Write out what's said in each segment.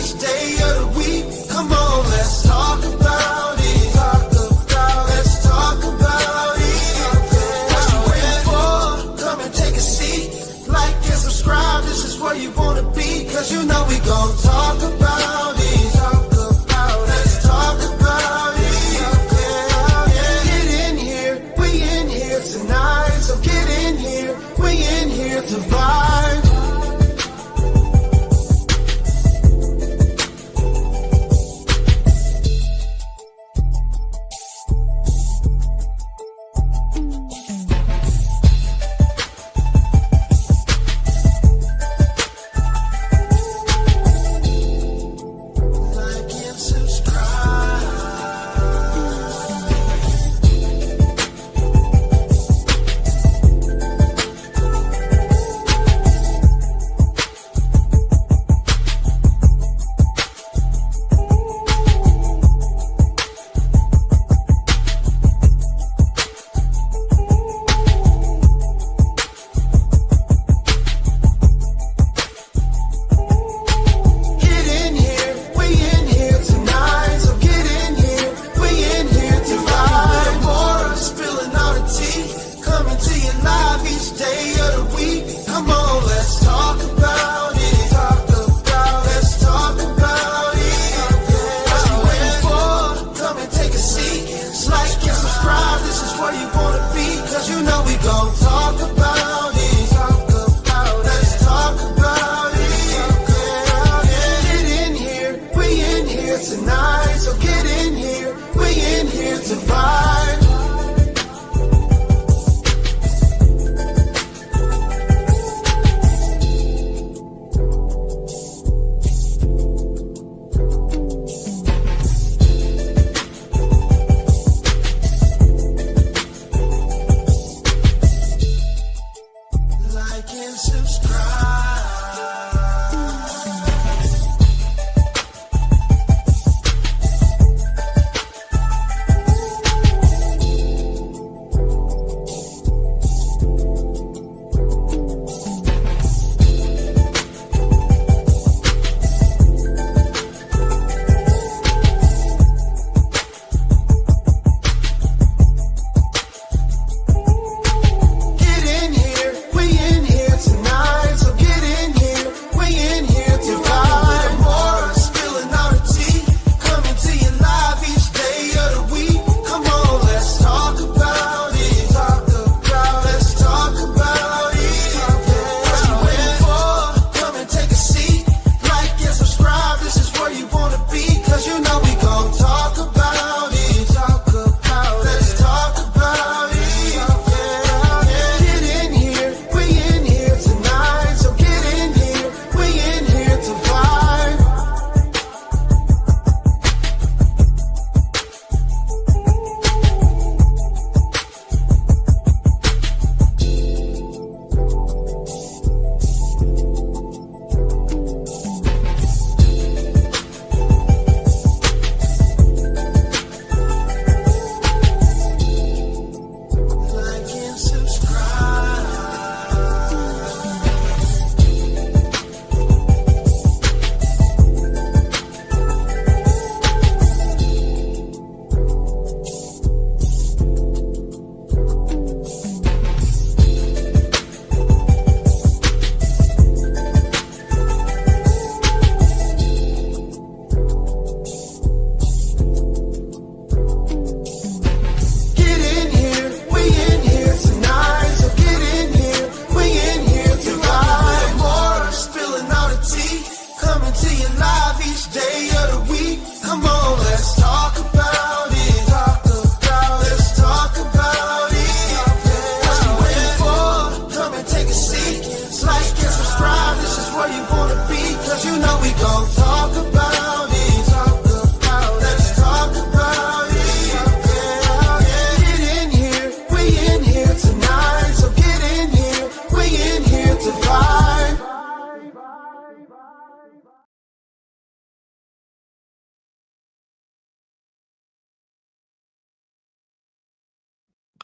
each day of the week. Come on, let's talk about it. Let's talk about it. What you waiting for? Come and take a seat. Like and subscribe, this is where you wanna be. Cause you know we gon' talk about it. Let's talk about it. Get in here, we in here tonight. So get in here, we in here to vibe.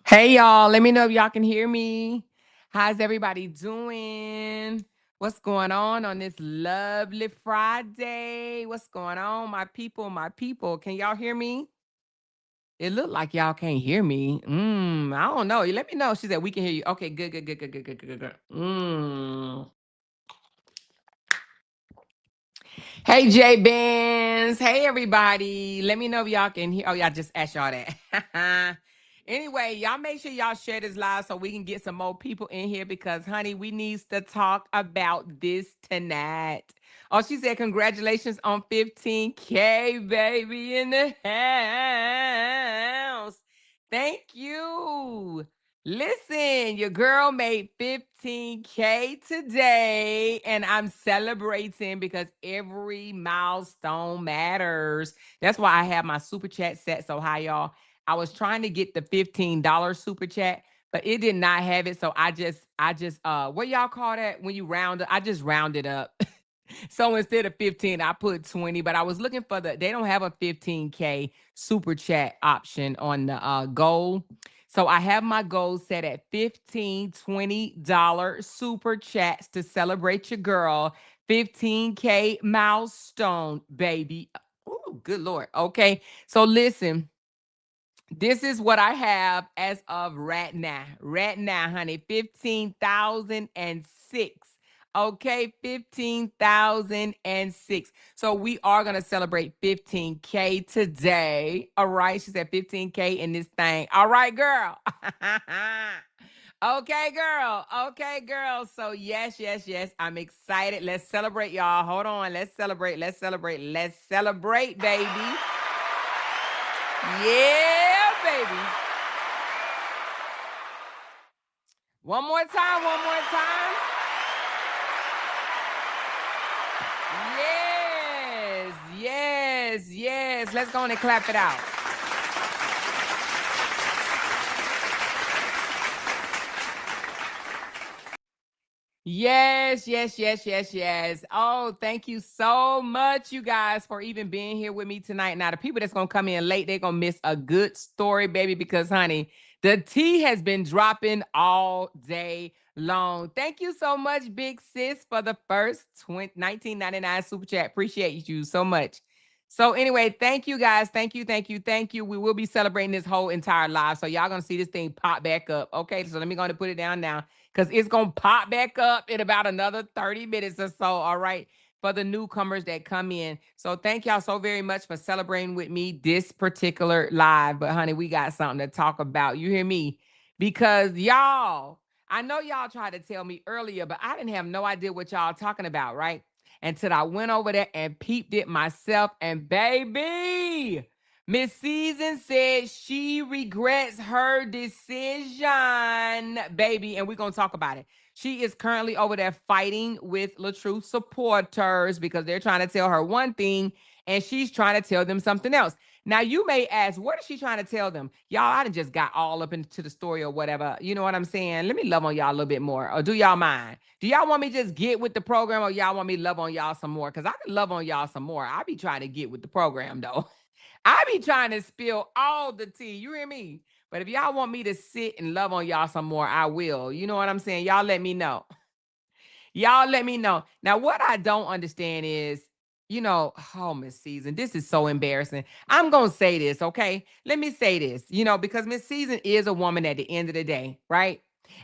Hey y'all, let me know if y'all can hear me. How's everybody doing? What's going on this lovely Friday? What's going on, my people, my people? Can y'all hear me? It looked like y'all can't hear me. I don't know. You let me know. She said we can hear you. Okay, good, good, good, good, good, good, good, good. Hey, J Benz. Hey, everybody. Let me know if y'all can hear. Oh, y'all just asked y'all that. Anyway, y'all make sure y'all share this live so we can get some more people in here because, honey, we need to talk about this tonight. Oh, she said, congratulations on 15K, baby, in the house. Thank you. Listen, your girl made 15K today, and I'm celebrating because every milestone matters. That's why I have my super chat set so high, y'all. I was trying to get the $15 super chat, but it did not have it. So I just what y'all call that when you round it? I just rounded up. So instead of 15, I put 20, but I was looking for they don't have a 15K super chat option on the goal. So I have my goal set at $15, $20 super chats to celebrate your girl. 15K milestone, baby. Oh, good Lord. Okay. So listen, this is what I have as of right now. Right now, honey, 15,006. Okay, 15,006. So we are going to celebrate 15K today. All right. She said 15K in this thing. All right, girl. Okay, girl. Okay, girl. So yes, yes, yes. I'm excited. Let's celebrate, y'all. Hold on. Let's celebrate. Let's celebrate. Let's celebrate, baby. Yeah, baby. One more time, one more time. Yes, yes, yes. Let's go on and clap it out. Yes, yes, yes, yes, yes. Oh, thank you so much, you guys, for even being here with me tonight. Now, the people that's going to come in late, they're going to miss a good story, baby, because, honey, the tea has been dropping all day long. Thank you so much, big sis, for the first 1999 super chat. Appreciate you so much. So anyway, thank you guys. Thank you, thank you, thank you. We will be celebrating this whole entire live. So y'all going to see this thing pop back up. Okay, so let me go and put it down now because it's going to pop back up in about another 30 minutes or so. All right. For the newcomers that come in. So thank y'all so very much for celebrating with me this particular live. But honey, we got something to talk about. You hear me? Because y'all, I know y'all tried to tell me earlier, but I didn't have no idea what y'all talking about, right? Until I went over there and peeped it myself. And baby, Miss Season said she regrets her decision, baby. And we're going to talk about it. She is currently over there fighting with LaTruth supporters because they're trying to tell her one thing and she's trying to tell them something else. Now, you may ask, what is she trying to tell them? Y'all, I done just got all up into the story or whatever. You know what I'm saying? Let me love on y'all a little bit more. Or do y'all mind? Do y'all want me to just get with the program or y'all want me to love on y'all some more? Because I can love on y'all some more. I be trying to get with the program, though. I be trying to spill all the tea. You hear me? But if y'all want me to sit and love on y'all some more, I will. You know what I'm saying? Y'all let me know. Y'all let me know. Now, what I don't understand is, oh, Miss Season, this is so embarrassing. I'm going to say this, okay? Let me say this, because Miss Season is a woman at the end of the day, right?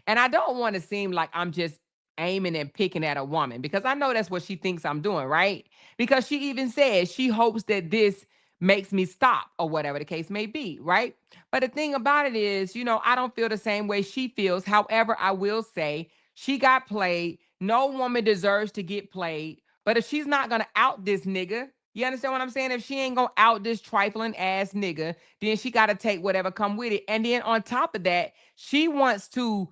And I don't want to seem like I'm just aiming and picking at a woman because I know that's what she thinks I'm doing, right? Because she even says she hopes that this makes me stop or whatever the case may be, right? But the thing about it is, I don't feel the same way she feels. However, I will say she got played. No woman deserves to get played. But if she's not gonna out this nigga, you understand what I'm saying? If she ain't gonna out this trifling ass nigga, then she gotta take whatever come with it. And then on top of that, she wants to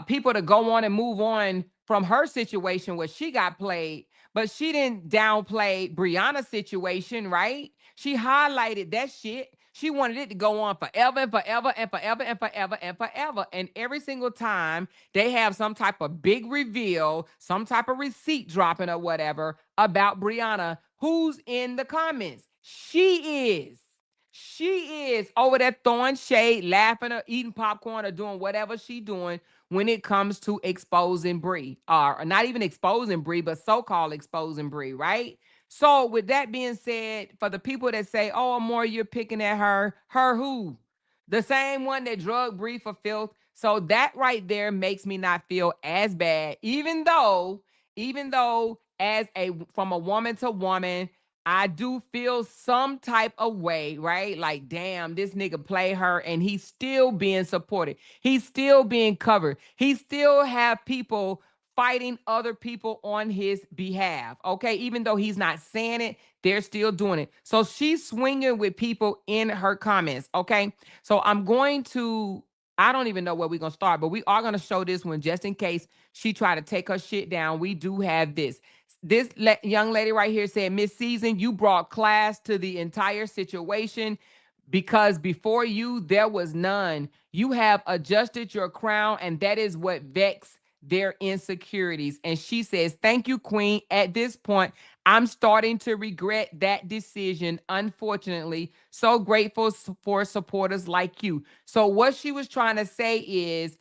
people to go on and move on from her situation where she got played, but she didn't downplay Brianna's situation, right? She highlighted that shit. She wanted it to go on forever and forever and forever and forever and forever. And every single time they have some type of big reveal, some type of receipt dropping or whatever about Brianna, who's in the comments? She is. She is over there throwing shade, laughing or eating popcorn or doing whatever she doing when it comes to exposing Bree, or not even exposing Bree, but so-called exposing Bree, right? So with that being said, for the people that say, "Oh, Amore, you're picking at her who?" The same one that drug Bree for filth. So that right there makes me not feel as bad, even though as a from a woman to woman, I do feel some type of way, right? Like, damn, this nigga play her and he's still being supported. He's still being covered. He still have people fighting other people on his behalf. Okay, even though he's not saying it, they're still doing it. So she's swinging with people in her comments. Okay, so I don't even know where we're gonna start, but we are gonna show this one just in case she try to take her shit down. We do have this. Young lady right here said, "Miss Season, you brought class to the entire situation because before you, there was none. You have adjusted your crown, and that is what vexed their insecurities." And she says, "Thank you, Queen. At this point, I'm starting to regret that decision, unfortunately. So grateful for supporters like you." So what she was trying to say is,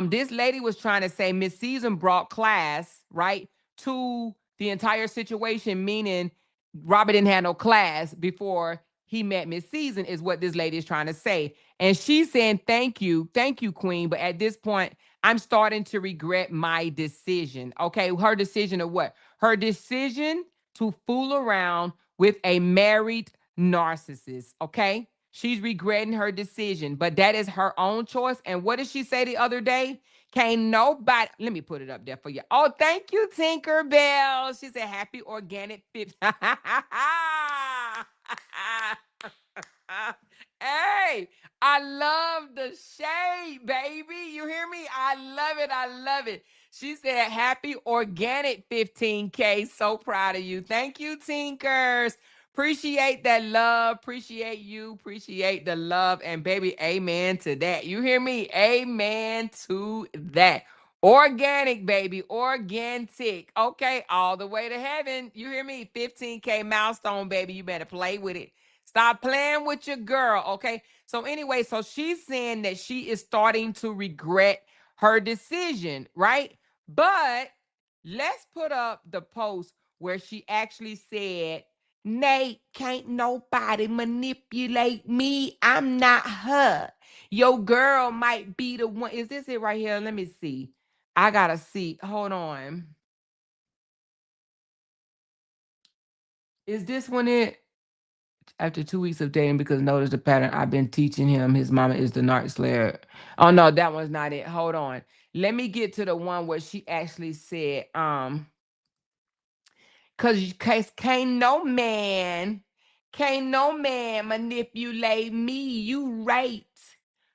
this lady was trying to say Miss Season brought class, right, to the entire situation, meaning Robert didn't have no class before he met Miss Season, is what this lady is trying to say. And she's saying, thank you, Queen. But at this point, I'm starting to regret my decision. Okay, her decision of what? Her decision to fool around with a married narcissist. Okay, she's regretting her decision, but that is her own choice. And what did she say the other day? Can't nobody, let me put it up there for you. Oh, thank you, Tinkerbell. She said, happy organic fit. Hey, I love the shade, baby. You hear me? I love it. I love it. She said, happy organic 15K. So proud of you. Thank you, Tinkers. Appreciate that love. Appreciate you. Appreciate the love. And baby, amen to that. You hear me? Amen to that. Organic, baby. Organic. Okay. All the way to heaven. You hear me? 15K milestone, baby. You better play with it. Stop playing with your girl. Okay. So, anyway, so she's saying that she is starting to regret her decision, right? But let's put up the post where she actually said, Nate, can't nobody manipulate me. I'm not her. Your girl might be the one. Is this it right here? Let me see. I gotta see. Hold on. Is this one it? After 2 weeks of dating, because notice the pattern. I've been teaching him his mama is the narc slayer. Oh no, that one's not it. Hold on. Let me get to the one where she actually said, cause can't no man manipulate me. You right.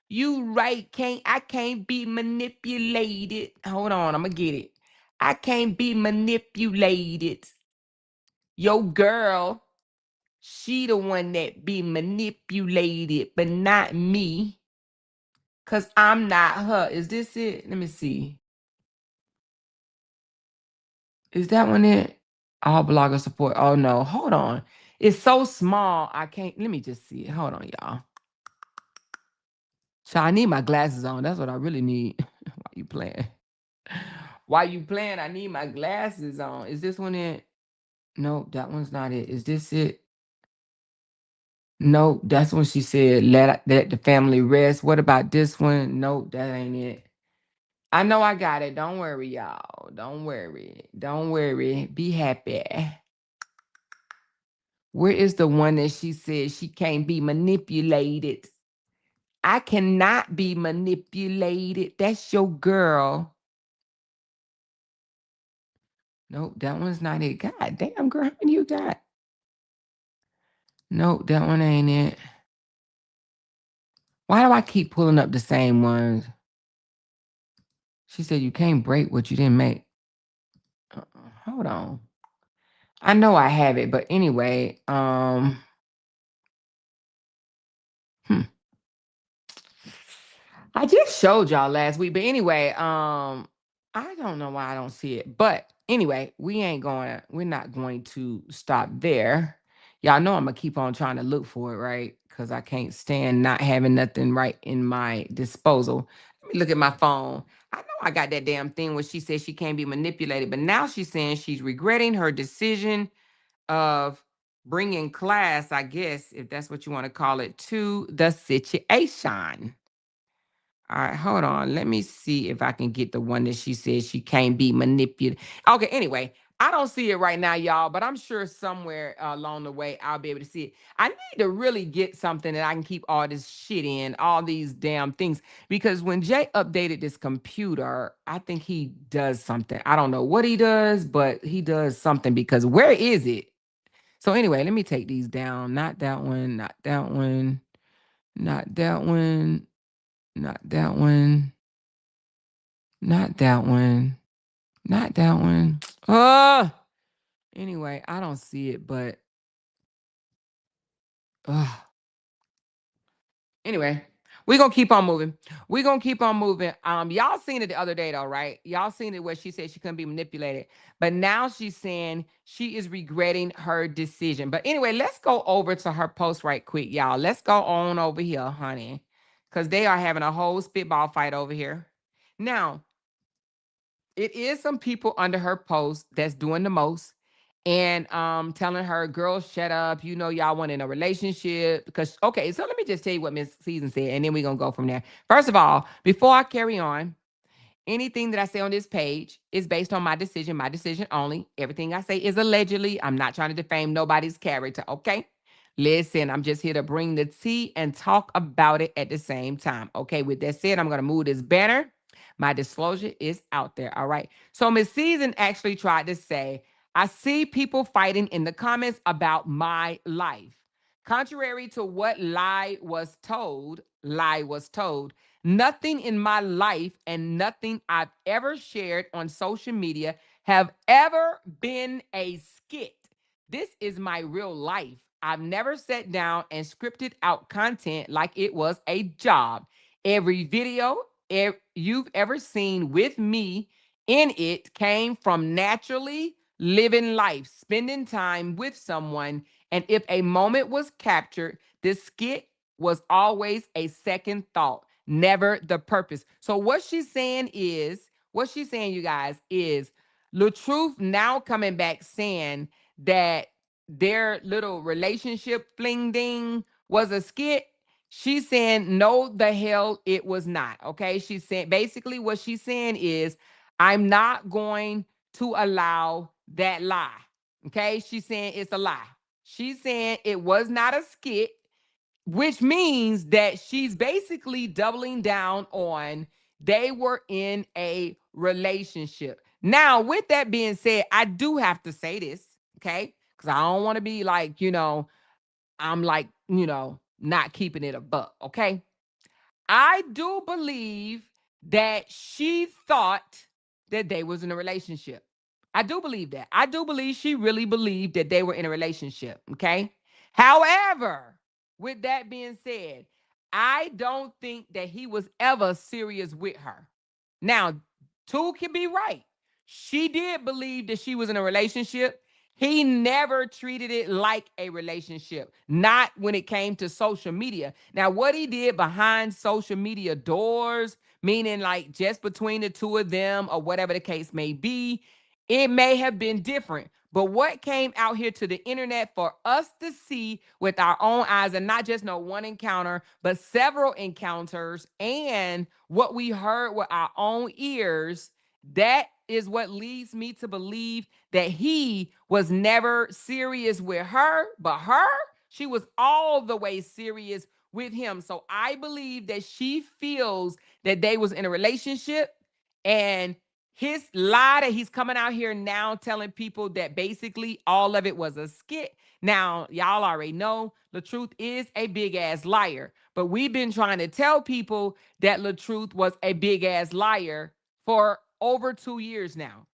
You right. I can't be manipulated. Hold on, I'm gonna get it. I can't be manipulated. Your girl, she the one that be manipulated, but not me. Cause I'm not her. Is this it? Let me see. Is that one it? All blogger support. Oh no, hold on. It's so small. I can't. Let me just see it. Hold on, y'all. So I need my glasses on. That's what I really need. Why you playing? Why you playing? I need my glasses on. Is this one it? No, that one's not it. Is this it? No, that's when she said, let the family rest. What about this one? No, that ain't it. I know I got it. Don't worry, y'all. Don't worry. Don't worry. Be happy. Where is the one that she said she can't be manipulated? I cannot be manipulated. That's your girl. Nope, that one's not it. God damn, girl, how many you got? Nope, that one ain't it. Why do I keep pulling up the same ones? She said you can't break what you didn't make. Hold on. I know I have it, but anyway, I just showed y'all last week, but anyway, I don't know why I don't see it. But anyway, we're not going to stop there. Y'all know I'm gonna keep on trying to look for it, right? Because I can't stand not having nothing right in my disposal. Let me look at my phone. I know I got that damn thing where she says she can't be manipulated, but now she's saying she's regretting her decision of bringing class, I guess, if that's what you want to call it, to the situation. All right, hold on. Let me see if I can get the one that she says she can't be manipulated. Okay, anyway, I don't see it right now, y'all, but I'm sure somewhere along the way I'll be able to see it. I need to really get something that I can keep all this shit in, all these damn things. Because when Jay updated this computer, I think he does something. I don't know what he does, but he does something because where is it? So anyway, let me take these down. Not that one, not that one, not that one, not that one. Not that one. Not that one. Oh, anyway, I don't see it, but anyway, we're gonna keep on moving. We're gonna keep on moving. Y'all seen it the other day though, right? Y'all seen it where she said she couldn't be manipulated, but now she's saying she is regretting her decision. But anyway, let's go over to her post right quick, y'all. Let's go on over here, honey. Because they are having a whole spitball fight over here. Now, it is some people under her post that's doing the most and telling her, girl, shut up. You know, y'all want in a relationship. Because okay, so let me just tell you what Miss Season said, and then we're gonna go from there. First of all, before I carry on, anything that I say on this page is based on my decision only. Everything I say is allegedly. I'm not trying to defame nobody's character, okay? Listen, I'm just here to bring the tea and talk about it at the same time. Okay, with that said, I'm going to move this banner. My disclosure is out there, all right? So Miss Season actually tried to say, I see people fighting in the comments about my life. Contrary to what lie was told, nothing in my life and nothing I've ever shared on social media have ever been a skit. This is my real life. I've never sat down and scripted out content like it was a job. Every video you've ever seen with me in it came from naturally living life, spending time with someone. And if a moment was captured, this skit was always a second thought, never the purpose. So what she's saying, you guys, is LaTruth now coming back saying that their little relationship fling ding was a skit. She's saying, no, the hell it was not. Okay. She's saying basically what she's saying is, I'm not going to allow that lie. Okay. She's saying it's a lie. She's saying it was not a skit, which means that she's basically doubling down on they were in a relationship. Now, with that being said, I do have to say this, okay? Because I don't want to be like, I'm like, not keeping it a buck, okay? I do believe that she thought that they was in a relationship. I do believe that. I do believe she really believed that they were in a relationship, okay? However, with that being said, I don't think that he was ever serious with her. Now, two can be right. She did believe that she was in a relationship. He never treated it like a relationship, not when it came to social media. Now, what he did behind social media doors, meaning like just between the two of them or whatever the case may be, it may have been different. But what came out here to the internet for us to see with our own eyes, and not just no one encounter, but several encounters, and what we heard with our own ears, that is what leads me to believe that he was never serious with her, but she was all the way serious with him. So I believe that she feels that they was in a relationship, and his lie that he's coming out here now telling people that basically all of it was a skit. Now, y'all already know LaTruth is a big ass liar, but we've been trying to tell people that LaTruth was a big ass liar for over 2 years now.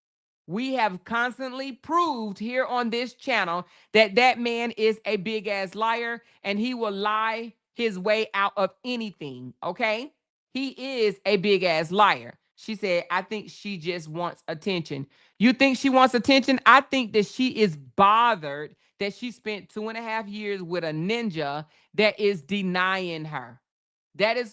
We have constantly proved here on this channel that that man is a big ass liar and he will lie his way out of anything. Okay. He is a big ass liar. She said, I think she just wants attention. You think she wants attention? I think that she is bothered that she spent 2.5 years with a ninja that is denying her.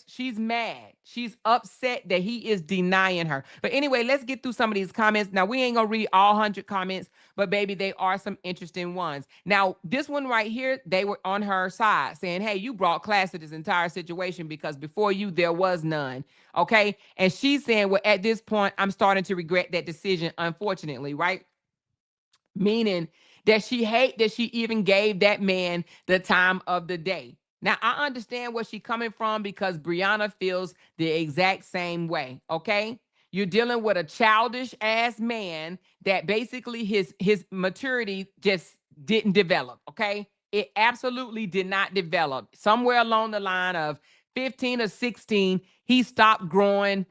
She's mad. She's upset that he is denying her. But anyway, let's get through some of these comments. Now, we ain't gonna read all 100 comments, but baby, they are some interesting ones. Now, this one right here, they were on her side saying, hey, you brought class to this entire situation because before you, there was none. Okay. And she's saying, well, at this point, I'm starting to regret that decision, unfortunately, right? Meaning that she hate that she even gave that man the time of the day. Now I understand where she's coming from because Brianna feels the exact same way. Okay, you're dealing with a childish ass man that basically his maturity just didn't develop. Okay, it absolutely did not develop. Somewhere along the line of 15 or 16, he stopped growing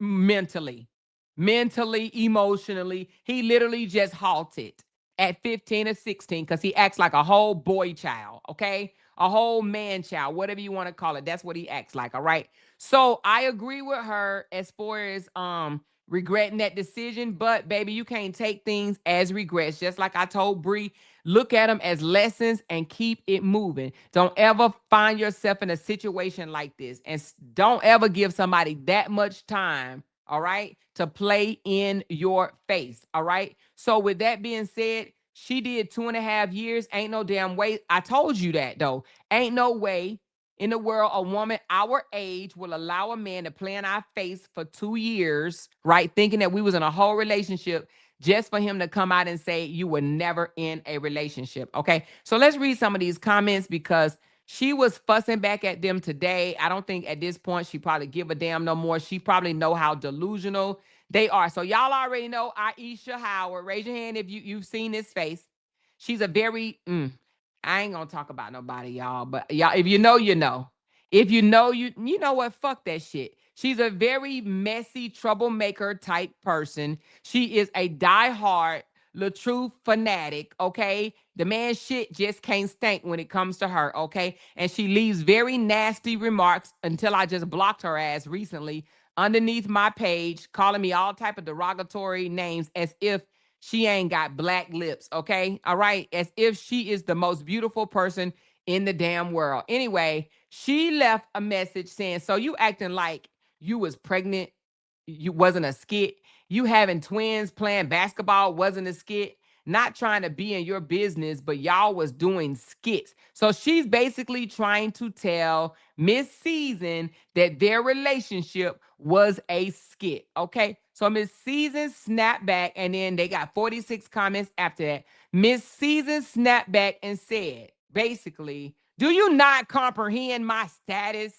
mentally, emotionally. He literally just halted at 15 or 16 because he acts like a whole boy child, okay? A whole man child, whatever you want to call it. That's what he acts like, all right? So I agree with her as far as regretting that decision, but baby, you can't take things as regrets. Just like I told Bree, look at them as lessons and keep it moving. Don't ever find yourself in a situation like this, and don't ever give somebody that much time, all right, to play in your face, all right? So with that being said, she did 2.5 years. Ain't no damn way. I told you that though. Ain't no way in the world a woman our age will allow a man to play in our face for 2 years, right? Thinking that we was in a whole relationship just for him to come out and say you were never in a relationship. Okay. So let's read some of these comments because she was fussing back at them today. I don't think at this point she probably give a damn no more. She probably know how delusional they are. So y'all already know Aisha Howard. Raise your hand if you've seen this face. She's a very I ain't gonna talk about nobody, y'all. But y'all, if you know, you know. If you know, you know what? Fuck that shit. She's a very messy troublemaker type person. She is a diehard LaTruth fanatic. Okay, the man shit just can't stink when it comes to her. Okay, and she leaves very nasty remarks until I just blocked her ass recently underneath my page, calling me all type of derogatory names as if she ain't got black lips, okay? All right, as if she is the most beautiful person in the damn world. Anyway, she left a message saying, so you acting like you was pregnant, you wasn't a skit. You having twins playing basketball wasn't a skit. Not trying to be in your business, but y'all was doing skits. So she's basically trying to tell Miss Season that their relationship was a skit. Okay. So Miss Season snapped back, and then they got 46 comments after that. Miss Season snapped back and said, basically, do you not comprehend my status?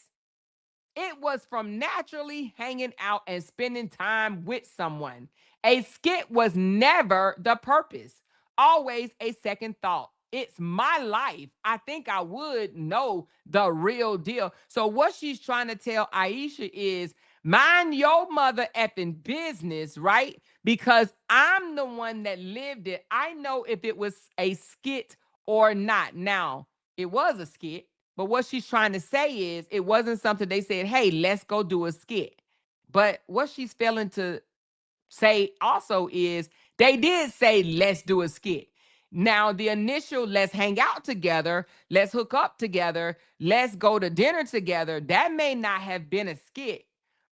It was from naturally hanging out and spending time with someone. A skit was never the purpose, always a second thought. It's my life. I think I would know the real deal. So, what she's trying to tell Aisha is mind your mother effing business, right? Because I'm the one that lived it. I know if it was a skit or not. Now, it was a skit. But what she's trying to say is it wasn't something they said, hey, let's go do a skit. But what she's failing to say also is they did say, let's do a skit. Now, the initial let's hang out together, let's hook up together, let's go to dinner together, that may not have been a skit.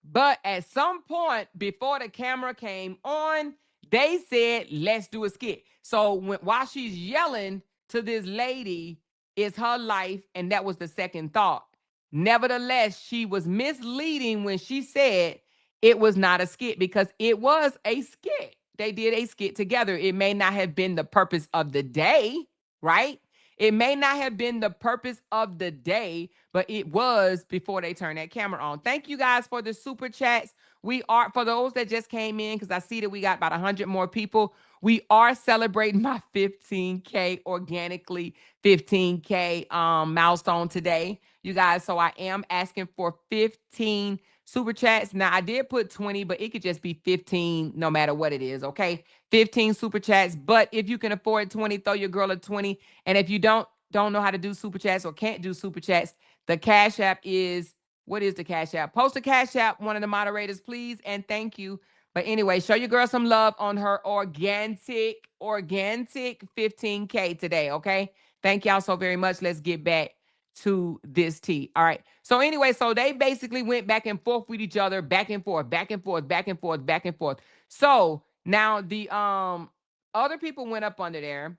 But at some point before the camera came on, they said, let's do a skit. So while she's yelling to this lady, it's her life, and that was the second thought. Nevertheless, she was misleading when she said it was not a skit because it was a skit. They did a skit together. It may not have been the purpose of the day, right? It may not have been the purpose of the day, but it was before they turned that camera on. Thank you guys for the super chats. We are, for those that just came in, because I see that we got about 100 more people, we are celebrating my 15K organically 15K milestone today, you guys. So I am asking for 15 super chats. Now I did put 20, but it could just be 15 no matter what it is. Okay. 15 super chats. But if you can afford 20, throw your girl a 20. And if you don't know how to do super chats or can't do super chats, the Cash App is, what is the Cash App? Post a Cash App, one of the moderators, please. And thank you. But anyway, show your girl some love on her organic 15K today. Okay. Thank y'all so very much. Let's get back to this tea. All right. So anyway, so they basically went back and forth with each other, back and forth, back and forth, back and forth, back and forth. So now the other people went up under there.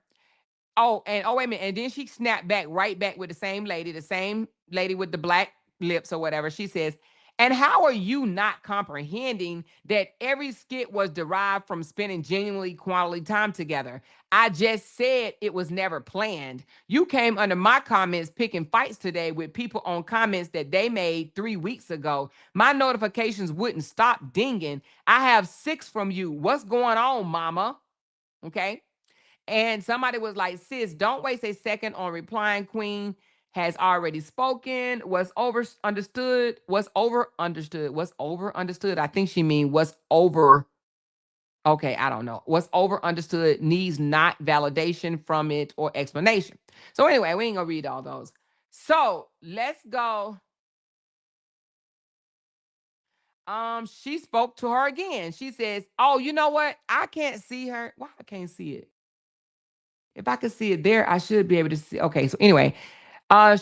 Oh, wait a minute. And then she snapped back right back with the same lady with the black lips or whatever. She says, and how are you not comprehending that every skit was derived from spending genuinely quality time together? I just said it was never planned. You came under my comments picking fights today with people on comments that they made 3 weeks ago. My notifications wouldn't stop dinging. I have 6 from you. What's going on, mama? Okay. And somebody was like, sis, don't waste a second on replying. Queen has already spoken. What's over understood? What's over understood? What's over understood? I think she mean what's over. Okay, I don't know. What's over understood needs not validation from it or explanation. So anyway, we ain't gonna read all those. So let's go. She spoke to her again. She says, oh, you know what? I can't see her. Why I can't see it? If I could see it there, I should be able to see. Okay, so anyway,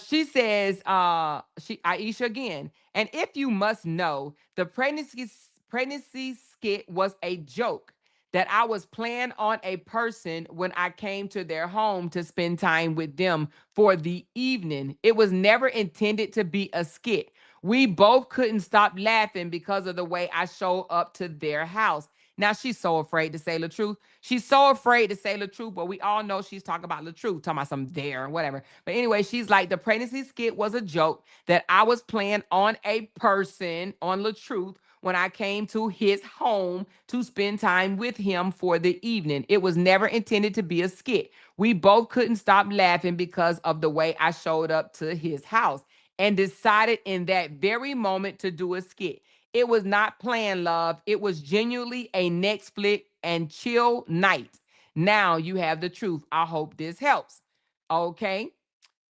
she says, she Aisha again. And if you must know, the pregnancy skit was a joke that I was playing on a person when I came to their home to spend time with them for the evening. It was never intended to be a skit. We both couldn't stop laughing because of the way I showed up to their house. Now she's so afraid to say the truth. She's so afraid to say the truth, but we all know she's talking about LaTruth, talking about some dare or whatever. But anyway, she's like, the pregnancy skit was a joke that I was playing on a person, on LaTruth, when I came to his home to spend time with him for the evening. It was never intended to be a skit. We both couldn't stop laughing because of the way I showed up to his house and decided in that very moment to do a skit. It was not planned, love. It was genuinely a Netflix and chill night. Now you have the truth. I hope this helps. Okay.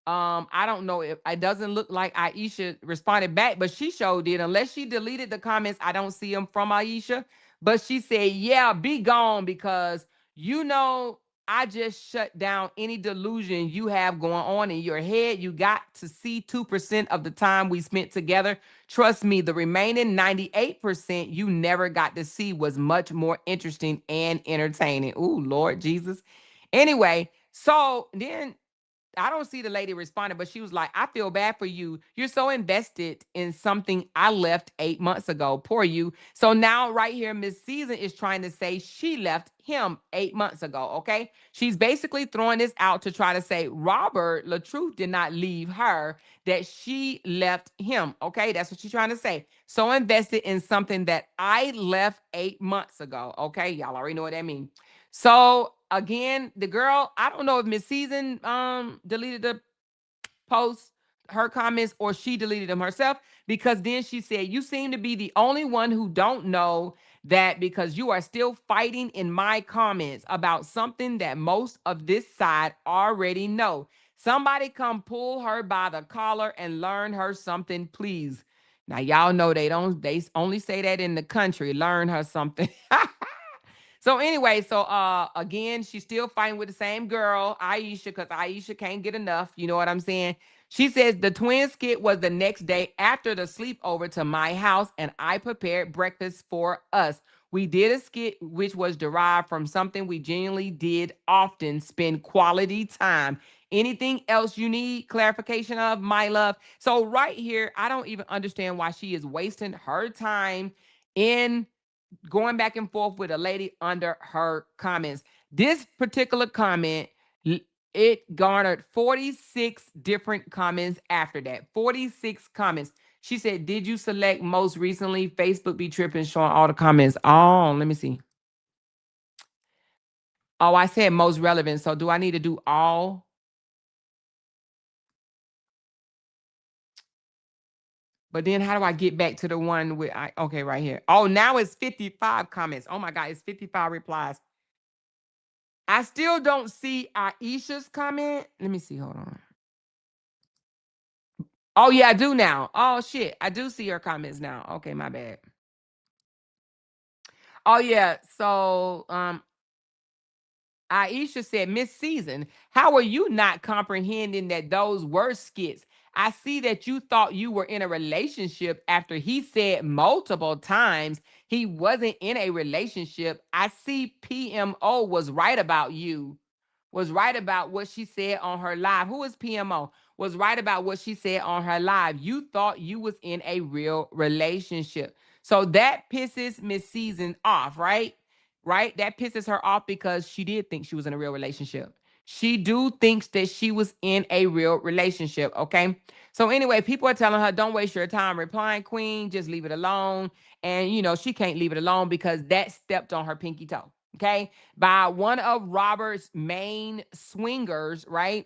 I don't know if it doesn't look like Aisha responded back, but she showed did. Unless she deleted the comments, I don't see them from Aisha. But she said, yeah, be gone because you know I just shut down any delusion you have going on in your head. You got to see 2% of the time we spent together. Trust me, the remaining 98% you never got to see was much more interesting and entertaining. Ooh, Lord Jesus. Anyway, so then I don't see the lady responding, but she was like, I feel bad for you. You're so invested in something I left 8 months ago. Poor you. So now, right here, Miss Season is trying to say she left him 8 months ago. Okay. She's basically throwing this out to try to say Robert LaTruth did not leave her, that she left him. Okay. That's what she's trying to say. So invested in something that I left 8 months ago. Okay. Y'all already know what that means. So again, the girl, I don't know if Miss Season deleted the post, her comments, or she deleted them herself, because then she said, you seem to be the only one who don't know that because you are still fighting in my comments about something that most of this side already know. Somebody come pull her by the collar and learn her something, please. Now y'all know they only say that in the country, learn her something. So anyway, so again, she's still fighting with the same girl, Aisha, because Aisha can't get enough. You know what I'm saying? She says the twin skit was the next day after the sleepover to my house, and I prepared breakfast for us. We did a skit which was derived from something we genuinely did often, spend quality time. Anything else you need clarification of, my love? So right here, I don't even understand why she is wasting her time in going back and forth with a lady under her comments. This particular comment, it garnered 46 different comments after that. 46 comments. She said, did you select most recently? Facebook be tripping, showing all the comments. Oh, let me see. Oh, I said most relevant. So do I need to do all? But then how do I get back to the one with okay, right here. Oh, now it's 55 comments. Oh my God, it's 55 replies. I still don't see Aisha's comment. Let me see. Hold on. Oh, yeah, I do now. Oh, shit. I do see her comments now. Okay, my bad. Oh, yeah. So, Aisha said, Miss Season, how are you not comprehending that those were skits? I see that you thought you were in a relationship after he said multiple times he wasn't in a relationship. I see PMO was right about you, was right about what she said on her live. Who is PMO? Was right about what she said on her live. You thought you was in a real relationship. So that pisses Miss Season off, right? Right? That pisses her off because she did think she was in a real relationship. She do thinks that she was in a real relationship, okay? So anyway, people are telling her, don't waste your time replying, Queen, just leave it alone. And, you know, she can't leave it alone because that stepped on her pinky toe, okay? By one of Robert's main swingers, right?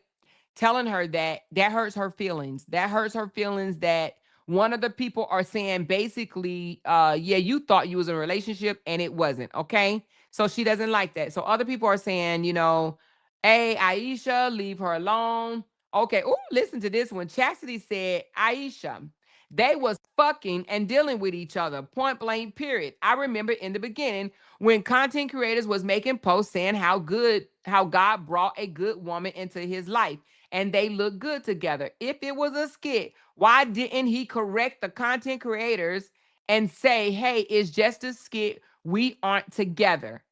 Telling her that that hurts her feelings. That hurts her feelings that one of the people are saying basically, yeah, you thought you was in a relationship and it wasn't, okay? So she doesn't like that. So other people are saying, you know, hey, Aisha, leave her alone. Okay. Oh, listen to this one. Chastity said, Aisha, they was fucking and dealing with each other. Point blank, period. I remember in the beginning when content creators was making posts saying how God brought a good woman into his life and they look good together. If it was a skit, why didn't he correct the content creators and say, hey, it's just a skit. We aren't together.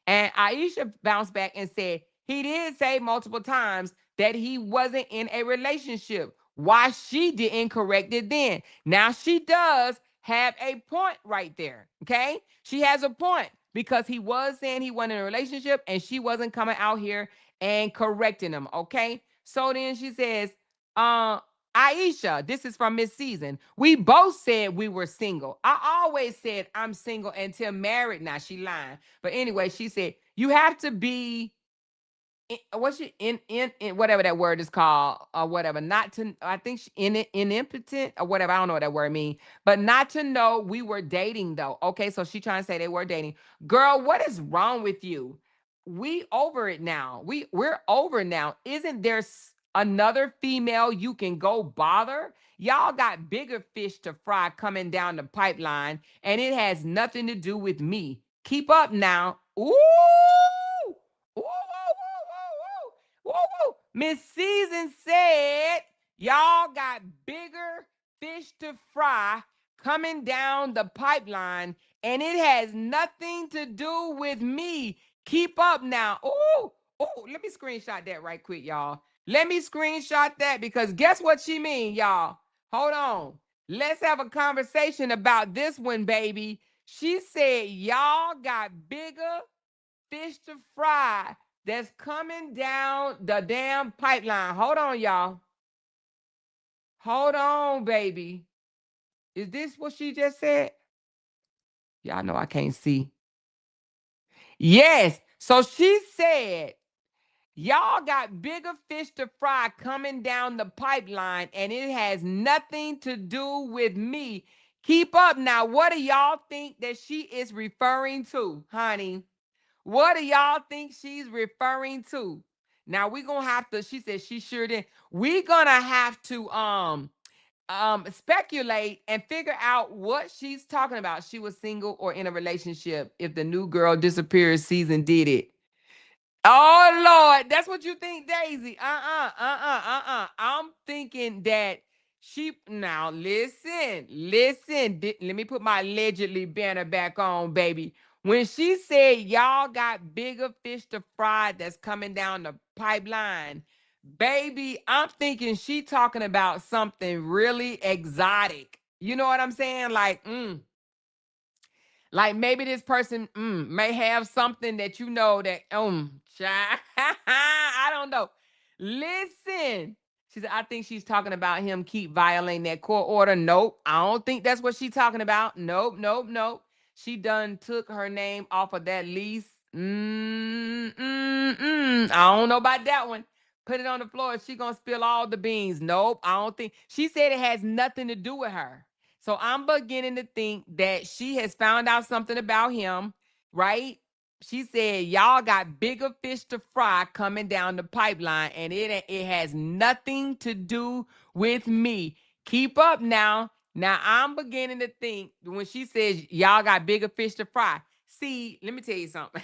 And Aisha bounced back and said, he did say multiple times that he wasn't in a relationship. Why she didn't correct it then? Now she does have a point right there. Okay. She has a point because he was saying he wasn't in a relationship and she wasn't coming out here and correcting him. Okay. So then she says, Aisha, this is from Miss Season. We both said we were single. I always said I'm single until married. Now she lying. But anyway, she said, you have to be what's she in whatever that word is called or whatever, not to, I think she, in impotent or whatever, I don't know what that word means, but not to know we were dating though. Okay, so she trying to say they were dating. Girl, what is wrong with you? We over it now. We're over now. Isn't there another female you can go bother? Y'all got bigger fish to fry coming down the pipeline, and it has nothing to do with me. Keep up now. Ooh. Whoa, whoa, whoa, whoa, whoa, whoa. Miss Season said, y'all got bigger fish to fry coming down the pipeline, and it has nothing to do with me. Keep up now. Oh, let me screenshot that right quick, y'all. Let me screenshot that because guess what she mean, y'all? Hold on. Let's have a conversation about this one, baby. She said, y'all got bigger fish to fry that's coming down the damn pipeline. Hold on, y'all. Hold on, baby. Is this what she just said? Y'all know I can't see. Yes. So she said, y'all got bigger fish to fry coming down the pipeline, and it has nothing to do with me. Keep up now. What do y'all think that she is referring to, honey? What do y'all think she's referring to? Now we're gonna have to, she said she sure did. We're gonna have to speculate and figure out what she's talking about. She was single or in a relationship if the new girl disappears season did it. Oh Lord, that's what you think, Daisy. I'm thinking that she now listen. Let me put my allegedly banner back on, baby. When she said y'all got bigger fish to fry that's coming down the pipeline, baby, I'm thinking she talking about something really exotic. You know what I'm saying? Like maybe this person may have something that you know that I don't know. Listen, she said I think she's talking about him keep violating that court order. Nope, I don't think that's what she's talking about. Nope. She done took her name off of that lease. I don't know about that one. Put it on the floor. She gonna spill all the beans. Nope, I don't think. She said it has nothing to do with her. So I'm beginning to think that she has found out something about him, right? She said, y'all got bigger fish to fry coming down the pipeline, and it has nothing to do with me. Keep up now. Now I'm beginning to think when she says y'all got bigger fish to fry. See, let me tell you something.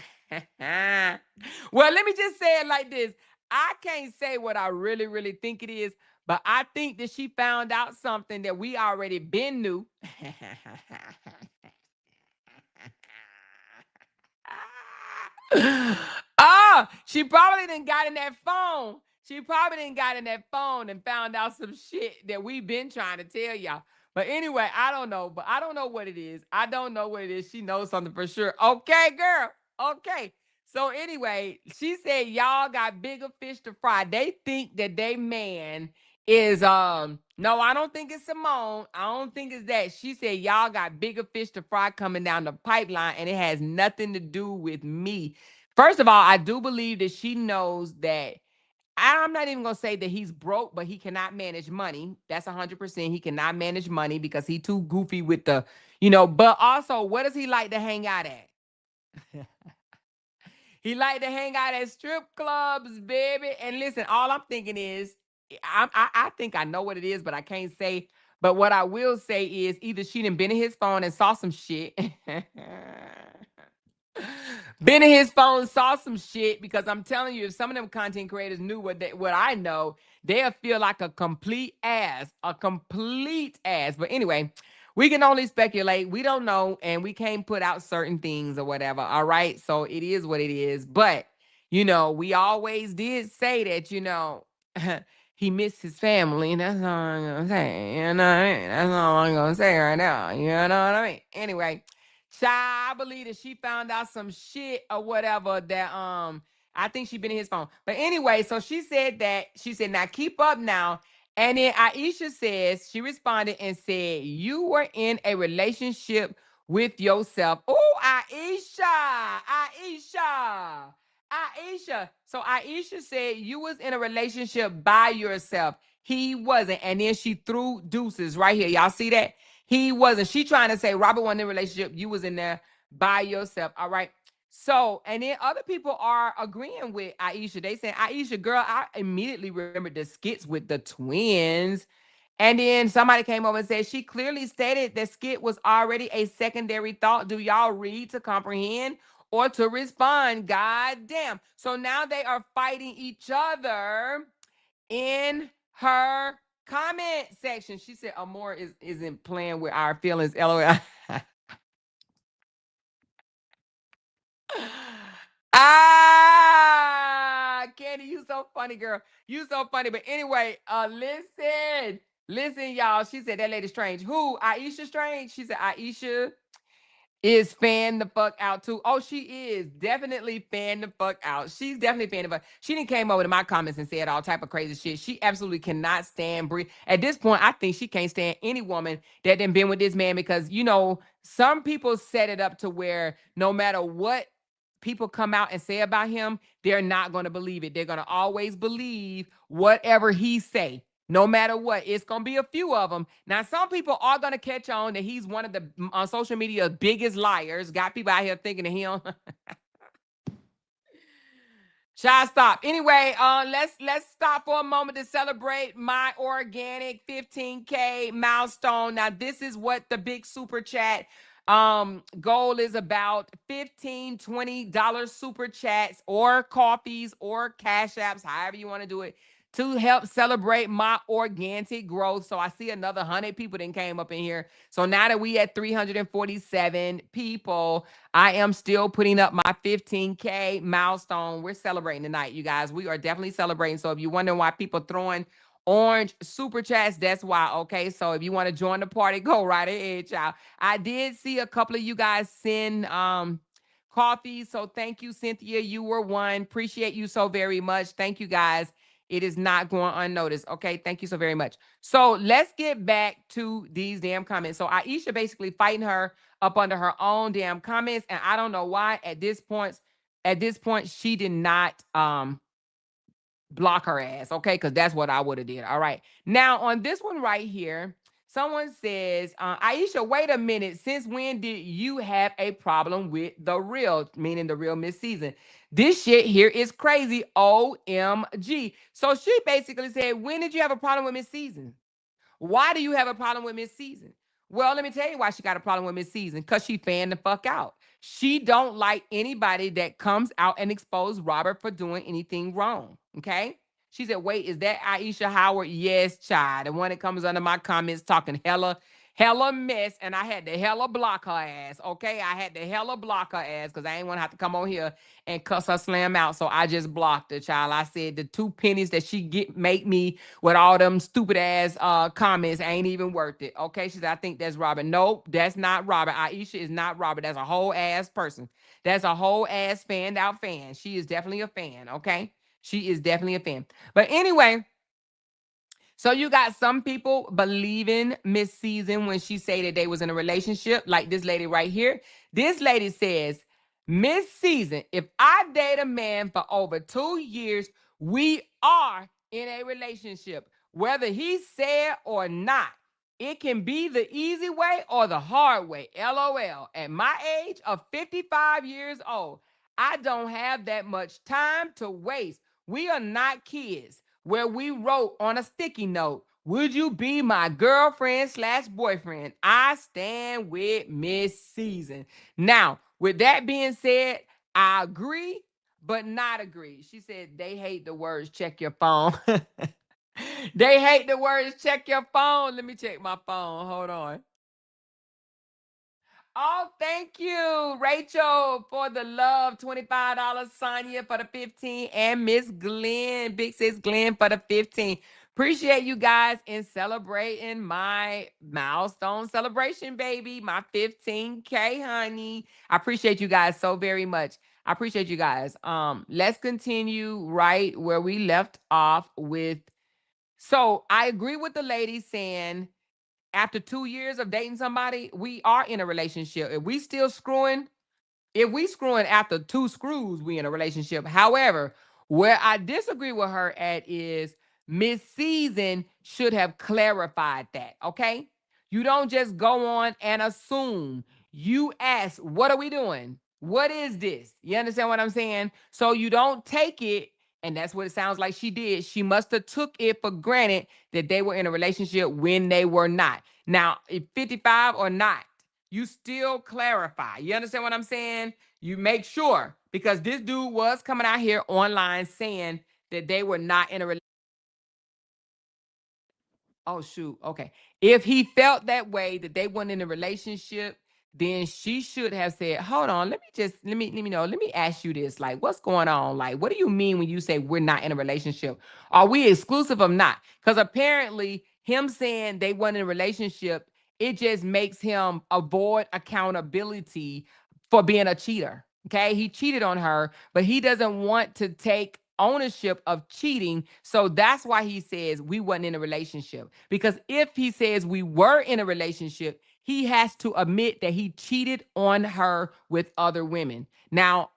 Well, let me just say it like this. I can't say what I really, really think it is, but I think that she found out something that we already been knew. She probably didn't got in that phone. She probably didn't got in that phone and found out some shit that we've been trying to tell y'all. But anyway, I don't know. But I don't know what it is. I don't know what it is. She knows something for sure. Okay, girl. Okay. So anyway, she said y'all got bigger fish to fry. They think that they man is no, I don't think it's Simone. I don't think it's that. She said y'all got bigger fish to fry coming down the pipeline, and it has nothing to do with me. First of all, I do believe that she knows that I'm not even gonna say that he's broke, but he cannot manage money. That's 100%. He cannot manage money because he too goofy with the, But also, what does he like to hang out at? He like to hang out at strip clubs, baby. And listen, all I'm thinking is, I think I know what it is, but I can't say. But what I will say is, either she done been in his phone and saw some shit. Been in his phone, saw some shit, because I'm telling you, if some of them content creators knew what I know, they'll feel like a complete ass. But anyway, we can only speculate. We don't know, and we can't put out certain things or whatever. All right, so it is what it is. But we always did say that he missed his family, and that's all I'm gonna say. You know what I mean? That's all I'm gonna say right now. You know what I mean? Anyway. Child, I believe that she found out some shit or whatever that I think she been in his phone. But anyway, so she said that. She said, now keep up now. And then Aisha says, she responded and said, you were in a relationship with yourself. Oh, Aisha. So Aisha said you was in a relationship by yourself. He wasn't. And then she threw deuces right here. Y'all see that? He wasn't. She trying to say Robert wasn't in a relationship. You was in there by yourself. All right. So, and then other people are agreeing with Aisha. They saying, Aisha, girl, I immediately remembered the skits with the twins. And then somebody came over and said she clearly stated that skit was already a secondary thought. Do y'all read to comprehend or to respond? God damn. So now they are fighting each other in her comment section. She said Amore isn't playing with our feelings. LOL. Candy, you so funny, girl. You so funny. But anyway, listen, y'all. She said that lady Strange. Who? Aisha Strange. She said Aisha is fan the fuck out too. Oh, she is definitely fan the fuck out. She's definitely fan the fuck. She didn't came over to my comments and said all type of crazy shit. She absolutely cannot stand Brie. At this point, I think she can't stand any woman that done been with this man, because some people set it up to where no matter what people come out and say about him, they're not going to believe it. They're going to always believe whatever he say. No matter what, it's gonna be a few of them. Now, some people are gonna catch on that he's one of the on social media biggest liars. Got people out here thinking that he don't. Shall I stop? Anyway, let's stop for a moment to celebrate my organic 15K milestone. Now, this is what the big super chat goal is about. $15, $20 super chats or coffees or cash apps, however you want to do it, to help celebrate my organic growth. So I see another 100 people that came up in here. So now that we at 347 people, I am still putting up my 15K milestone. We're celebrating tonight, you guys. We are definitely celebrating. So if you're wondering why people throwing orange super chats, that's why. Okay, so if you want to join the party, go right ahead, y'all. I did see a couple of you guys send coffee. So thank you, Cynthia. You were one. Appreciate you so very much. Thank you, guys. It is not going unnoticed. Okay, thank you so very much. So let's get back to these damn comments. So Aisha basically fighting her up under her own damn comments, and I don't know why at this point she did not block her ass. Okay, because that's what I would have did. All right. Now on this one right here, someone says, Aisha, wait a minute. Since when did you have a problem with the real, meaning the real Miss Season? This shit here is crazy. OMG. So she basically said, when did you have a problem with Miss Season? Why do you have a problem with Miss Season? Well, let me tell you why she got a problem with Miss Season. Because she fanned the fuck out. She don't like anybody that comes out and expose Robert for doing anything wrong. Okay? She said, wait, is that Aisha Howard? Yes, child. The one that comes under my comments talking hella mess, and I had to hella block her ass. Okay, I had to hella block her ass because I ain't want to have to come on here and cuss her slam out. So I just blocked her, child. I said the 2 pennies that she make me with all them stupid ass comments ain't even worth it. Okay, she said I think that's Robert. Nope, that's not Robert. Aisha is not Robert. That's a whole ass person. That's a whole ass fanned out fan. She is definitely a fan. Okay, she is definitely a fan. But anyway. So you got some people believing Miss Season when she say that they was in a relationship, like this lady right here. This lady says, Miss Season, if I date a man for over 2 years, we are in a relationship, whether he said or not. It can be the easy way or the hard way. LOL. At my age of 55 years old, I don't have that much time to waste. We are not kids where we wrote on a sticky note, would you be my girlfriend slash boyfriend? I stand with Miss Season. Now, with that being said, I agree, but not agree. She said they hate the words check your phone. They hate the words check your phone. Let me check my phone. Hold on. Oh, thank you, Rachel, for the love. $25. Sonia for the 15. And Miss Glenn, Big Sis Glenn for the 15. Appreciate you guys in celebrating my milestone celebration, baby. My 15K, honey. I appreciate you guys so very much. I appreciate you guys. Let's continue right where we left off with. So I agree with the lady saying after 2 years of dating somebody, we are in a relationship. If we screwing after two screws, we in a relationship. However, where I disagree with her at is Miss Season should have clarified that. Okay. You don't just go on and assume. You ask, what are we doing? What is this? You understand what I'm saying? So you don't take it, and that's what it sounds like she did. She must have took it for granted that they were in a relationship when they were not. Now, if 55 or not, you still clarify. You understand what I'm saying? You make sure, because this dude was coming out here online saying that they were not in a relationship. Oh shoot. Okay. If he felt that way that they weren't in a relationship, then she should have said, "Hold on, let me ask you this. Like, what's going on? Like, what do you mean when you say we're not in a relationship? Are we exclusive or not?" Because apparently, him saying they weren't in a relationship, it just makes him avoid accountability for being a cheater. Okay, he cheated on her, but he doesn't want to take ownership of cheating. So that's why he says we wasn't in a relationship. Because if he says we were in a relationship, he has to admit that he cheated on her with other women. Now,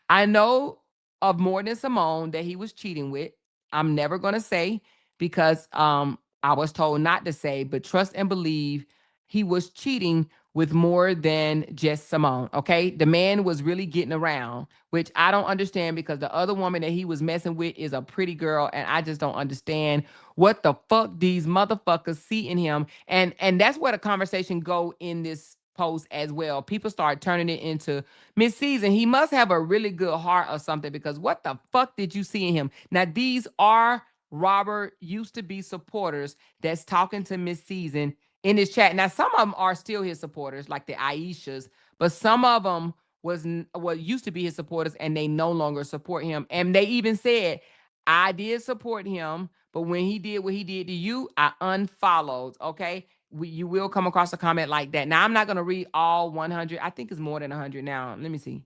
I know of more than Simone that he was cheating with. I'm never going to say because I was told not to say, but trust and believe he was cheating with more than just Simone. Okay. The man was really getting around, which I don't understand because the other woman that he was messing with is a pretty girl. And I just don't understand what the fuck these motherfuckers see in him. And that's where the conversation go in this post as well. People start turning it into Miss Season. He must have a really good heart or something because what the fuck did you see in him? Now, these are Robert used to be supporters that's talking to Miss Season in this chat. Now, some of them are still his supporters, like the Aishas, but some of them was what used to be his supporters and they no longer support him. And they even said, I did support him, but when he did what he did to you, I unfollowed. Okay. You will come across a comment like that. Now, I'm not going to read all 100. I think it's more than 100 now. Let me see.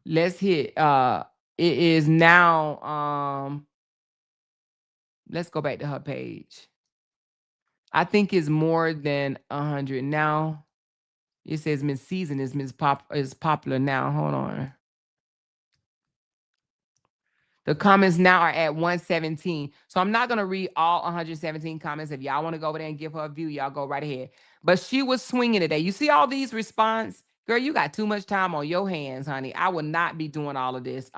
Let's hit. It is now. Let's go back to her page. I think it's more than 100 now. It says Miss Season is popular now. Hold on. The comments now are at 117. So I'm not going to read all 117 comments. If y'all want to go over there and give her a view, y'all go right ahead. But she was swinging today. You see all these response? Girl, you got too much time on your hands, honey. I will not be doing all of this.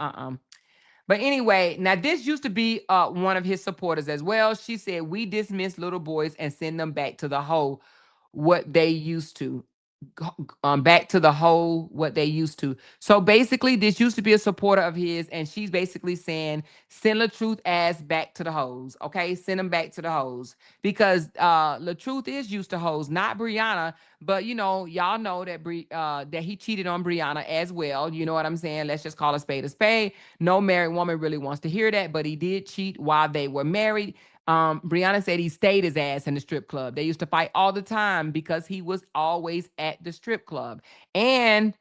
But anyway, now this used to be one of his supporters as well. She said, "We dismiss little boys and send them back to the hole what they used to." Back to the whole what they used to. So basically, this used to be a supporter of his, and she's basically saying, send LaTruth ass back to the hoes. Okay, send him back to the hoes. Because LaTruth is used to hoes, not Brianna, but y'all know that that he cheated on Brianna as well. You know what I'm saying? Let's just call a spade a spade. No married woman really wants to hear that, but he did cheat while they were married. Brianna said he stayed his ass in the strip club. They used to fight all the time because he was always at the strip club. And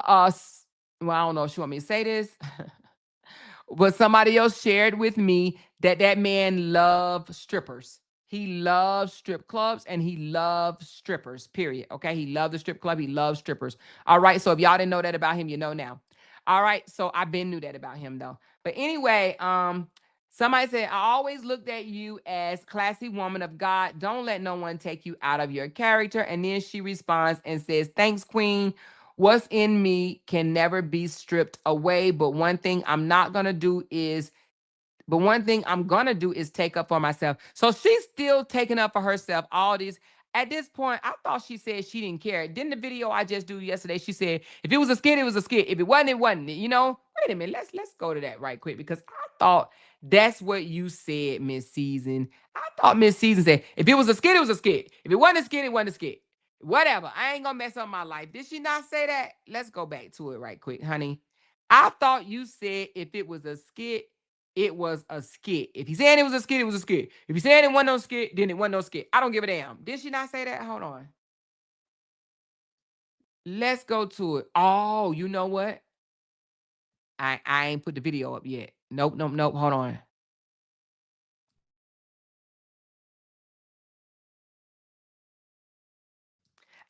well, I don't know if she want me to say this, but somebody else shared with me that that man loved strippers. He loves strip clubs and he loves strippers, period. Okay. He loved the strip club. He loves strippers. All right. So if y'all didn't know that about him, you know now. All right. So I been knew that about him though. But anyway, somebody said, I always looked at you as classy woman of God. Don't let no one take you out of your character. And then she responds and says, thanks, Queen. What's in me can never be stripped away. But one thing I'm not going to do is but one thing I'm gonna do is take up for myself. So she's still taking up for herself all these. At this point, I thought she said she didn't care. Didn't the video I just do yesterday? She said if it was a skit, it was a skit. If it wasn't, it wasn't. Wait a minute. Let's go to that right quick because I thought that's what you said, Miss Season. I thought Miss Season said if it was a skit, it was a skit. If it wasn't a skit, it wasn't a skit. Whatever. I ain't gonna mess up my life. Did she not say that? Let's go back to it right quick, honey. I thought you said if it was a skit, it was a skit. If he's saying it was a skit, it was a skit. If he's saying it wasn't no skit, then it wasn't no skit. I don't give a damn. Did she not say that? Hold on. Let's go to it. Oh, you know what? I ain't put the video up yet. Nope, nope, nope. Hold on.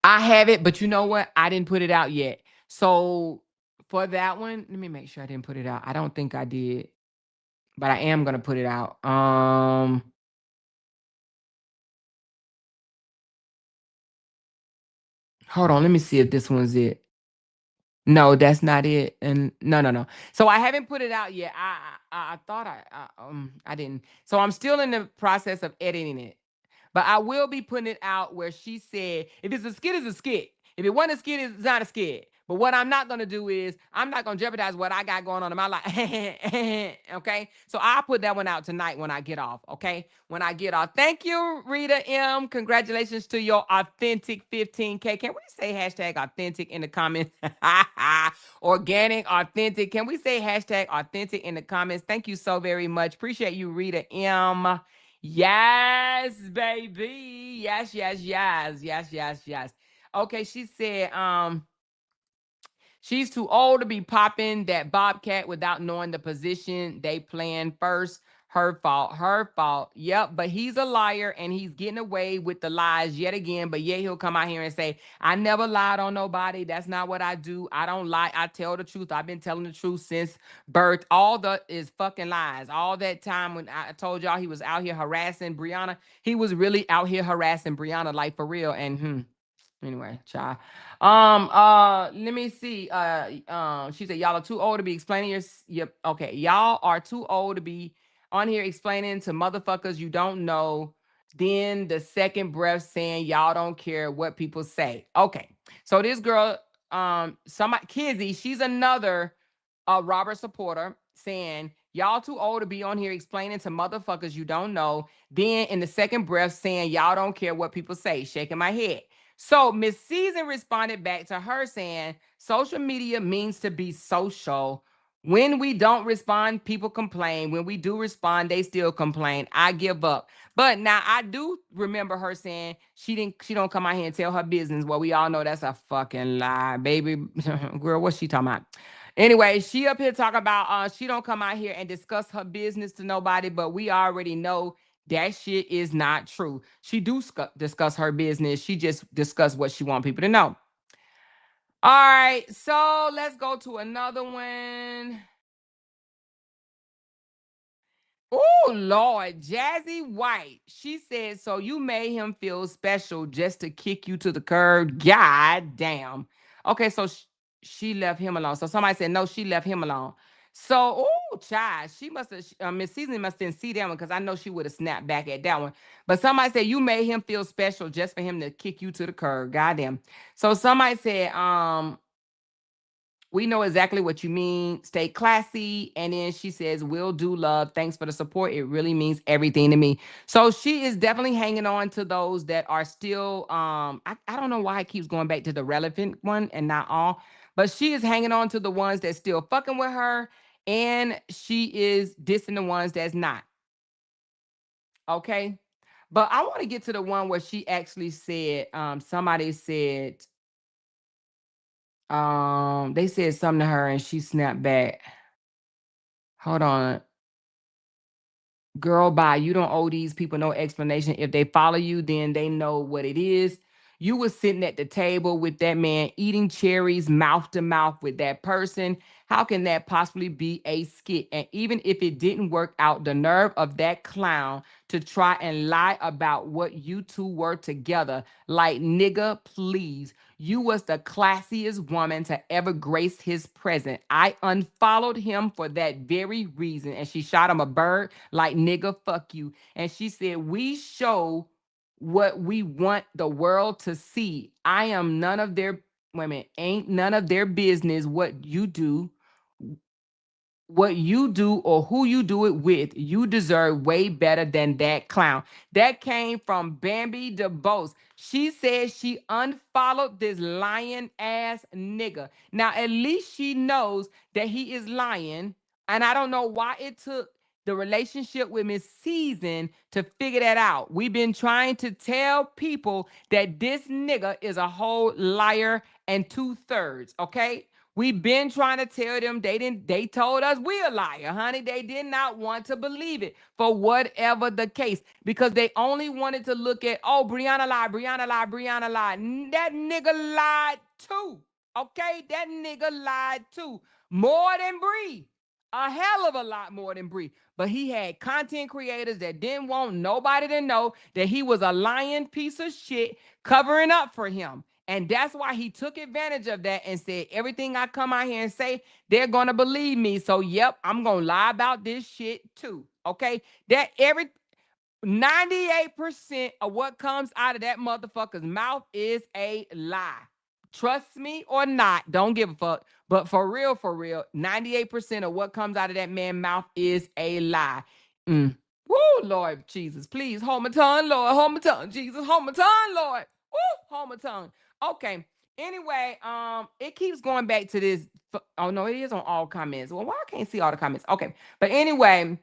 I have it, but you know what? I didn't put it out yet. So for that one, let me make sure I didn't put it out. I don't think I did, but I am gonna put it out. Hold on, let me see if this one's it. No, that's not it. And no, no, no. So I haven't put it out yet. I thought I didn't. So I'm still in the process of editing it. But I will be putting it out where she said, if it's a skit, it's a skit. If it wasn't a skit, it's not a skit. But what I'm not gonna do is I'm not gonna jeopardize what I got going on in my life. Okay. So I'll put that one out tonight when I get off. Okay. When I get off. Thank you, Rita M. Congratulations to your authentic 15K. Can we say hashtag authentic in the comments? Organic, authentic. Can we say hashtag authentic in the comments? Thank you so very much. Appreciate you, Rita M. Yes, baby. Yes, yes, yes, yes, yes, yes. Okay, she said, she's too old to be popping that bobcat without knowing the position they planned first. Her fault. Her fault. Yep. But he's a liar and he's getting away with the lies yet again. But yet he'll come out here and say, I never lied on nobody. That's not what I do. I don't lie. I tell the truth. I've been telling the truth since birth. All the is fucking lies. All that time when I told y'all he was out here harassing Brianna, he was really out here harassing Brianna, like for real. And anyway, child. Let me see. She said, y'all are too old to be explaining yep. Okay, y'all are too old to be on here explaining to motherfuckers you don't know. Then the second breath saying y'all don't care what people say. Okay, so this girl, somebody Kizzy, she's another Robert supporter saying y'all too old to be on here explaining to motherfuckers you don't know. Then in the second breath saying y'all don't care what people say. Shaking my head. So Miss Season responded back to her saying, social media means to be social. When we don't respond, people complain. When we do respond, they still complain. I give up. But now I do remember her saying she don't come out here and tell her business. Well, we all know that's a fucking lie, baby. Girl, what's she talking about? Anyway, she up here talking about she don't come out here and discuss her business to nobody, but we already know that shit is not true. She do discuss her business. She just discuss what she want people to know. All right, so let's go to another one. Oh, Lord, Jazzy White. She said, so you made him feel special just to kick you to the curb. God damn. Okay, so she left him alone. So somebody said, no, she left him alone. So, oh, Woo, child. She must have, Miss Season must didn't see that one because I know she would have snapped back at that one. But somebody said you made him feel special just for him to kick you to the curb. Goddamn. So somebody said, we know exactly what you mean. Stay classy. And then she says, will do, love. Thanks for the support. It really means everything to me. So she is definitely hanging on to those that are still, I don't know why it keeps going back to the relevant one and not all, but she is hanging on to the ones that still fucking with her. And she is dissing the ones that's not. Okay. But I want to get to the one where she actually said, somebody said, they said something to her and she snapped back. Hold on. Girl, bye. You don't owe these people no explanation. If they follow you, then they know what it is. You were sitting at the table with that man eating cherries mouth to mouth with that person. How can that possibly be a skit? And even if it didn't work out, the nerve of that clown to try and lie about what you two were together. Like, nigga, please. You was the classiest woman to ever grace his presence. I unfollowed him for that very reason. And she shot him a bird like, nigga, fuck you. And she said, we show what we want the world to see. I am none of their women, ain't none of their business what you do or who you do it with. You deserve way better than that clown. That came from Bambi DeBose. She said she unfollowed this lying ass nigga. Now, at least she knows that he is lying. And I don't know why it took the relationship with Miss Season to figure that out. We've been trying to tell people that this nigga is a whole liar and 2/3, okay? We've been trying to tell them they told us we're a liar, honey. They did not want to believe it for whatever the case, because they only wanted to look at, oh, Brianna lied, Brianna lied, Brianna lied. That nigga lied too. Okay? That nigga lied too. More than Bree. A hell of a lot more than Bree. But he had content creators that didn't want nobody to know that he was a lying piece of shit covering up for him. And that's why he took advantage of that and said, everything I come out here and say, they're going to believe me. So, yep, I'm going to lie about this shit too. Okay? That 98% of what comes out of that motherfucker's mouth is a lie. Trust me or not, don't give a fuck. But for real, 98% of what comes out of that man's mouth is a lie. Woo, Lord Jesus, please hold my tongue, Lord. Hold my tongue, Jesus. Hold my tongue, Lord. Woo, hold my tongue. Okay. Anyway, it keeps going back to this. Oh no, it is on all comments. Well, why I can't see all the comments? Okay, but anyway,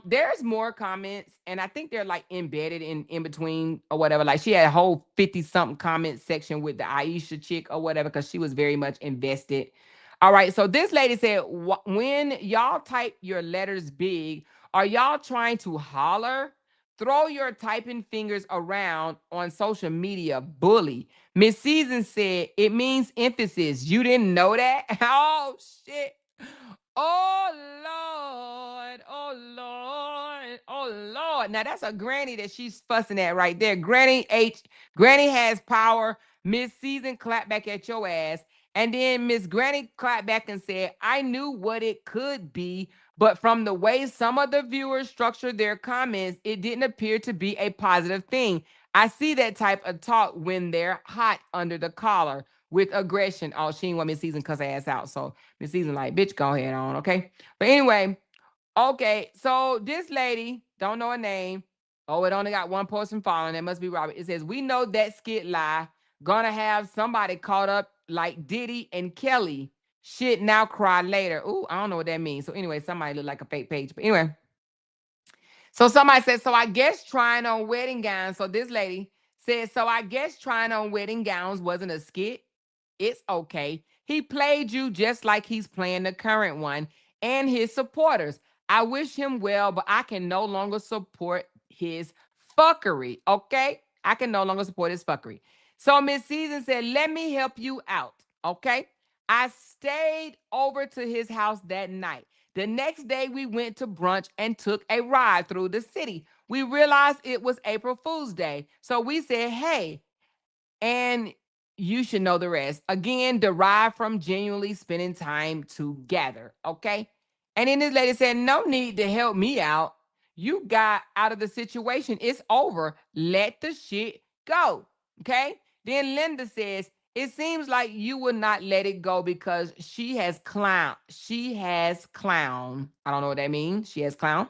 there's more comments, and I think they're like embedded in between or whatever. Like she had a whole 50-something comment section with the Aisha chick or whatever, because she was very much invested. All right, so this lady said, when y'all type your letters big, are y'all trying to holler? Throw your typing fingers around on social media, bully. Miss Season said, it means emphasis. You didn't know that? Oh, shit. Oh, Lord. Oh, Lord. Oh, Lord. Now, that's a granny that she's fussing at right there. Granny has power. Miss Season clapped back at your ass. And then Miss Granny clapped back and said, I knew what it could be, but from the way some of the viewers structured their comments, it didn't appear to be a positive thing. I see that type of talk when they're hot under the collar with aggression. Oh, she ain't want Miss Season cuss her ass out. So Miss Season like, bitch, go ahead on, okay? But anyway, okay, so this lady, don't know her name. Oh, it only got one person following. It must be Robert. It says, we know that skit lie. Gonna have somebody caught up like Diddy and Kelly. Shit, now cry later. Ooh, I don't know what that means. So anyway, somebody look like a fake page. But anyway, so somebody said, so I guess trying on wedding gowns. So this lady said, so I guess trying on wedding gowns wasn't a skit. It's okay. He played you just like he's playing the current one and his supporters. I wish him well, but I can no longer support his fuckery. Okay? I can no longer support his fuckery. So Miss Season said, let me help you out. Okay? I stayed over to his house that night. The next day, we went to brunch and took a ride through the city. We realized it was April Fool's Day. So we said, hey, and you should know the rest. Again, derived from genuinely spending time together. Okay. And then this lady said, no need to help me out. You got out of the situation. It's over. Let the shit go. Okay. Then Linda says, it seems like you will not let it go because she has clown. She has clown. I don't know what that means. She has clown.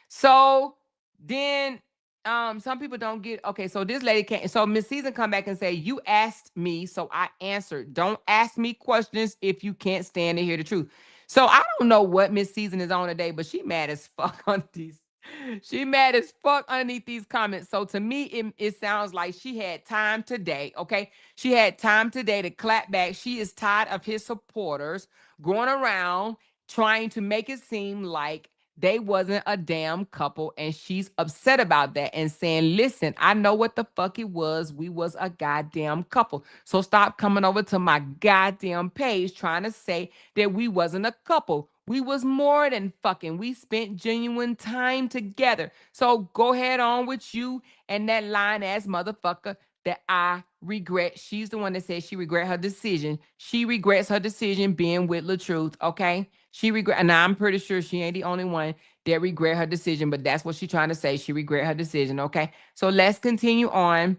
So then some people don't get okay. So this lady can't. So Miss Season come back and say, you asked me, so I answered. Don't ask me questions if you can't stand to hear the truth. So I don't know what Miss Season is on today, but she mad as fuck on these. She mad as fuck underneath these comments. So to me, it sounds like she had time today. Okay. She had time today to clap back. She is tired of his supporters going around trying to make it seem like they wasn't a damn couple, and she's upset about that and saying, listen, I know what the fuck it was. We was a goddamn couple. So stop coming over to my goddamn page trying to say that we wasn't a couple. We was more than fucking. We spent genuine time together. So go ahead on with you and that lying ass motherfucker that I regret. She's the one that said she regret her decision. She regrets her decision being with LaTruth, okay? She regret, and I'm pretty sure she ain't the only one that regret her decision, but that's what she's trying to say. She regret her decision, okay? So let's continue on.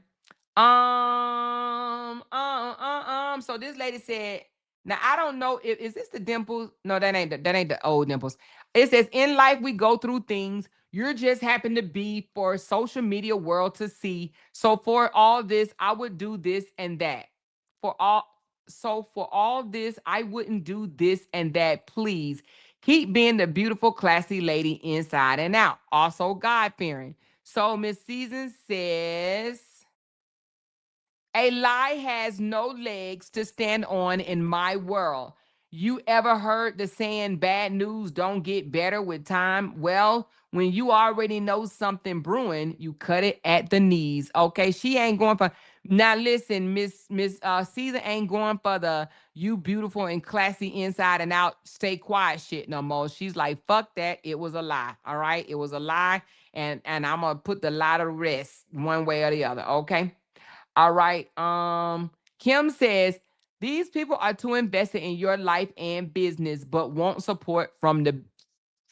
So this lady said, now I don't know if is this the dimples? No, that ain't the old dimples. It says, in life we go through things. You're just happen to be for social media world to see. So for all this, I would do this and that. For all for all this, I wouldn't do this and that. Please keep being the beautiful, classy lady inside and out. Also God fearing. So Miss Season says, a lie has no legs to stand on in my world. You ever heard the saying, bad news don't get better with time? Well, when you already know something brewing, you cut it at the knees. Okay, she ain't going for. Now listen, Miss Caesar ain't going for the you beautiful and classy inside and out, stay quiet shit no more. She's like, fuck that. It was a lie. All right, it was a lie, and I'm gonna put the lie to rest one way or the other. Okay. All right. Kim says these people are too invested in your life and business, but won't support from the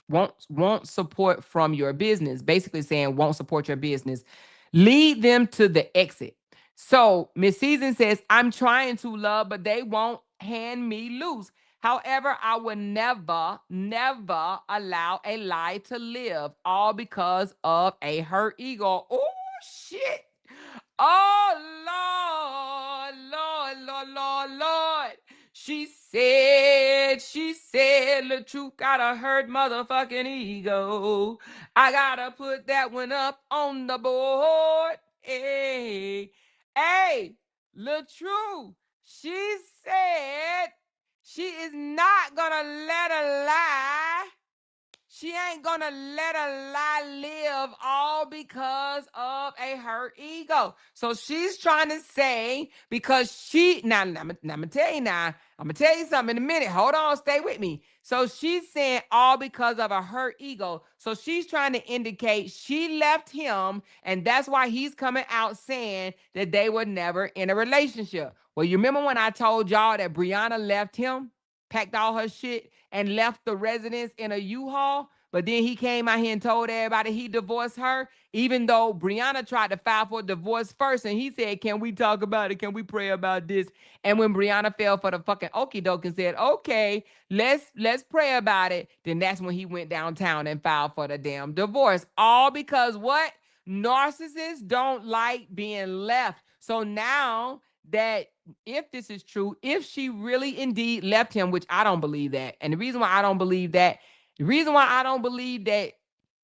won't support from your business. Basically saying won't support your business. Lead them to the exit. So Miss Season says, I'm trying to love, but they won't hand me loose. However, I will never, never allow a lie to live, all because of a hurt ego. Oh shit. Oh, Lord, Lord, Lord, Lord, Lord. She said, LaTruth got a hurt motherfucking ego. I gotta put that one up on the board. Hey, hey, LaTruth, she said she is not gonna let a lie. She ain't gonna let a lie live all because of a hurt ego. So she's trying to say because she now I'm gonna tell you now. I'm gonna tell you something in a minute. Hold on, stay with me. So she's saying all because of a hurt ego. So she's trying to indicate she left him, and that's why he's coming out saying that they were never in a relationship. Well, you remember when I told y'all that Brianna left him? Packed all her shit and left the residence in a U-Haul. But then he came out here and told everybody he divorced her, even though Brianna tried to file for divorce first. And he said, can we talk about it? Can we pray about this? And when Brianna fell for the fucking okie doke and said, okay, let's pray about it, then that's when he went downtown and filed for the damn divorce. All because what? Narcissists don't like being left. So now that if this is true, if she really indeed left him, which I don't believe that. And the reason why I don't believe that, the reason why I don't believe that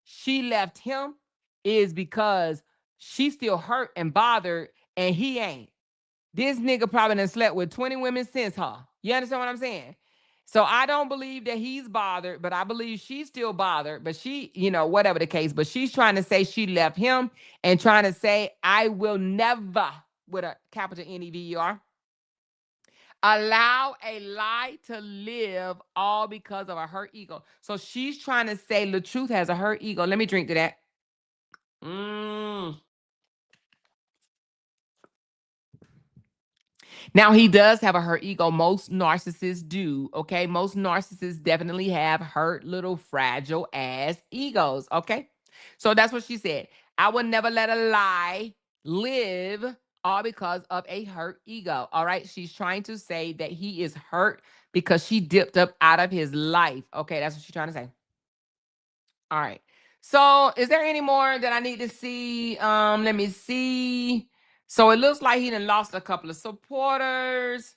she left him is because she's still hurt and bothered and he ain't. This nigga probably done slept with 20 women since her. You understand what I'm saying? So I don't believe that he's bothered, but I believe she's still bothered. But she, whatever the case, but she's trying to say she left him and trying to say, I will never, with a capital NEVER, allow a lie to live all because of a hurt ego. So she's trying to say LaTruth has a hurt ego. Let me drink to that. Now, he does have a hurt ego. Most narcissists do. Okay. Most narcissists definitely have hurt, little, fragile ass egos. Okay. So that's what she said. I would never let a lie live all because of a hurt ego. All right. She's trying to say that he is hurt because she dipped up out of his life. Okay. That's what she's trying to say. All right. So is there any more that I need to see? Let me see. So it looks like he done lost a couple of supporters.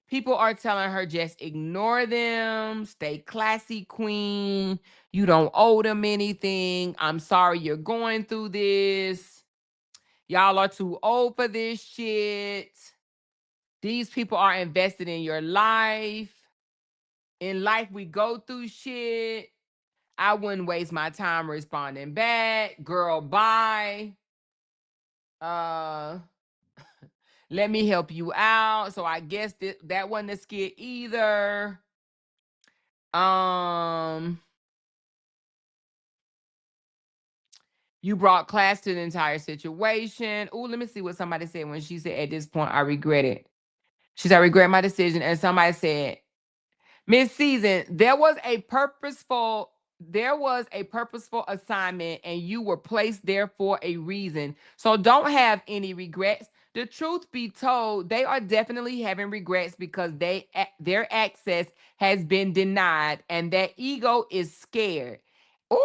People are telling her just ignore them, stay classy, queen. You don't owe them anything. I'm sorry you're going through this. Y'all are too old for this shit. These people are invested in your life. In life, we go through shit. I wouldn't waste my time responding back. Girl, bye. Let me help you out. So I guess that wasn't a skit either. You brought class to the entire situation. Oh, let me see what somebody said when she said, at this point, I regret it. She said, I regret my decision. And somebody said, Miss Season, there was a purposeful assignment and you were placed there for a reason. So don't have any regrets. The truth be told, they are definitely having regrets because their access has been denied and their ego is scared. Ooh,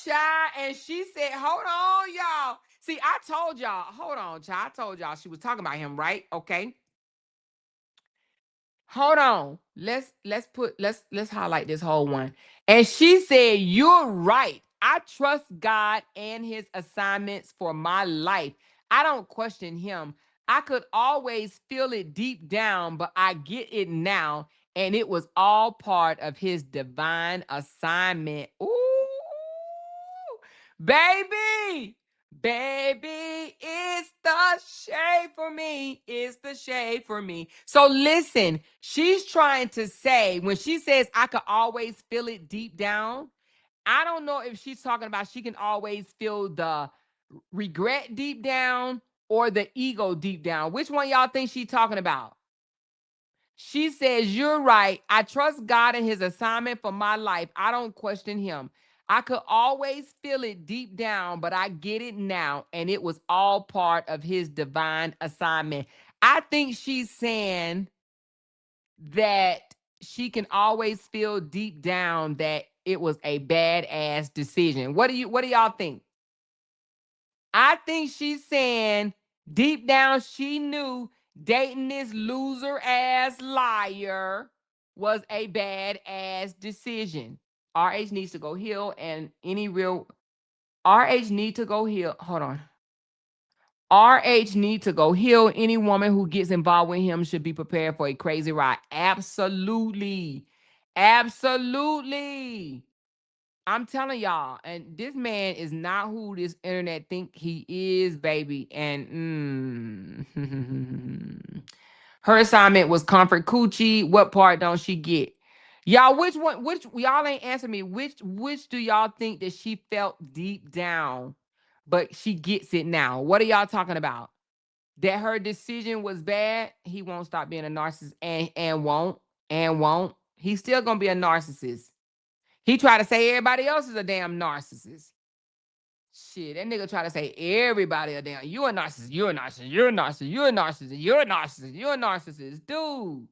child. And she said, hold on, y'all. See, I told y'all, hold on, child. I told y'all she was talking about him, right? Okay. Hold on. Let's highlight this whole one. And she said, "You're right. I trust God and his assignments for my life. I don't question him. I could always feel it deep down, but I get it now, and it was all part of his divine assignment." Ooh, baby. Baby, it's the shade for me. It's the shade for me. So listen, she's trying to say, when she says, I could always feel it deep down, I don't know if she's talking about she can always feel the regret deep down or the ego deep down. Which one y'all think she's talking about? She says, you're right. I trust God and his assignment for my life. I don't question him. I could always feel it deep down, but I get it now. And it was all part of his divine assignment. I think she's saying that she can always feel deep down that it was a badass decision. What do y'all think? I think she's saying deep down she knew dating this loser ass liar was a bad ass decision. RH needs to go heal, and any real RH need to go heal. Hold on. RH need to go heal. Any woman who gets involved with him should be prepared for a crazy ride. Absolutely. Absolutely. I'm telling y'all, and this man is not who this internet think he is, baby. And her assignment was comfort coochie. What part don't she get? Y'all, which one? Which y'all ain't answer me? Which do y'all think that she felt deep down, but she gets it now? What are y'all talking about? That her decision was bad. He won't stop being a narcissist, and won't. He's still gonna be a narcissist. He tried to say everybody else is a damn narcissist. Shit, that nigga try to say everybody a damn. You a narcissist. You're a narcissist. You're a narcissist. You're a narcissist. You're a narcissist. You're a narcissist, dude.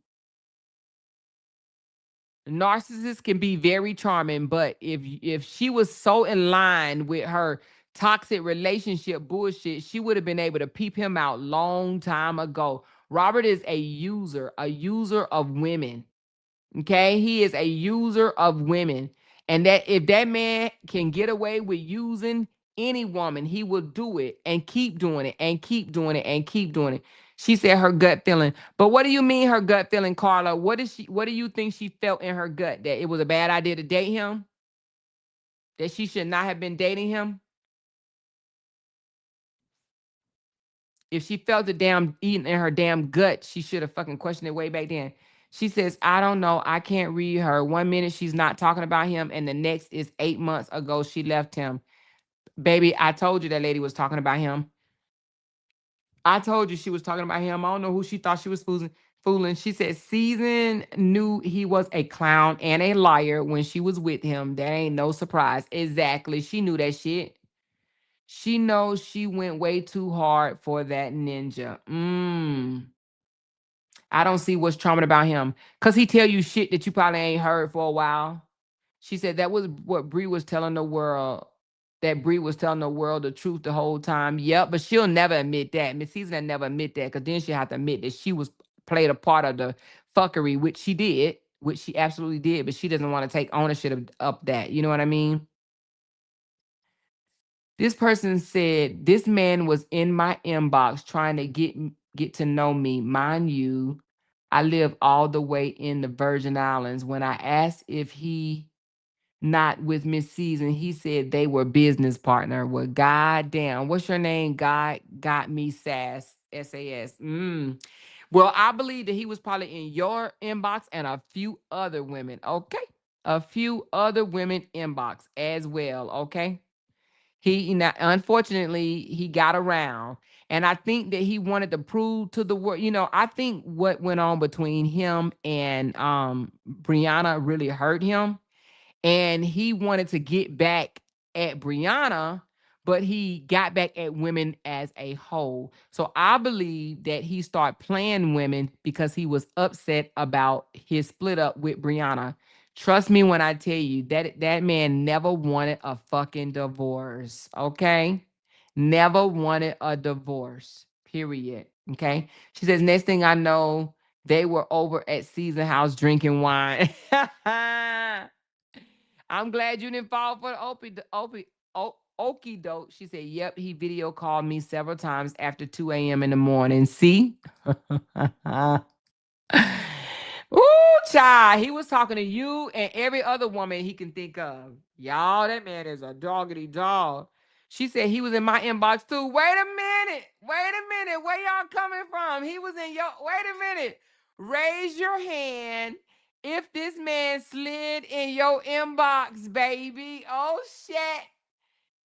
Narcissists can be very charming, but if she was so in line with her toxic relationship bullshit, she would have been able to peep him out long time ago. Robert is a user of women. Okay, he is a user of women. And that if that man can get away with using any woman, he will do it and keep doing it and keep doing it and keep doing it. She said her gut feeling. But what do you mean her gut feeling, Carla? What do you think she felt in her gut? That it was a bad idea to date him? That she should not have been dating him? If she felt the damn eating in her damn gut, she should have fucking questioned it way back then. She says, I don't know. I can't read her. 1 minute she's not talking about him, and the next is 8 months ago she left him. Baby, I told you that lady was talking about him. I told you she was talking about him. I don't know who she thought she was fooling. She said Season knew he was a clown and a liar when she was with him. That ain't no surprise. Exactly. She knew that shit. She knows she went way too hard for that ninja. I don't see what's charming about him. Cause he tell you shit that you probably ain't heard for a while. She said that was what Bree was telling the world. That Bree was telling the world the truth the whole time. Yep, but she'll never admit that. Miss Season will never admit that, because then she'll have to admit that she was played a part of the fuckery, which she did, which she absolutely did, but she doesn't want to take ownership of that. You know what I mean? This person said this man was in my inbox trying to get to know me. Mind you, I live all the way in the Virgin Islands. When I asked if he not with Miss Season, he said they were business partner. Well, goddamn, what's your name? God got me sass. SAS. Well, I believe that he was probably in your inbox and a few other women. Okay, a few other women inbox as well. Okay. Unfortunately, he got around. And I think that he wanted to prove to the world, I think what went on between him and Brianna really hurt him, and he wanted to get back at Brianna, but he got back at women as a whole. So I believe that he started playing women because he was upset about his split up with Brianna. Trust me when I tell you that that man never wanted a fucking divorce, okay? Never wanted a divorce, period, okay? She says, next thing I know, they were over at Season House drinking wine. I'm glad you didn't fall for the okey doke. She said, yep, he video called me several times after 2 a.m. in the morning. See? Ooh, child. He was talking to you and every other woman he can think of. Y'all, that man is a doggedy dog. She said he was in my inbox too. Wait a minute. Wait a minute. Where y'all coming from? He was in your. Wait a minute. Raise your hand if this man slid in your inbox, baby. Oh, shit.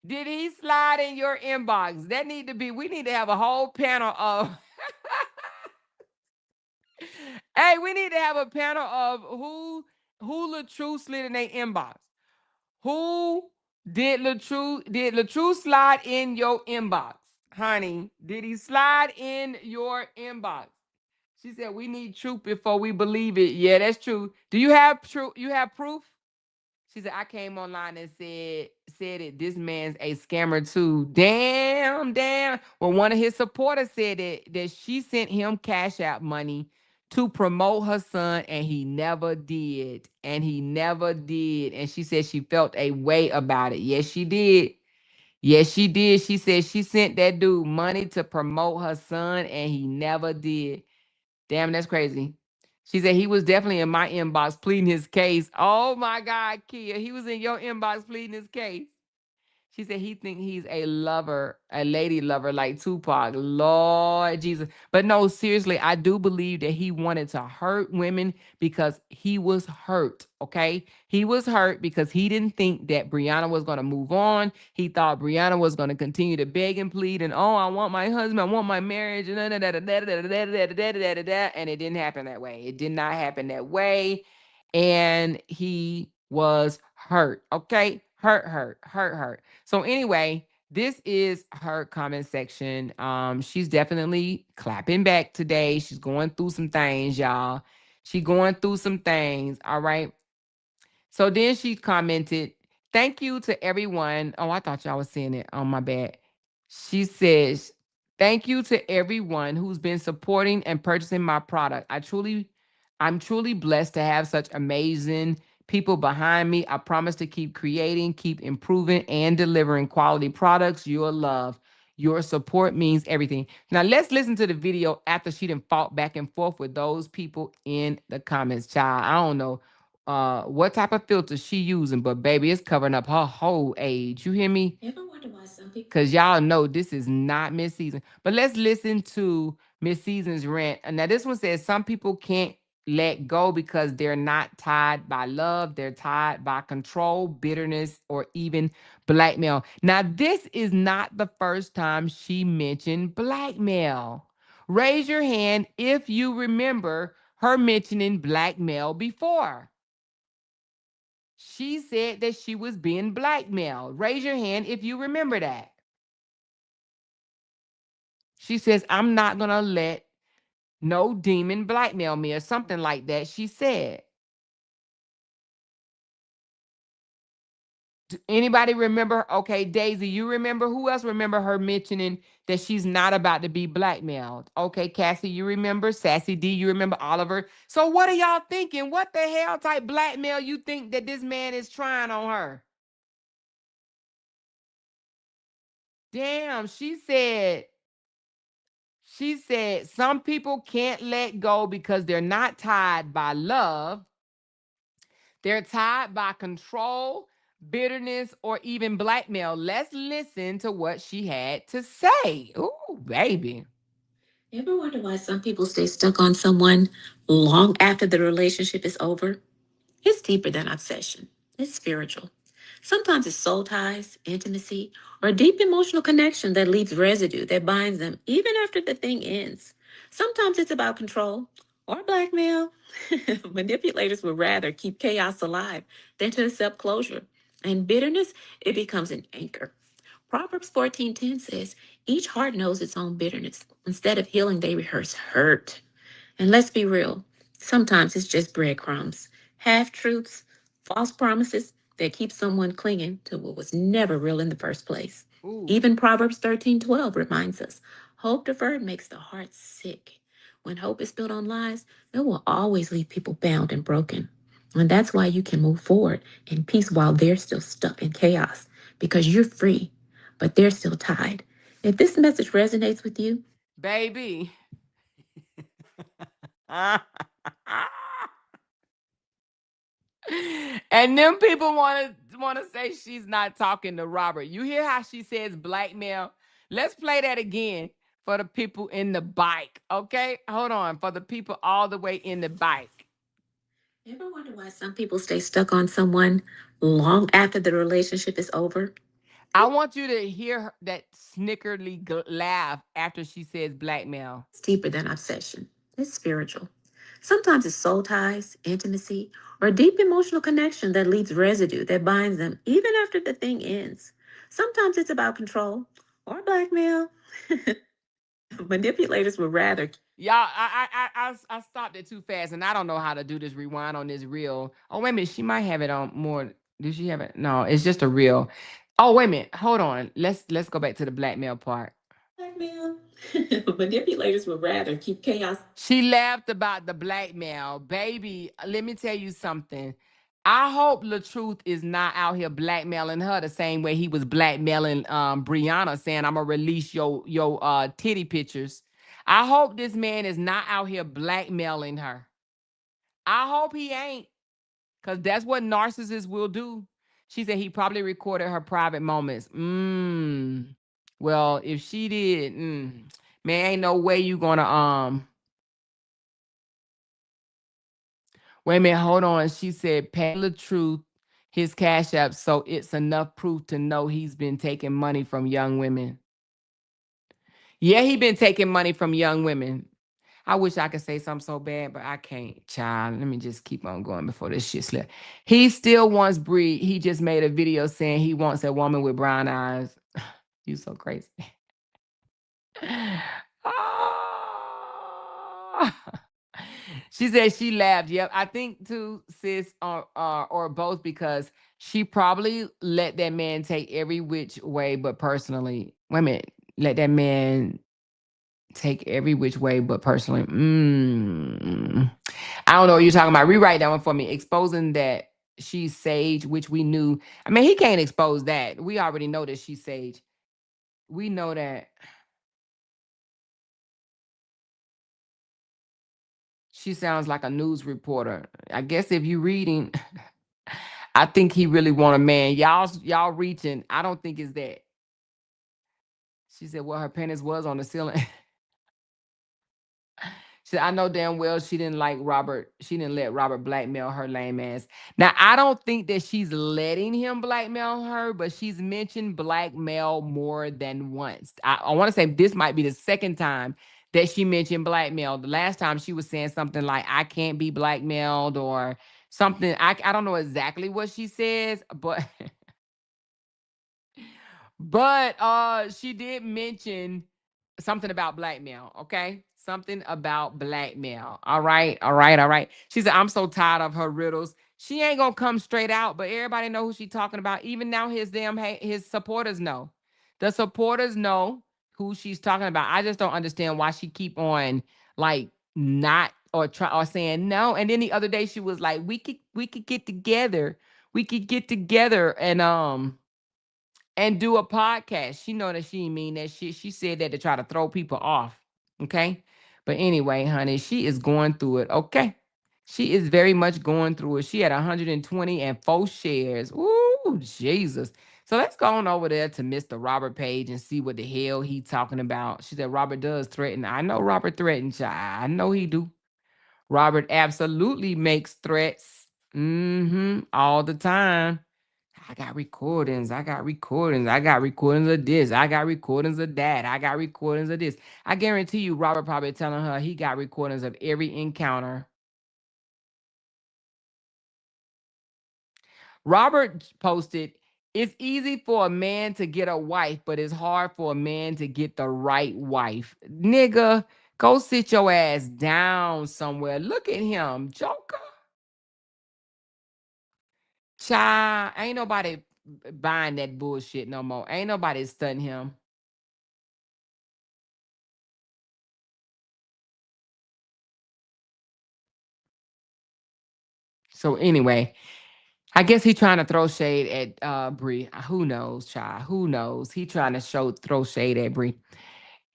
Did he slide in your inbox? That need to be, we need to have a whole panel of. Hey, we need to have a panel of who LaTruth slid in their inbox. Who did LaTruth slide in your inbox? Honey, did he slide in your inbox? She said we need truth before we believe it. Yeah, that's true. Do you have truth? You have proof? She said, I came online and said it. This man's a scammer too. Damn, damn. Well, one of his supporters said that she sent him cash out money to promote her son, and he never did. And he never did. And she said she felt a way about it. Yes, she did. Yes, she did. She said she sent that dude money to promote her son, and he never did. Damn, that's crazy. She said he was definitely in my inbox pleading his case. Oh my God, Kia. He was in your inbox pleading his case. She said he think he's a lover, a lady lover like Tupac. Lord Jesus. But no, seriously, I do believe that he wanted to hurt women because he was hurt, okay? He was hurt because he didn't think that Brianna was going to move on. He thought Brianna was going to continue to beg and plead and, oh, I want my husband, I want my marriage, and and it didn't happen that way. It did not happen that way. And he was hurt, okay? Hurt. So anyway, this is her comment section. She's definitely clapping back today. She's going through some things, y'all. She going through some things. All right. So then she commented, thank you to everyone. Oh, I thought y'all was saying it. Oh, my bad. She says, thank you to everyone who's been supporting and purchasing my product. I'm truly blessed to have such amazing people behind me. I promise to keep creating, keep improving, and delivering quality products. Your love, your support means everything. Now let's listen to the video after she done fought back and forth with those people in the comments. Child, I don't know what type of filter she using, but baby, it's covering up her whole age. You hear me? Ever wonder why some people? Because y'all know this is not Miss Season. But let's listen to Miss Season's rant. And now this one says some people can't let go because they're not tied by love. They're tied by control, bitterness, or even blackmail. Now, this is not the first time she mentioned blackmail. Raise your hand if you remember her mentioning blackmail before. She said that she was being blackmailed. Raise your hand if you remember that. She says, I'm not going to let no demon blackmail me or something like that. She said. Anybody remember? Okay, Daisy, you remember? Who else remember her mentioning that she's not about to be blackmailed? Okay, Cassie, you remember? Sassy D, you remember? Oliver. So what are y'all thinking? What the hell type blackmail you think that this man is trying on her? Damn, she said some people can't let go because they're not tied by love. They're tied by control, bitterness, or even blackmail. Let's listen to what she had to say. Ooh, baby. You ever wonder why some people stay stuck on someone long after the relationship is over? It's deeper than obsession. It's spiritual. Sometimes it's soul ties, intimacy, or a deep emotional connection that leaves residue that binds them even after the thing ends. Sometimes it's about control or blackmail. Manipulators would rather keep chaos alive than to accept closure. And bitterness, it becomes an anchor. Proverbs 14:10 says, each heart knows its own bitterness. Instead of healing, they rehearse hurt. And let's be real, sometimes it's just breadcrumbs, half truths, false promises that keep someone clinging to what was never real in the first place. Ooh. Even Proverbs 13:12 reminds us hope deferred makes the heart sick. When hope is built on lies, it will always leave people bound and broken. And that's why you can move forward in peace while they're still stuck in chaos, because you're free, but they're still tied. If this message resonates with you, Baby. And them people want to say she's not talking to Robert. You hear how she says blackmail? Let's play that again for the people in the bike. Okay? Hold on. For the people all the way in the bike. you ever wonder why some people stay stuck on someone long after the relationship is over? I want you to hear that snickerly laugh after she says blackmail. It's deeper than obsession. It's spiritual. Sometimes it's soul ties, intimacy, or a deep emotional connection that leaves residue that binds them even after the thing ends. Sometimes it's about control or blackmail. Manipulators would rather. Y'all, I stopped it too fast, and I don't know how to do this rewind on this reel. Oh, wait a minute, she might have it on more. Did she have it? No, it's just a reel. Oh, wait a minute, hold on. Let's go back to the blackmail part. Blackmail. Manipulators would rather keep chaos. She laughed about the blackmail, baby. Let me tell you something. I hope LaTruth is not out here blackmailing her the same way he was blackmailing Brianna, saying I'm gonna release your titty pictures. I hope this man is not out here blackmailing her. I hope he ain't, because that's what narcissists will do. She said he probably recorded her private moments. Well, if she did, man, ain't no way you gonna wait a minute, hold on. She said pay LaTruth his cash app so it's enough proof to know he's been taking money from young women. Yeah, he been taking money from young women. I wish I could say something so bad, but I can't, child. Let me just keep on going before this shit slip. He still wants breed. He just made a video saying he wants a woman with brown eyes. You so crazy. Ah. She said she laughed. Yep, I think too, sis, or both, because she probably let that man take every which way, but personally, wait a minute, let that man take every which way, but personally, I don't know what you're talking about. Rewrite that one for me. Exposing that she's sage, which we knew. I mean, he can't expose that. We already know that she's sage. We know that. She sounds like a news reporter. I guess if you reading, I think he really want a man. Y'all reaching. I don't think it's that. She said, well, her penis was on the ceiling. She said, I know damn well she didn't like Robert. She didn't let Robert blackmail her lame ass. Now, I don't think that she's letting him blackmail her, but she's mentioned blackmail more than once. I want to say this might be the second time that she mentioned blackmail. The last time she was saying something like, I can't be blackmailed or something. I don't know exactly what she says, but she did mention something about blackmail, okay? Something about blackmail. All right, all right, all right. She said, I'm so tired of her riddles. She ain't gonna come straight out, but everybody know who she talking about. Even now, his supporters know. The supporters know who she's talking about. I just don't understand why she keep on like not or try or saying no. And then the other day she was like, we could get together. We could get together and do a podcast. She know that she ain't mean that shit. She said that to try to throw people off. Okay. But anyway, honey, she is going through it. Okay. She is very much going through it. She had 124 shares. Ooh, Jesus. So let's go on over there to Mr. Robert Page and see what the hell he talking about. She said Robert does threaten. I know Robert threatens, child. I know he do. Robert absolutely makes threats. All the time. I got recordings. I got recordings. I got recordings of this. I got recordings of that. I got recordings of this. I guarantee you, Robert probably telling her he got recordings of every encounter. Robert posted, it's easy for a man to get a wife, but it's hard for a man to get the right wife. Nigga, go sit your ass down somewhere. Look at him, Joker. Child, ain't nobody buying that bullshit no more. Ain't nobody studying him. So anyway, I guess he trying to throw shade at Bree. Who knows, child? Who knows? He trying to throw shade at Bree.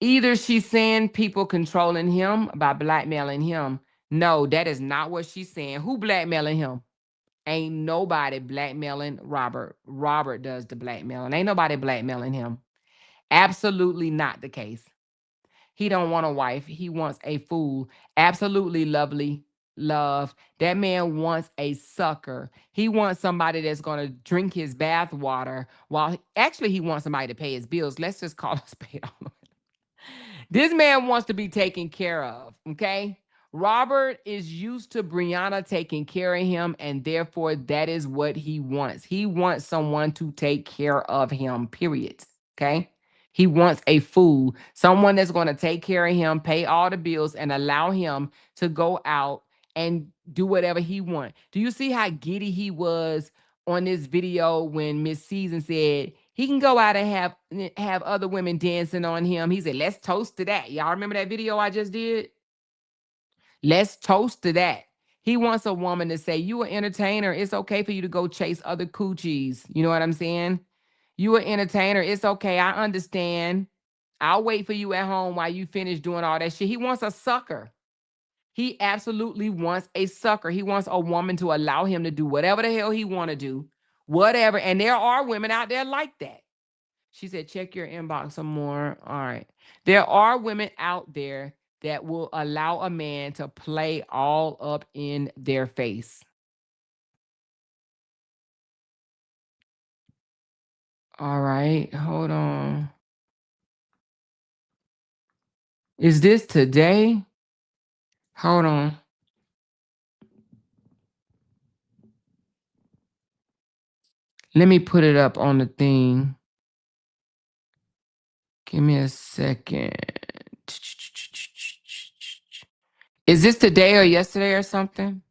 Either she's saying people controlling him by blackmailing him. No, that is not what she's saying. Who blackmailing him? Ain't nobody blackmailing Robert. Robert does the blackmailing. Ain't nobody blackmailing him. Absolutely not the case. He don't want a wife. He wants a fool. Absolutely lovely love. That man wants a sucker. He wants somebody that's going to drink his bath water while actually he wants somebody to pay his bills. Let's just call us pay all. This man wants to be taken care of, okay? Robert is used to Brianna taking care of him, and therefore that is what he wants. He wants someone to take care of him, period. Okay? He wants a fool, someone that's going to take care of him, pay all the bills, and allow him to go out and do whatever he wants. Do you see how giddy he was on this video when Miss Season said he can go out and have other women dancing on him? He said, let's toast to that. Y'all remember that video I just did? Let's toast to that. He wants a woman to say, you an entertainer. It's okay for you to go chase other coochies. You know what I'm saying? You an entertainer. It's okay. I understand. I'll wait for you at home while you finish doing all that shit. He wants a sucker. He absolutely wants a sucker. He wants a woman to allow him to do whatever the hell he want to do. Whatever. And there are women out there like that. She said, check your inbox some more. All right. There are women out there that will allow a man to play all up in their face. All right. Hold on. Is this today? Hold on. Let me put it up on the thing. Give me a second. Is this today or yesterday or something?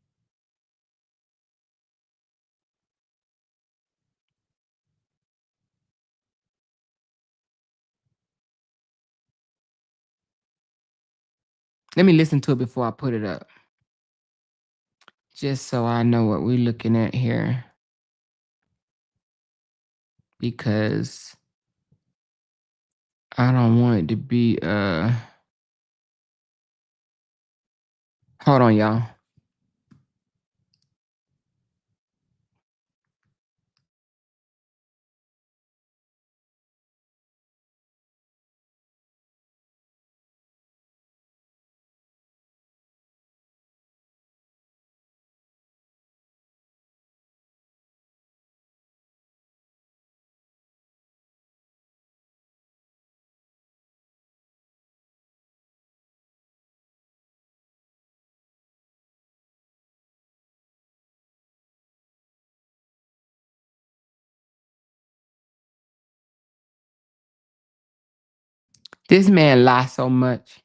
Let me listen to it before I put it up. Just so I know what we're looking at here. Because I don't want it to be hold on, y'all. This man lies so much.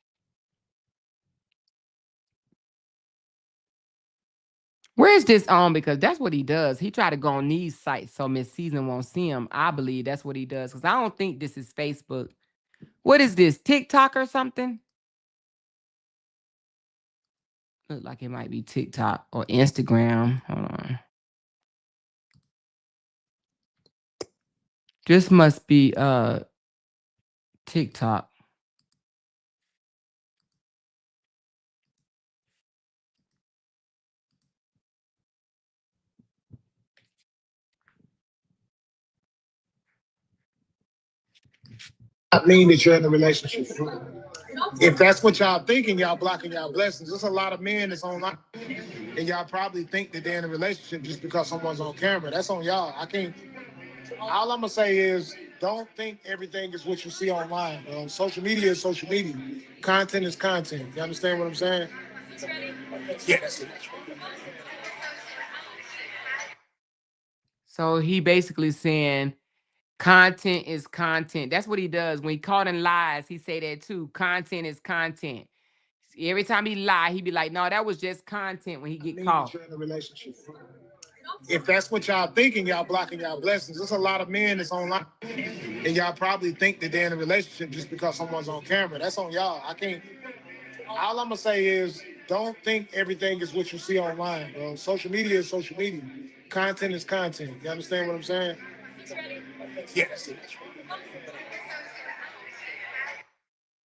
Where's this on? Because that's what he does. He try to go on these sites so Miss Season won't see him. I believe that's what he does. Because I don't think this is Facebook. What is this? TikTok or something? Look like it might be TikTok or Instagram. Hold on. This must be TikTok. I mean that you're in a relationship. If that's what y'all thinking, y'all blocking y'all blessings. There's a lot of men that's online, and y'all probably think that they're in a relationship just because someone's on camera. That's on y'all. I can't. All I'm gonna say is, don't think everything is what you see online. Social media is social media. Content is content. You understand what I'm saying? Yeah, that's it. So he basically saying content is content. That's what he does. When he caught in lies, he say that too. Content is content. Every time he lie, he be like, no, that was just content when he get caught. You're in a relationship. If that's what y'all thinking, y'all blocking y'all blessings. There's a lot of men that's online, and y'all probably think that they're in a relationship just because someone's on camera. That's on y'all. I can't. All I'm gonna say is, don't think everything is what you see online, bro. Social media is social media. Content is content. You understand what I'm saying? Yeah, that's it.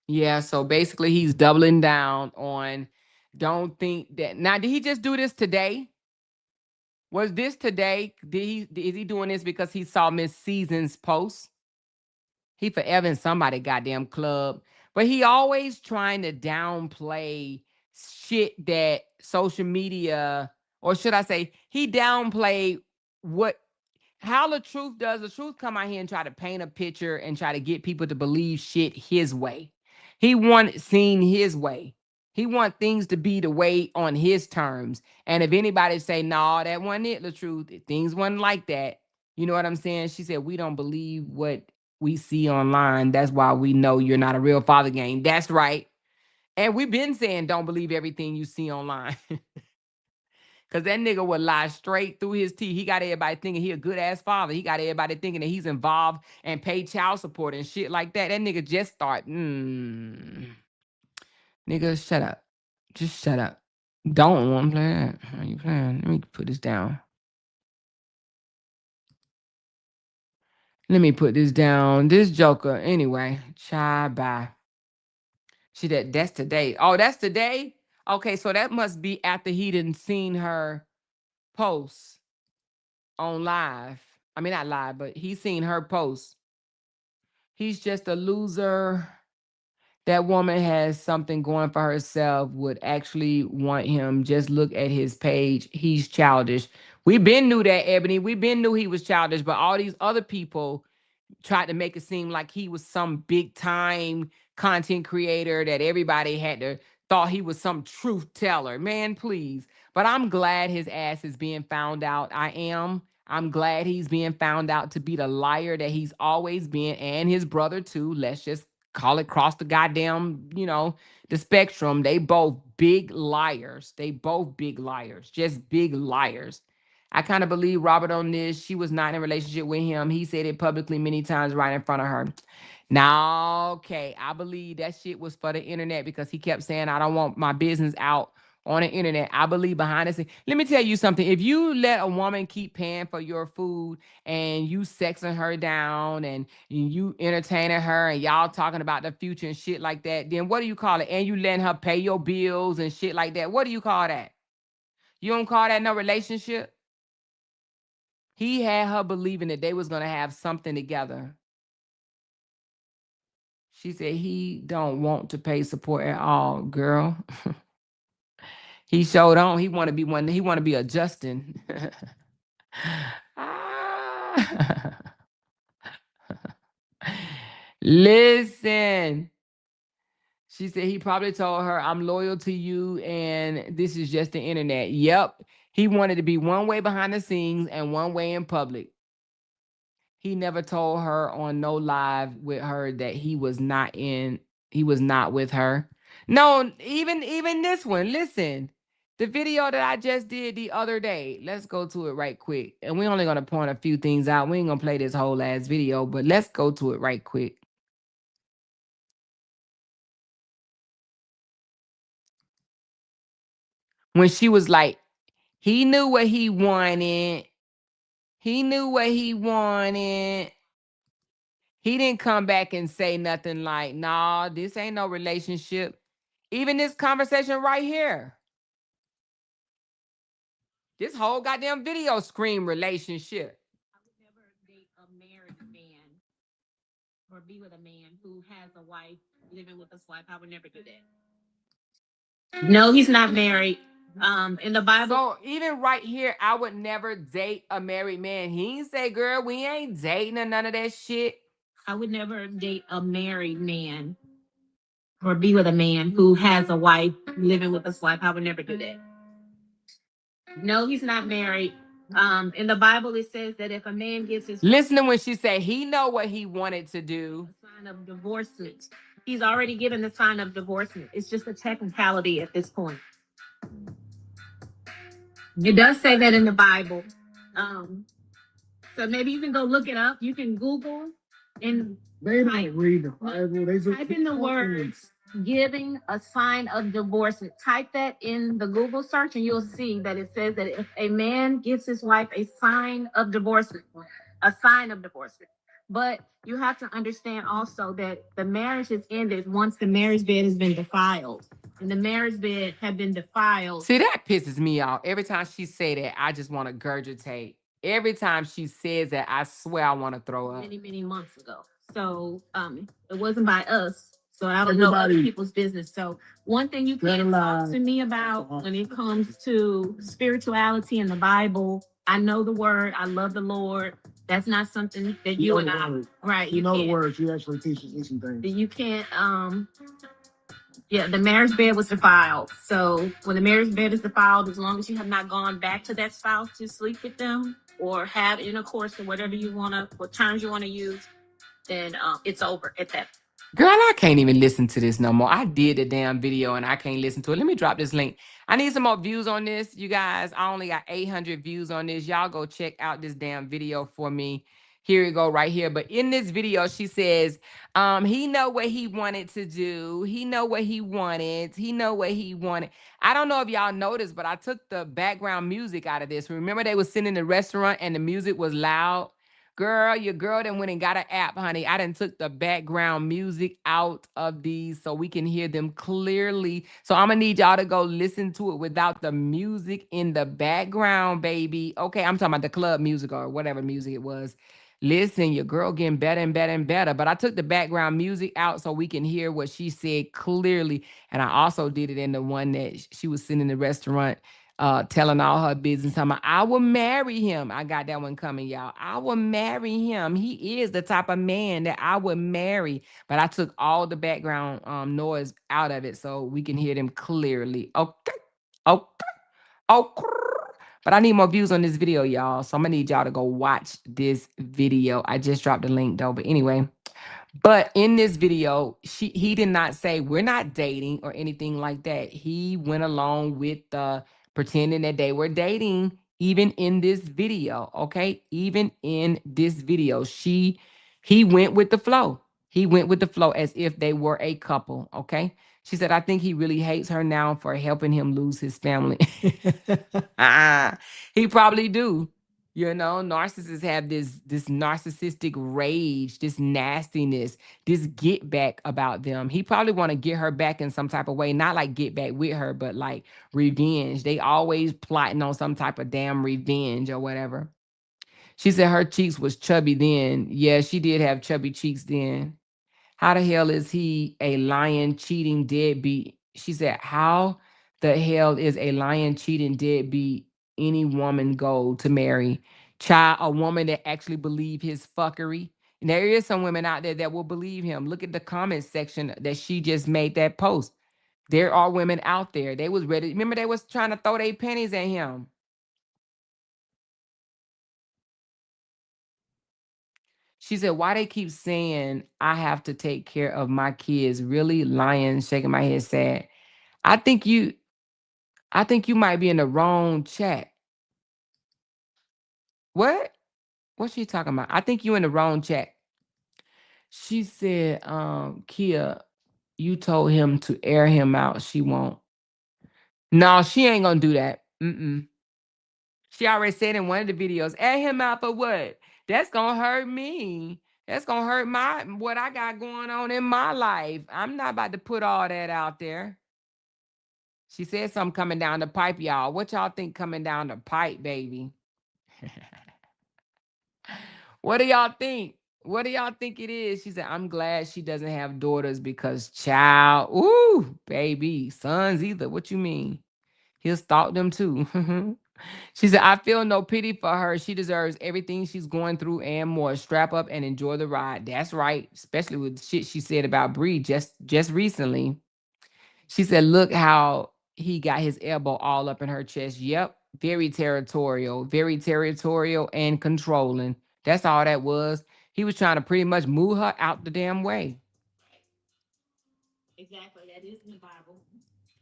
Yeah, so basically he's doubling down on don't think that. Now, did he just do this today? Was this today? Is he doing this because he saw Miss Season's post? He forever in somebody goddamn club. But he always trying to downplay shit that social media, or should I say, he downplayed what how LaTruth does. LaTruth come out here and try to paint a picture and try to get people to believe shit his way. He want seen his way. He want things to be the way on his terms. And if anybody say, no, nah, that wasn't it, LaTruth, things wasn't like that. You know what I'm saying? She said, we don't believe what we see online. That's why we know you're not a real father game. That's right. And we've been saying don't believe everything you see online. Cause that nigga would lie straight through his teeth. He got everybody thinking he a good ass father. He got everybody thinking that he's involved and pay child support and shit like that. That nigga just start, nigga, shut up. Just shut up. Don't want to play that. How you playing? Let me put this down. Let me put this down. This Joker, anyway. Chai bye. She that's today. Oh, that's today? Okay, so that must be after he didn't seen her post on live. I mean, not live, but he's seen her post. He's just a loser. That woman has something going for herself, would actually want him. Just look at his page. He's childish. We been knew that, Ebony. We been knew he was childish, but all these other people tried to make it seem like he was some big time content creator that everybody had to thought he was some truth teller. Man, please. But I'm glad his ass is being found out. I am. I'm glad he's being found out to be the liar that he's always been, and his brother too. Let's just call it cross the goddamn, the spectrum. They both big liars. They both big liars. Just big liars. I kind of believe Robert on this. She was not in a relationship with him. He said it publicly many times right in front of her. Now, okay, I believe that shit was for the internet because he kept saying, I don't want my business out on the internet. I believe behind the scenes. Let me tell you something. If you let a woman keep paying for your food and you sexing her down and you entertaining her and y'all talking about the future and shit like that, then what do you call it? And you letting her pay your bills and shit like that. What do you call that? You don't call that no relationship? He had her believing that they was going to have something together. She said he don't want to pay support at all, girl. He showed on. He want to be one. He want to be a Justin. Ah. Listen. She said he probably told her, I'm loyal to you and this is just the internet. Yep. He wanted to be one way behind the scenes and one way in public. He never told her on no live with her that he was not with her. No, even this one. Listen, the video that I just did the other day. Let's go to it right quick. And we're only gonna point a few things out. We ain't gonna play this whole ass video, but let's go to it right quick. When she was like, he knew what he wanted. He knew what he wanted. He didn't come back and say nothing like, nah, this ain't no relationship. Even this conversation right here. This whole goddamn video scream relationship. I would never date a married man or be with a man who has a wife, living with his wife. I would never do that. No, he's not married. In the Bible. So even right here, I would never date a married man. He ain't say, girl, we ain't dating or none of that shit. I would never date a married man or be with a man who has a wife, living with his wife. I would never do that. No, he's not married. In the Bible, it says that if a man gives his Listen to when she said he know what he wanted to do. a sign of divorcement, he's already given the sign of divorcement. It's just a technicality at this point. It does say that in the Bible. So maybe you can go look it up. You can Google and They don't read the Bible. They just type in the words giving a sign of divorcement. Type that in the Google search and you'll see that it says that if a man gives his wife a sign of divorcement, a sign of divorcement. But you have to understand also that the marriage is ended once the marriage bed has been defiled. And the marriage bed had been defiled. See, that pisses me off. Every time she say that, I just want to gurgitate. Every time she says that, I swear I want to throw up. Many months ago. So it wasn't by us. So I don't know other people's business. So one thing you can talk to me about when it comes to spirituality in the Bible, I know the word. I love the Lord. That's not something that you and I, right? You know the word. She actually teaches me some things. You can't. Yeah, the marriage bed was defiled. So when the marriage bed is defiled, as long as you have not gone back to that spouse to sleep with them or have intercourse or whatever you want to, what terms you want to use, then it's over at that. Girl, I can't even listen to this no more. I did the damn video and I can't listen to it. Let me drop this link. I need some more views on this, you guys. I only got 800 views on this. Y'all go check out this damn video for me. Here we go right here. But in this video, she says, he know what he wanted to do. He know what he wanted. He know what he wanted. I don't know if y'all noticed, but I took the background music out of this. Remember they was sitting in the restaurant and the music was loud? Girl, your girl done went and got an app, honey. I done took the background music out of these so we can hear them clearly. So I'm gonna need y'all to go listen to it without the music in the background, baby. Okay, I'm talking about the club music or whatever music it was. Listen, your girl getting better and better and better. But I took the background music out so we can hear what she said clearly. And I also did it in the one that she was sitting in the restaurant telling all her business. Talking about, I will marry him. I got that one coming, y'all. I will marry him. He is the type of man that I would marry. But I took all the background noise out of it so we can hear them clearly. Okay. Okay. Okay. But I need more views on this video, y'all. So I'm gonna need y'all to go watch this video. I just dropped the link though. But anyway. But in this video, he did not say we're not dating or anything like that. He went along with pretending that they were dating, even in this video. Okay, even in this video, he went with the flow. He went with the flow as if they were a couple. Okay, she said, I think he really hates her now for helping him lose his family. He probably do. You know, narcissists have this narcissistic rage, this nastiness, this get back about them. He probably want to get her back in some type of way, not like get back with her, but like revenge. They always plotting on some type of damn revenge or whatever. She said her cheeks was chubby then. Yeah, she did have chubby cheeks then. How the hell is he a lying, cheating, deadbeat? She said, how the hell is a lying, cheating, deadbeat any woman go to marry? Child, a woman that actually believe his fuckery. And there is some women out there that will believe him. Look at the comment section that she just made that post. There are women out there. They was ready. Remember, they was trying to throw their pennies at him. She said, why they keep saying I have to take care of my kids? Really lying, shaking my head sad. I think you I think you might be in the wrong chat. What? What's she talking about? I think you in the wrong chat. She said, Kia, you told him to air him out. She won't. No, she ain't gonna do that. Mm-mm. She already said in one of the videos, air him out for what? That's gonna hurt me. That's gonna hurt my what I got going on in my life. I'm not about to put all that out there. She said something coming down the pipe, y'all. What y'all think coming down the pipe, baby? What do y'all think? What do y'all think it is? She said, I'm glad she doesn't have daughters because child, ooh, baby, sons either. What you mean? He'll stalk them too. She said, I feel no pity for her. She deserves everything she's going through and more. Strap up and enjoy the ride. That's right. Especially with shit she said about Bree just recently. She said, look how he got his elbow all up in her chest. Yep. Very territorial and controlling. That's all that was. He was trying to pretty much move her out the damn way. Exactly. That is in the Bible.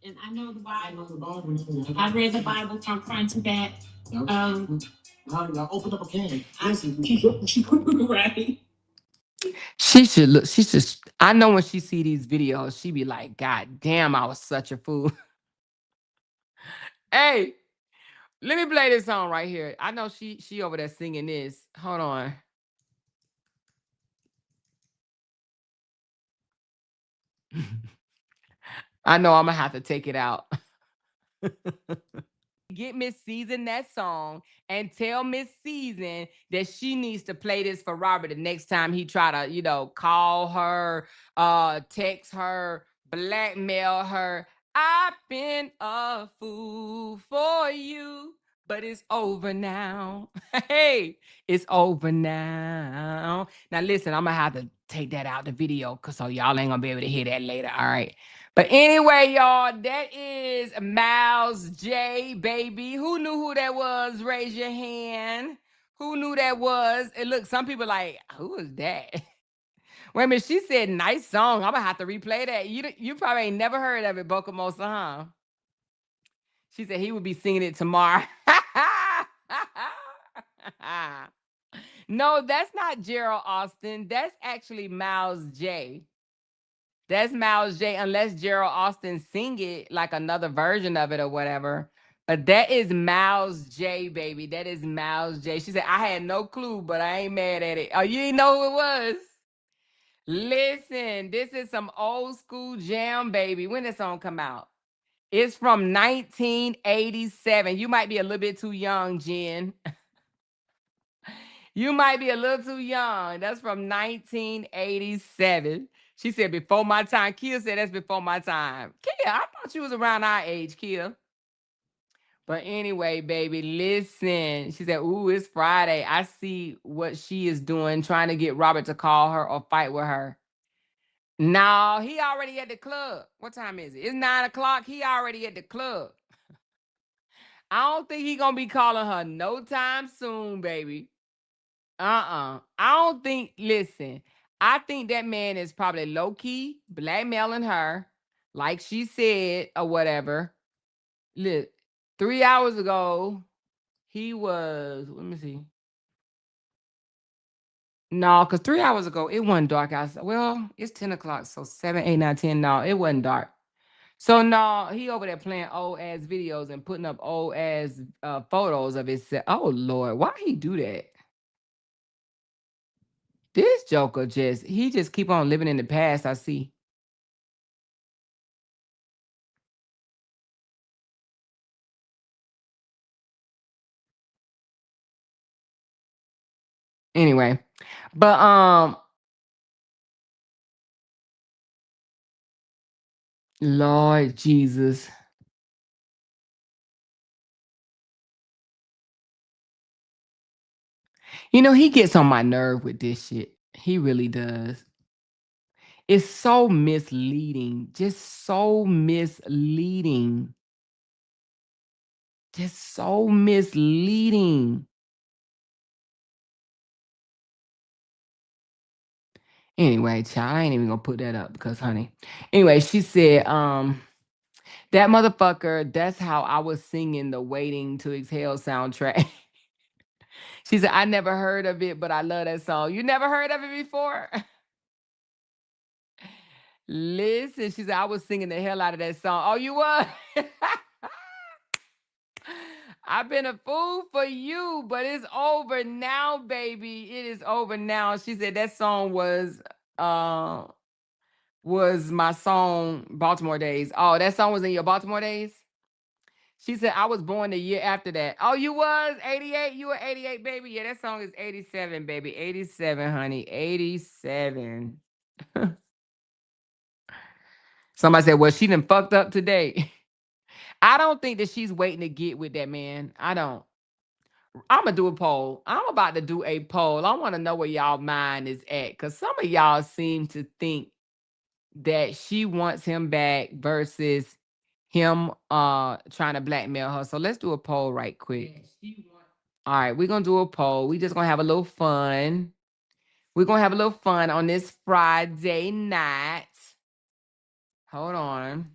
And I know the Bible. I read the Bible from front to back. Y'all open up a can. Listen, Right. She should look, I know when she see these videos, she be like, God damn, I was such a fool. Hey, let me play this song right here. I know she over there singing this. Hold on. I know I'm gonna have to take it out. Get Miss Season that song and tell Miss Season that she needs to play this for Robert the next time he try to, call her, text her, blackmail her. I've been a fool for you, but it's over now. Hey, it's over now. Now listen, I'm gonna have to take that out the video because so y'all ain't gonna be able to hear that later. All right. But anyway, y'all, that is Miles J, baby. Who knew who that was? Raise your hand. Who knew that was? And look, some people like, who is that? Wait a minute, she said nice song. I'm gonna have to replay that. You probably ain't never heard of it, Bocamosa, huh? She said he would be singing it tomorrow. No, that's not Gerald Austin. That's actually Miles J. That's Miles J. Unless Gerald Austin sing it like another version of it or whatever. But that is Miles J, baby. That is Miles J. She said, I had no clue, but I ain't mad at it. Oh, you didn't know who it was? Listen, this is some old school jam, baby. When did this song come out? It's from 1987. You might be a little bit too young, Jen. You might be a little too young. That's from 1987. She said, before my time. Kia said, that's before my time. Kia, I thought you was around our age, Kia. But anyway, baby, listen. She said, ooh, it's Friday. I see what she is doing, trying to get Robert to call her or fight with her. No, he already at the club. What time is it? It's 9 o'clock. He already at the club. I don't think he gonna be calling her no time soon, baby. I don't think, listen, I think that man is probably low key blackmailing her, like she said, or whatever. Look, 3 hours ago, he was, let me see. No, because 3 hours ago, it wasn't dark outside. Well, it's 10 o'clock, so 7, 8, 9, 10. No, it wasn't dark. So no, he over there playing old ass videos and putting up old ass photos of himself. Oh Lord, why he do that? This Joker he just keep on living in the past, I see. Anyway, but Lord Jesus. He gets on my nerve with this shit. He really does. It's so misleading. Just so misleading. Just so misleading. Anyway, child, I ain't even gonna put that up because, honey. Anyway, she said, that motherfucker, that's how I was singing the Waiting to Exhale soundtrack. She said, I never heard of it, but I love that song. You never heard of it before? Listen, she said, I was singing the hell out of that song. Oh, you was? I've been a fool for you, but it's over now, baby. It is over now. She said that song was my song Baltimore Days. Oh, that song was in your Baltimore Days? She said I was born the year after that. Oh, you was 88? You were 88, baby? Yeah, that song is 87, baby. 87, honey. 87. Somebody said, well, she done fucked up today. I don't think that she's waiting to get with that man. I don't. I'm gonna do a poll. I'm about to do a poll. I want to know where y'all mind is at, because some of y'all seem to think that she wants him back versus him trying to blackmail her. So let's do a poll right quick. All right, we're gonna do a poll. We just gonna have a little fun. We're gonna have a little fun on this Friday night. Hold on.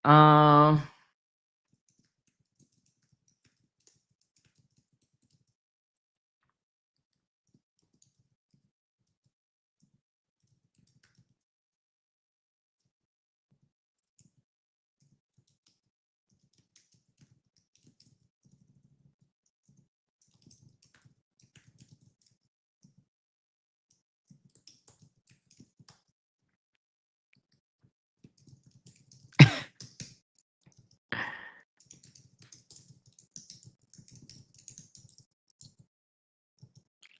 Um,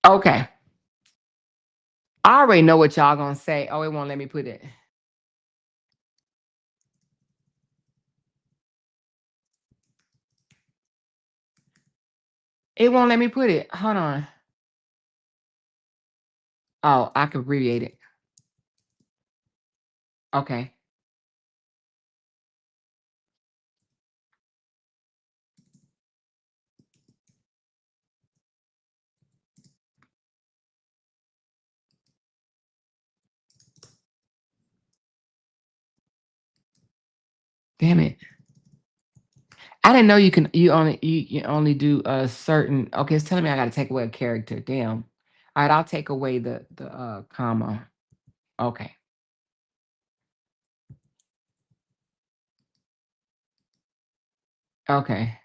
okay. I already know what y'all gonna say. Oh, it won't let me put it. It won't let me put it. Hold on. Oh, I can abbreviate it. Okay. Damn it. I didn't know you only do a certain. Okay, it's telling me I gotta take away a character. Damn. All right, I'll take away the comma. Okay. Okay.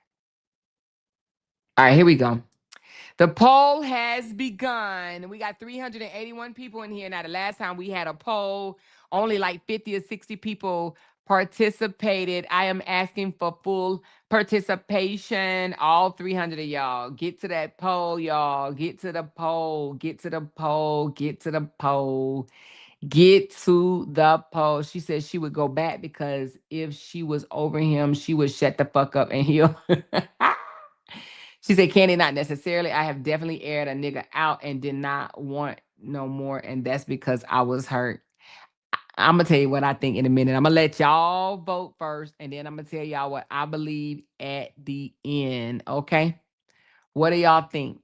All right, here we go. The poll has begun. We got 381 people in here. Now, the last time we had a poll, only like 50 or 60 people participated. I am asking for full participation. All 300 of y'all. Get to that poll, y'all. Get to the poll. Get to the poll. Get to the poll. Get to the poll. She said she would go back because if she was over him, she would shut the fuck up and heal. She said, Candy, not necessarily. I have definitely aired a nigga out and did not want no more. And that's because I was hurt. I'm going to tell you what I think in a minute. I'm going to let y'all vote first. And then I'm going to tell y'all what I believe at the end. Okay? What do y'all think?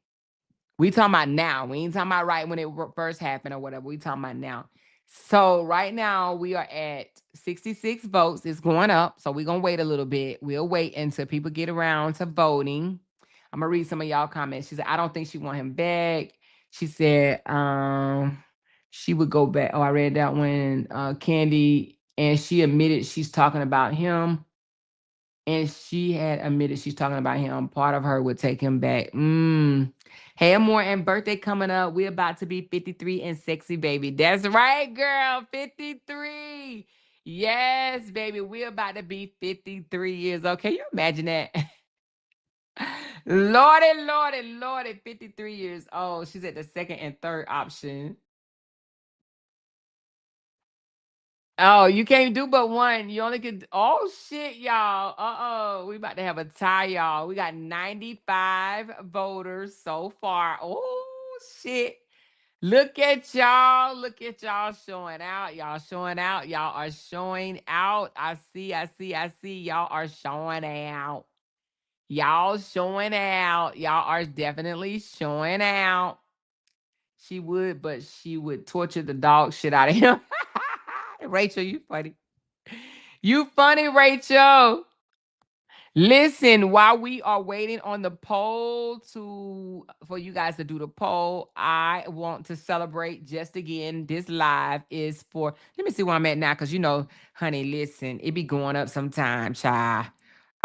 We talking about now. We ain't talking about right when it first happened or whatever. We talking about now. So right now we are at 66 votes. It's going up. So we're going to wait a little bit. We'll wait until people get around to voting. I'm going to read some of y'all comments. She said, I don't think she want him back. She said, she would go back. Oh, I read that one. Candy, and she admitted she's talking about him. And she had admitted she's talking about him. Part of her would take him back. Hey, more and birthday coming up. We're about to be 53 and sexy, baby. That's right, girl. 53. Yes, baby. We're about to be 53 years old. Can you imagine that? Lordy, Lordy, Lordy, 53 years old. She's at the second and third option. Oh, you can't do but one. You only could. Oh shit, y'all. Uh-oh. We about to have a tie, y'all. We got 95 voters so far. Oh shit. Look at y'all. Look at y'all showing out. Y'all showing out. Y'all are showing out. I see. Y'all are showing out. Y'all showing out. Y'all are definitely showing out. She would, but she would torture the dog shit out of him. Rachel, you funny. You funny, Rachel. Listen, while we are waiting on the poll for you guys to do the poll, I want to celebrate just again. This live is for, let me see where I'm at now, because honey, listen, it be going up sometime, child.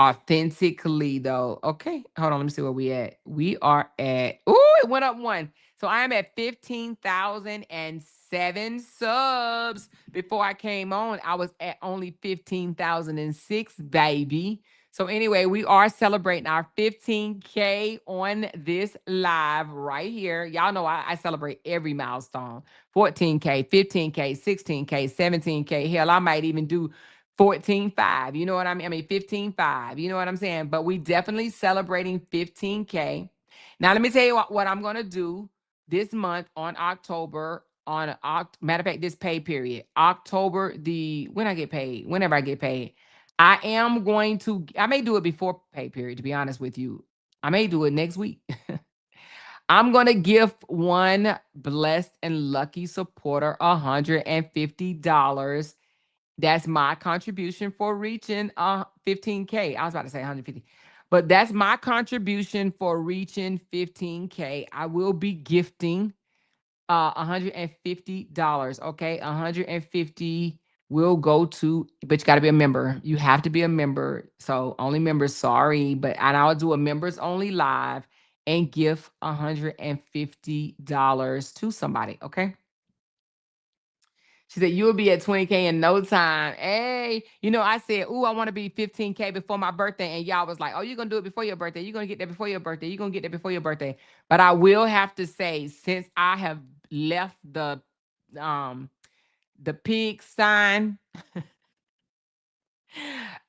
Authentically though. Okay, hold on, let me see where we at. We are at, it went up one. So I am at 15,007 subs. Before I came on, I was at only 15,006, baby. So anyway, we are celebrating our 15K on this live right here. Y'all know I celebrate every milestone. 14K, 15K, 16K, 17K. Hell, I might even do 14.5. You know what I mean? 15.5. You know what I'm saying? But we definitely celebrating 15K. Now, let me tell you what I'm going to do this month on October. Matter of fact, this pay period, October, whenever I get paid. I may do it before pay period, to be honest with you. I may do it next week. I'm going to give one blessed and lucky supporter $150. That's my contribution for reaching 15K. I was about to say 150, but that's my contribution for reaching 15K. I will be gifting $150. Okay, 150 will go to, but you got to be a member. You have to be a member. So only members. Sorry, but I'll do a members only live and give $150 to somebody. Okay. She said, you'll be at 20K in no time. Hey, I said, I want to be 15K before my birthday. And y'all was like, oh, you're going to do it before your birthday. You're going to get there before your birthday. You're going to get there before your birthday. But I will have to say, since I have left the pig sign,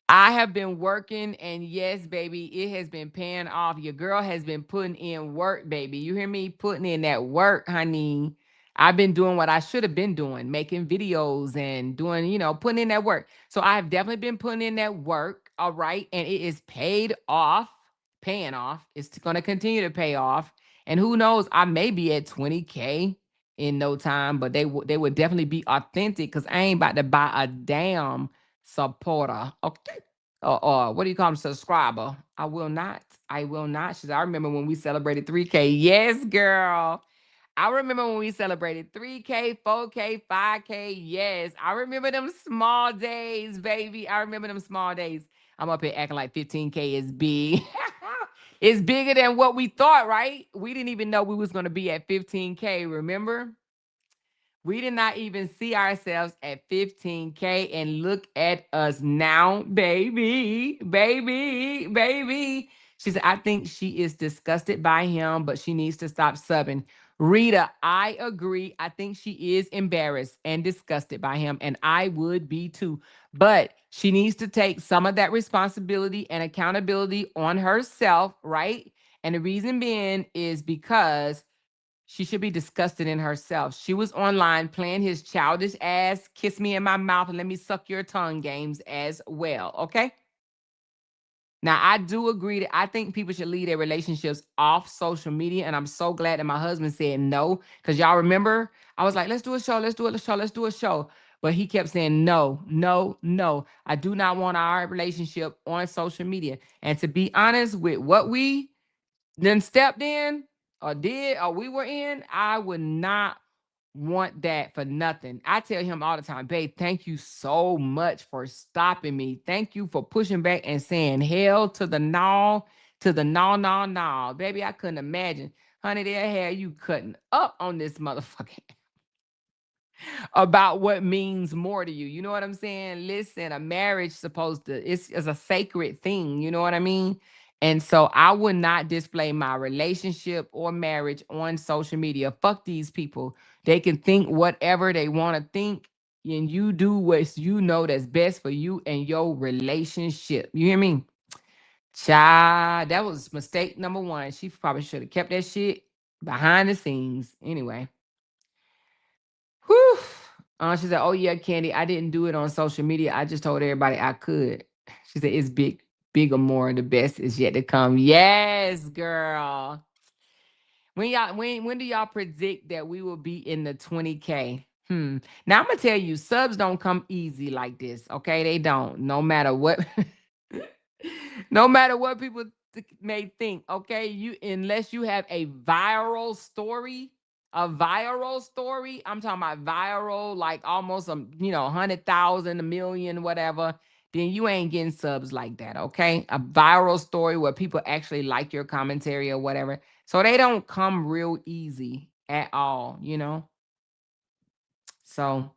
I have been working, and yes, baby, it has been paying off. Your girl has been putting in work, baby. You hear me? Putting in that work, honey. I've been doing what I should have been doing, making videos and doing, putting in that work. So I have definitely been putting in that work, all right? And it is paying off. It's going to continue to pay off. And who knows, I may be at 20K in no time, but they would definitely be authentic, because I ain't about to buy a damn supporter. Okay. Or what do you call them? Subscriber. I will not. She said, I remember when we celebrated 3K. Yes, girl. I remember when we celebrated 3K, 4K, 5K. Yes. I remember them small days, baby. I remember them small days. I'm up here acting like 15K is big. It's bigger than what we thought, right? We didn't even know we was going to be at 15K, remember? We did not even see ourselves at 15K, and look at us now, baby, baby, baby. She said, I think she is disgusted by him, but she needs to stop subbing. Rita, I agree. I think she is embarrassed and disgusted by him, and I would be too. But she needs to take some of that responsibility and accountability on herself, right? And the reason being is because she should be disgusted in herself. She was online playing his childish ass, kiss me in my mouth and let me suck your tongue games as well. Okay. Now, I do agree that I think people should leave their relationships off social media. And I'm so glad that my husband said no. Because y'all remember, I was like, let's do a show, let's do a show, let's do a show. But he kept saying, no, no, no. I do not want our relationship on social media. And to be honest with what we then stepped in or did or we were in, I would not want that for nothing. I tell him all the time, babe, thank you so much for stopping me. Thank you for pushing back and saying hell to the no, to the no, no, no. Baby, I couldn't imagine. Honey, they'll have you cutting up on this motherfucker about what means more to you. You know what I'm saying? Listen, a marriage it's a sacred thing. You know what I mean? And so I would not display my relationship or marriage on social media. Fuck these people. They can think whatever they want to think, and you do what you know that's best for you and your relationship. You hear me? Child, that was mistake number one. She probably should have kept that shit behind the scenes. Anyway. She said, "Oh yeah, Candy, I didn't do it on social media. I just told everybody I could." She said, "It's big, bigger, more. The best is yet to come." Yes, girl. When do y'all predict that we will be in the 20K? Now I'm gonna tell you, subs don't come easy like this. Okay, they don't. No matter what, no matter what people may think. Okay, you unless you have a viral story, I'm talking about viral, like almost 100,000, a million, whatever. Then you ain't getting subs like that. Okay, a viral story where people actually like your commentary or whatever. So they don't come real easy at all. So,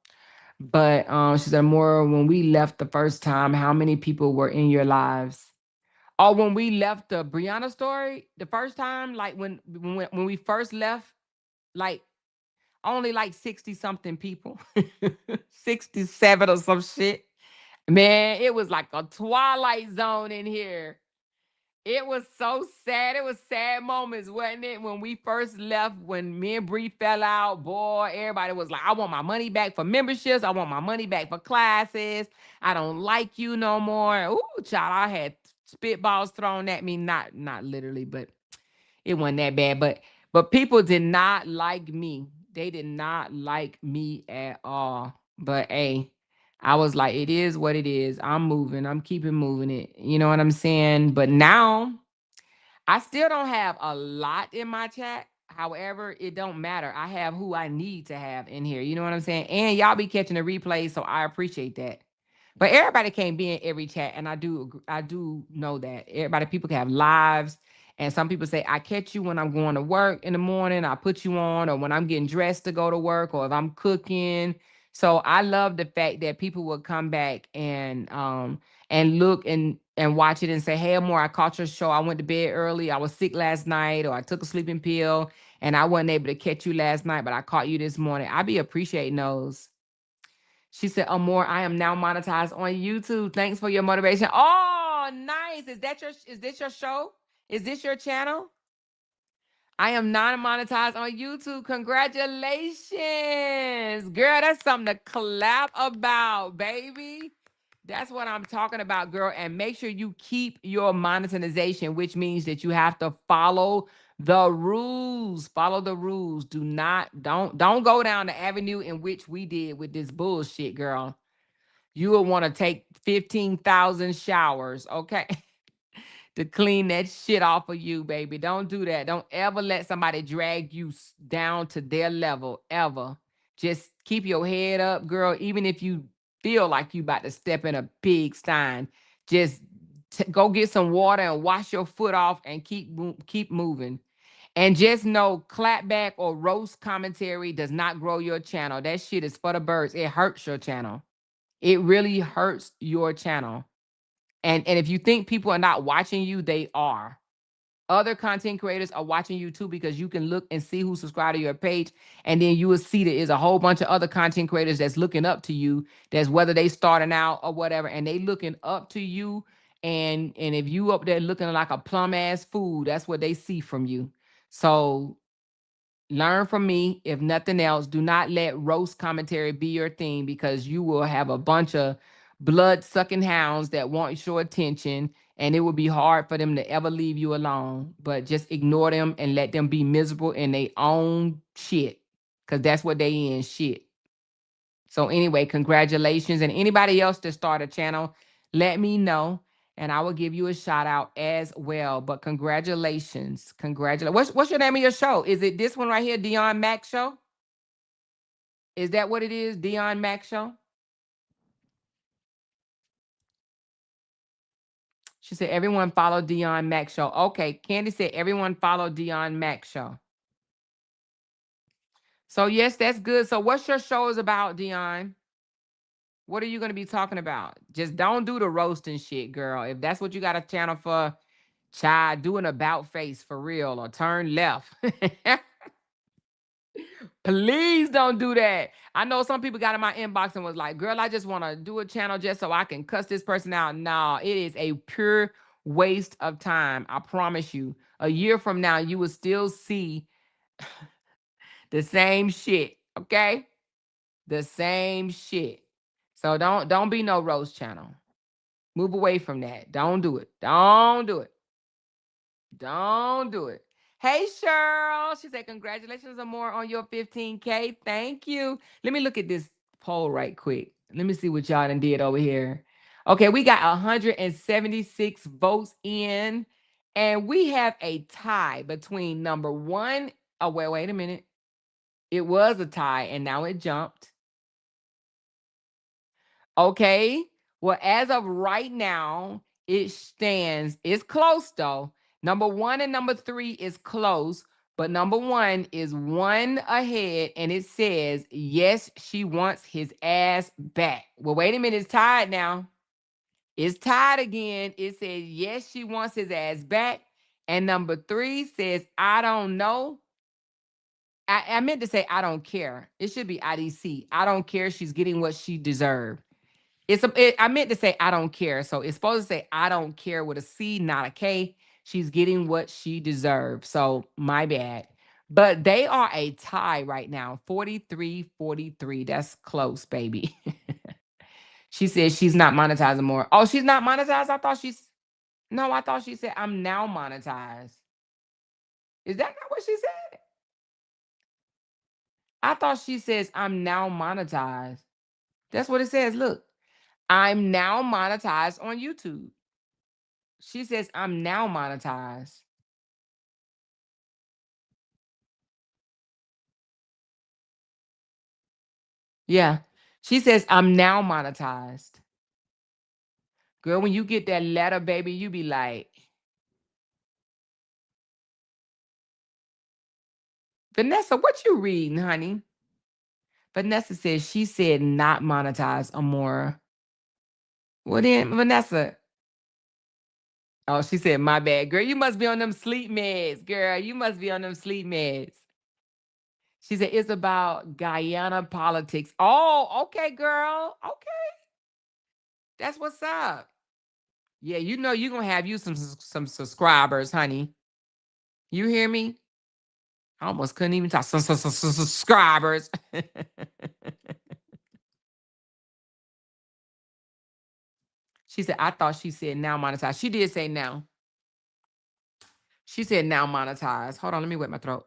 but she said more when we left the first time, how many people were in your lives? Or when we left the Brianna story the first time, like when we first left, like only like 60 something people, 67 or some shit. Man, it was like a twilight zone in here. It was so sad. It was sad moments, wasn't it? When we first left, when me and Bree fell out, boy, everybody was like, I want my money back for memberships. I want my money back for classes. I don't like you no more. Ooh, child, I had spitballs thrown at me. Not literally, but it wasn't that bad. But people did not like me. They did not like me at all. But hey, I was like, it is what it is. I'm moving. I'm keeping moving it. You know what I'm saying? But now I still don't have a lot in my chat. However, it don't matter. I have who I need to have in here. You know what I'm saying? And y'all be catching the replay, so I appreciate that. But everybody can't be in every chat, and I do know that people can have lives, and some people say I catch you when I'm going to work in the morning. I put you on, or when I'm getting dressed to go to work, or if I'm cooking. So I love the fact that people will come back and look and watch it and say, "Hey, Amor, I caught your show. I went to bed early. I was sick last night, or I took a sleeping pill, and I wasn't able to catch you last night, but I caught you this morning." I be appreciating those. She said, Amor, I am now monetized on YouTube. Thanks for your motivation. Oh, nice. Is this your show? Is this your channel? I am non-monetized on YouTube. Congratulations. Girl, that's something to clap about, baby. That's what I'm talking about, girl. And make sure you keep your monetization, which means that you have to follow the rules. Follow the rules. Don't go down the avenue in which we did with this bullshit, girl. You will want to take 15,000 showers, okay? To clean that shit off of you, baby. Don't do that. Don't ever let somebody drag you down to their level, ever. Just keep your head up, girl. Even if you feel like you about to step in a pigsty, just go get some water and wash your foot off and keep moving. And just know, clapback or roast commentary does not grow your channel. That shit is for the birds. It hurts your channel. It really hurts your channel. And if you think people are not watching you, they are. Other content creators are watching you too, because you can look and see who subscribed to your page, and then you will see there is a whole bunch of other content creators that's looking up to you. That's whether they starting out or whatever, and they looking up to you. And if you up there looking like a plum ass fool, that's what they see from you. So learn from me. If nothing else, do not let roast commentary be your thing, because you will have a bunch of blood sucking hounds that want your attention, and it will be hard for them to ever leave you alone. But just ignore them and let them be miserable in their own shit, because that's what they in, shit. So anyway, congratulations. And anybody else that start a channel, let me know, and I will give you a shout out as well. But congratulations. Congratulations. What's your name of your show? Is it this one right here, Dion Mac Show? Is that what it is, Dion Mac Show? She said, everyone follow Dion Mac Show. Okay, Candy said, everyone follow Dion Mac Show. So yes, that's good. So what's your show is about, Dion? What are you going to be talking about? Just don't do the roasting shit, girl. If that's what you got a channel for, child, do an about face for real, or turn left. Please don't do that. I know some people got in my inbox and was like, girl, I just want to do a channel just so I can cuss this person out. No, it is a pure waste of time. I promise you. A year from now, you will still see the same shit. Okay? The same shit. So don't be no roast channel. Move away from that. Don't do it. Don't do it. Don't do it. Hey, Cheryl. She said, congratulations on more on your 15K. Thank you. Let me look at this poll right quick. Let me see what y'all done did over here. Okay, we got 176 votes in, and we have a tie between number one. Oh, wait a minute. It was a tie, and now it jumped. Okay. Well, as of right now, it stands, it's close though. Number one and number three is close, but number one is one ahead, and it says, yes, she wants his ass back. Well, wait a minute, it's tied now. It's tied again. It says, yes, she wants his ass back. And number three says, I don't know. I meant to say, I don't care. It should be IDC. I don't care. She's getting what she deserved. I meant to say I don't care. So it's supposed to say I don't care with a C, not a K. She's getting what she deserves. So my bad. But they are a tie right now. 43-43. That's close, baby. She says she's not monetizing more. Oh, she's not monetized? I thought she said I'm now monetized. Is that not what she said? I thought she says I'm now monetized. That's what it says. Look. I'm now monetized on YouTube. She says, I'm now monetized. Yeah. She says, I'm now monetized. Girl, when you get that letter, baby, you be like, Vanessa, what you reading, honey? Vanessa says she said not monetized, Amora. Well then, Vanessa. Oh, she said, my bad. Girl, you must be on them sleep meds. Girl, you must be on them sleep meds. She said, it's about Guyana politics. Oh, okay, girl. Okay. That's what's up. Yeah, you know you're going to have you some subscribers, honey. You hear me? I almost couldn't even talk. Some subscribers. She said, I thought she said now monetize. She did say now. She said now monetize. Hold on, let me wet my throat.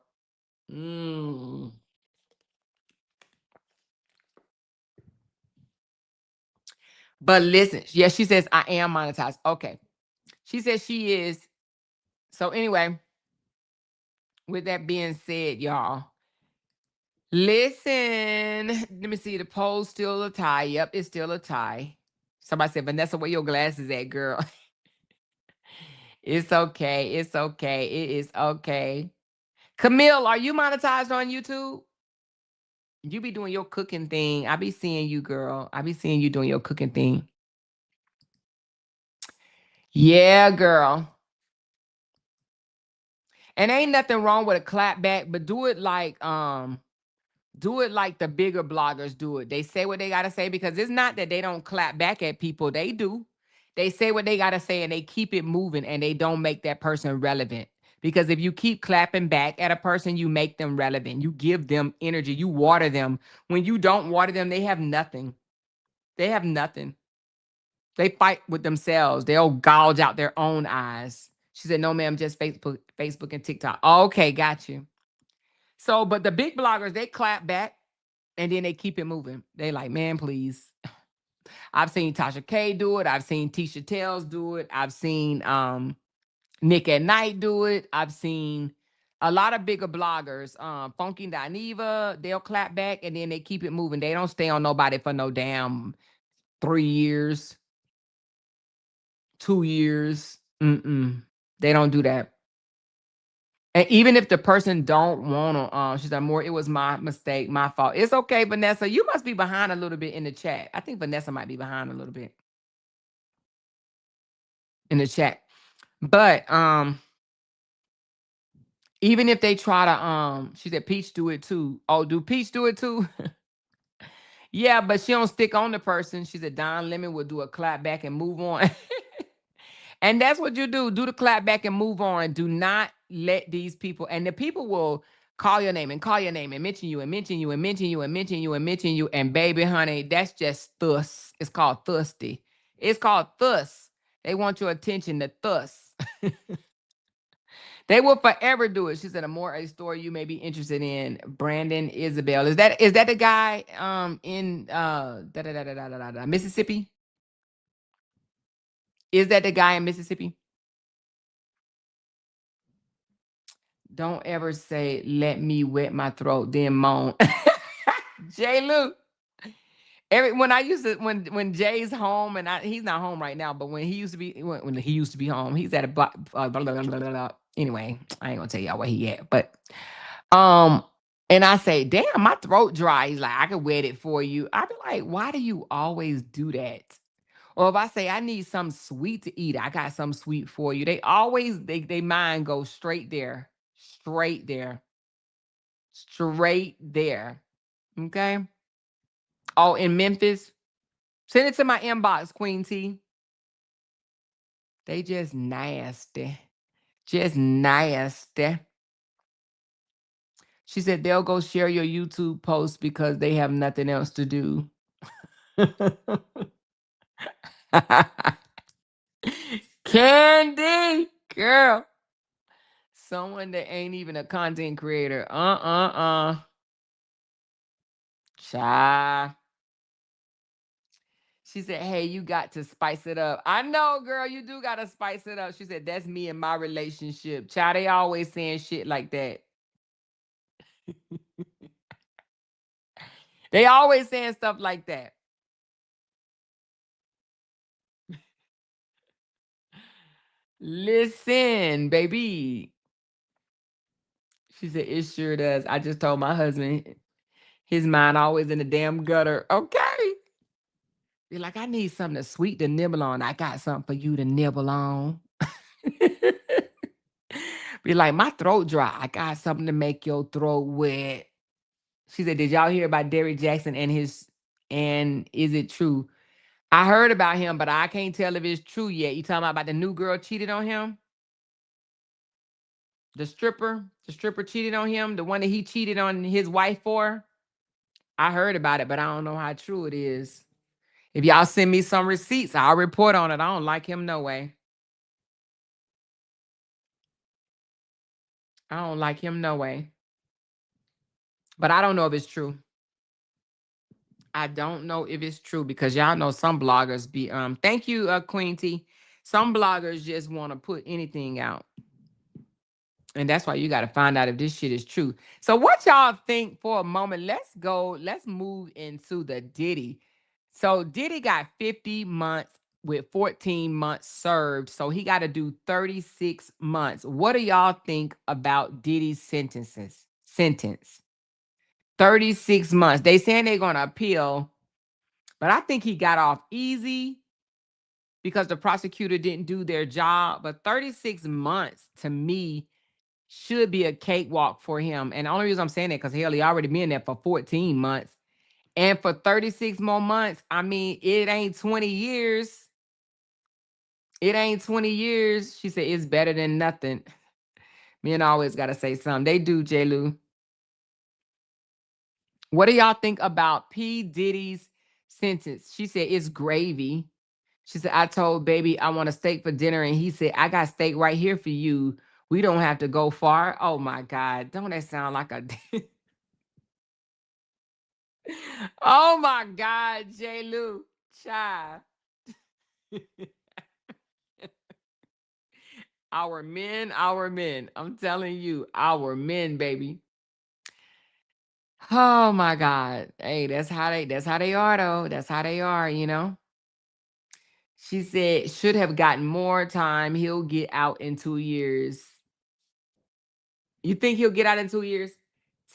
But listen, yeah, she says I am monetized. Okay. She says she is. So anyway, with that being said, y'all, listen. Let me see. The poll's still a tie. Yep, it's still a tie. Somebody said, Vanessa, where your glasses at, girl? It's okay. It's okay. It is okay. Camille, are you monetized on YouTube? You be doing your cooking thing. I be seeing you, girl. I be seeing you doing your cooking thing. Yeah, girl. And ain't nothing wrong with a clap back, but do it like the bigger bloggers do it. They say what they gotta say, because it's not that they don't clap back at people. They do. They say what they gotta say and they keep it moving, and they don't make that person relevant. Because if you keep clapping back at a person, you make them relevant. You give them energy. You water them. When you don't water them, they have nothing. They have nothing. They fight with themselves. They'll gouge out their own eyes. She said, no, ma'am, just Facebook and TikTok. Okay, got you. So, but the big bloggers, they clap back and then they keep it moving. They like, man, please. I've seen Tasha K do it. I've seen Tisha Tells do it. I've seen Nick at Night do it. I've seen a lot of bigger bloggers. Funky Dineva, they'll clap back and then they keep it moving. They don't stay on nobody for no damn 3 years, 2 years. They don't do that. And even if the person don't want to, she's like, more, it was my mistake, my fault. It's okay, Vanessa. You must be behind a little bit in the chat. I think Vanessa might be behind a little bit in the chat. But even if they try to, she said, Peach do it too. Oh, do Peach do it too? Yeah, but she don't stick on the person. She said, Don Lemon will do a clap back and move on. And that's what you do. Do the clap back and move on. Do not let these people, and the people will call your name and call your name and mention you and mention you and mention you and mention you and mention you. And baby, honey, that's just thus. It's called thirsty. It's called thus. They want your attention to thus. They will forever do it. She said, a story you may be interested in. Brandon Isabel. Is that the guy in Mississippi? Is that the guy in Mississippi? Don't ever say, let me wet my throat, then moan. J. Lou. When Jay's home, and he's not home right now, but when he used to be home, he's at a blah, blah, blah, blah, blah, blah. Anyway, I ain't gonna tell y'all where he at, but and I say, damn, my throat dry. He's like, I could wet it for you. I be like, why do you always do that? Or if I say I need something sweet to eat, I got something sweet for you. They mind goes straight there, straight there, straight there. Okay. Oh, in Memphis, send it to my inbox, Queen T. They just nasty. Just nasty. She said they'll go share your YouTube post because they have nothing else to do. Candy, girl. Someone that ain't even a content creator. Child. She said, hey, you got to spice it up. I know, girl, you do got to spice it up. She said, that's me and my relationship. Child, they always saying shit like that. They always saying stuff like that. Listen, baby. She said, it sure does. I just told my husband, his mind always in the damn gutter. Okay. Be like, I need something sweet to nibble on. I got something for you to nibble on. Be like, my throat dry. I got something to make your throat wet. She said, did y'all hear about Derrick Jackson and is it true? I heard about him, but I can't tell if it's true yet. You talking about the new girl cheated on him? The stripper cheated on him, the one that he cheated on his wife for. I heard about it, but I don't know how true it is. If y'all send me some receipts, I'll report on it. I don't like him no way. I don't like him no way. But I don't know if it's true. I don't know if it's true because y'all know some bloggers be thank you, Queen T. Some bloggers just want to put anything out. And that's why you got to find out if this shit is true. So what y'all think for a moment? Let's move into the Diddy. So Diddy got 50 months with 14 months served. So he got to do 36 months. What do y'all think about Diddy's sentence? 36 months. They saying they're going to appeal, but I think he got off easy because the prosecutor didn't do their job. But 36 months to me should be a cakewalk for him. And the only reason I'm saying that because hell, he already been there for 14 months. And for 36 more months, I mean, it ain't 20 years. It ain't 20 years. She said it's better than nothing. Men always got to say something. They do, J. Lou. What do y'all think about P. Diddy's sentence? She said it's gravy. She said, I told baby I want a steak for dinner. And he said, I got steak right here for you. We don't have to go far. Oh my God. Don't that sound like a oh my God, J. Lou. Child. Our men. I'm telling you, our men, baby. Oh my God. Hey, that's how they are, though. That's how they are, you know. She said, should have gotten more time. He'll get out in 2 years. You think he'll get out in 2 years?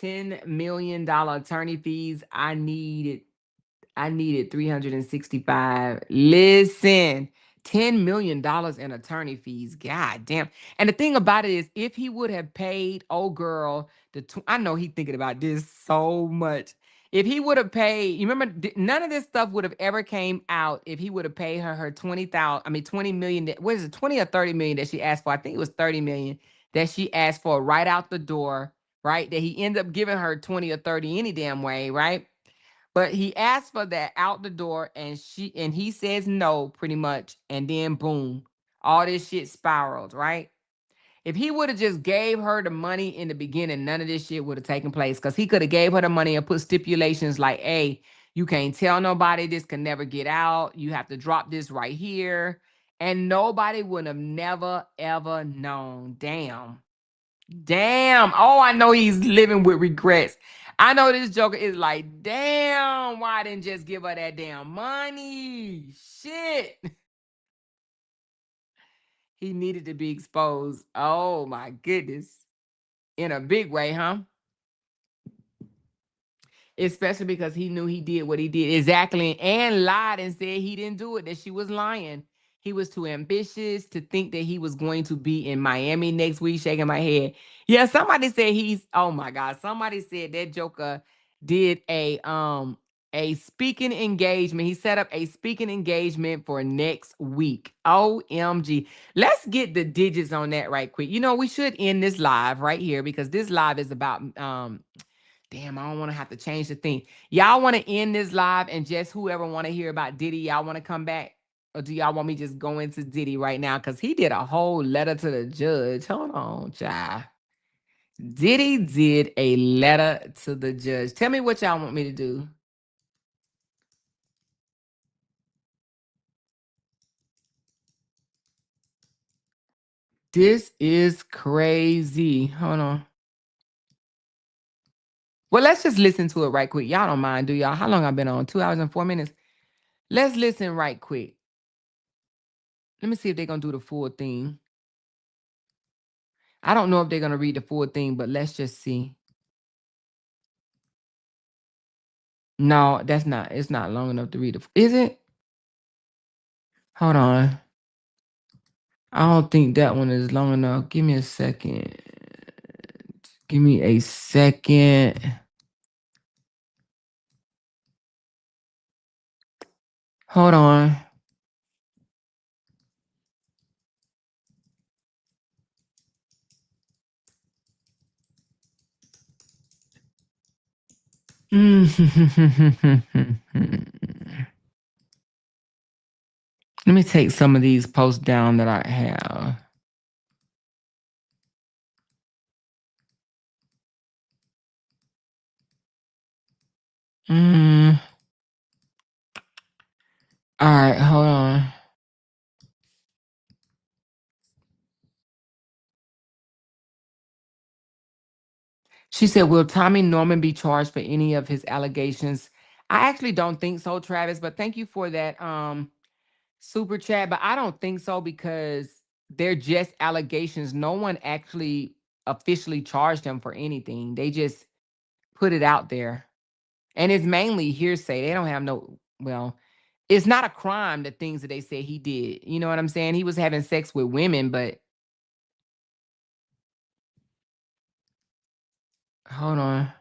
$10 million attorney fees. I needed 365. Listen, $10 million in attorney fees. God damn. And the thing about it is, if he would have paid old girl I know he thinking about this so much. If he would have paid, you remember, none of this stuff would have ever came out if he would have paid her 20 million. What is it, 20 or 30 million that she asked for? I think it was 30 million that she asked for right out the door right? That he ended up giving her 20 or 30 any damn way, right? But he asked for that out the door, and he says no, pretty much, and then boom, all this shit spiraled, right? If he would have just gave her the money in the beginning, none of this shit would have taken place. Because he could have gave her the money and put stipulations like, hey, you can't tell nobody, this can never get out. You have to drop this right here. And nobody would have never, ever known. Damn. Damn. Oh, I know he's living with regrets. I know this joker is like, damn, why I didn't just give her that damn money? Shit. He needed to be exposed. Oh my goodness. In a big way, huh? Especially because he knew he did what he did. Exactly. And lied and said he didn't do it, that she was lying. He was too ambitious to think that he was going to be in Miami next week, shaking my head. Yeah, somebody said oh my God, somebody said that joker did a speaking engagement. He set up a speaking engagement for next week. OMG. Let's get the digits on that right quick. You know, we should end this live right here because this live is about damn, I don't want to have to change the thing. Y'all want to end this live and just whoever want to hear about Diddy, y'all want to come back? Or do y'all want me just go into Diddy right now? Because he did a whole letter to the judge. Hold on, child. Diddy did a letter to the judge. Tell me what y'all want me to do. This is crazy. Hold on. Well, let's just listen to it right quick. Y'all don't mind, do y'all? How long I've been on? 2 hours and 4 minutes. Let's listen right quick. Let me see if they're going to do the full thing. I don't know if they're going to read the full thing, but let's just see. No, that's not. It's not long enough to read it. Is it? Hold on. I don't think that one is long enough. Give me a second. Give me a second. Hold on. Let me take some of these posts down that I have. All right, hold on. She said, will Tommy Norman be charged for any of his allegations? I actually don't think so, Travis, but thank you for that super chat. But I don't think so because they're just allegations. No one actually officially charged him for anything. They just put it out there. And it's mainly hearsay. They don't have well, it's not a crime, the things that they say he did. You know what I'm saying? He was having sex with women, but hold on.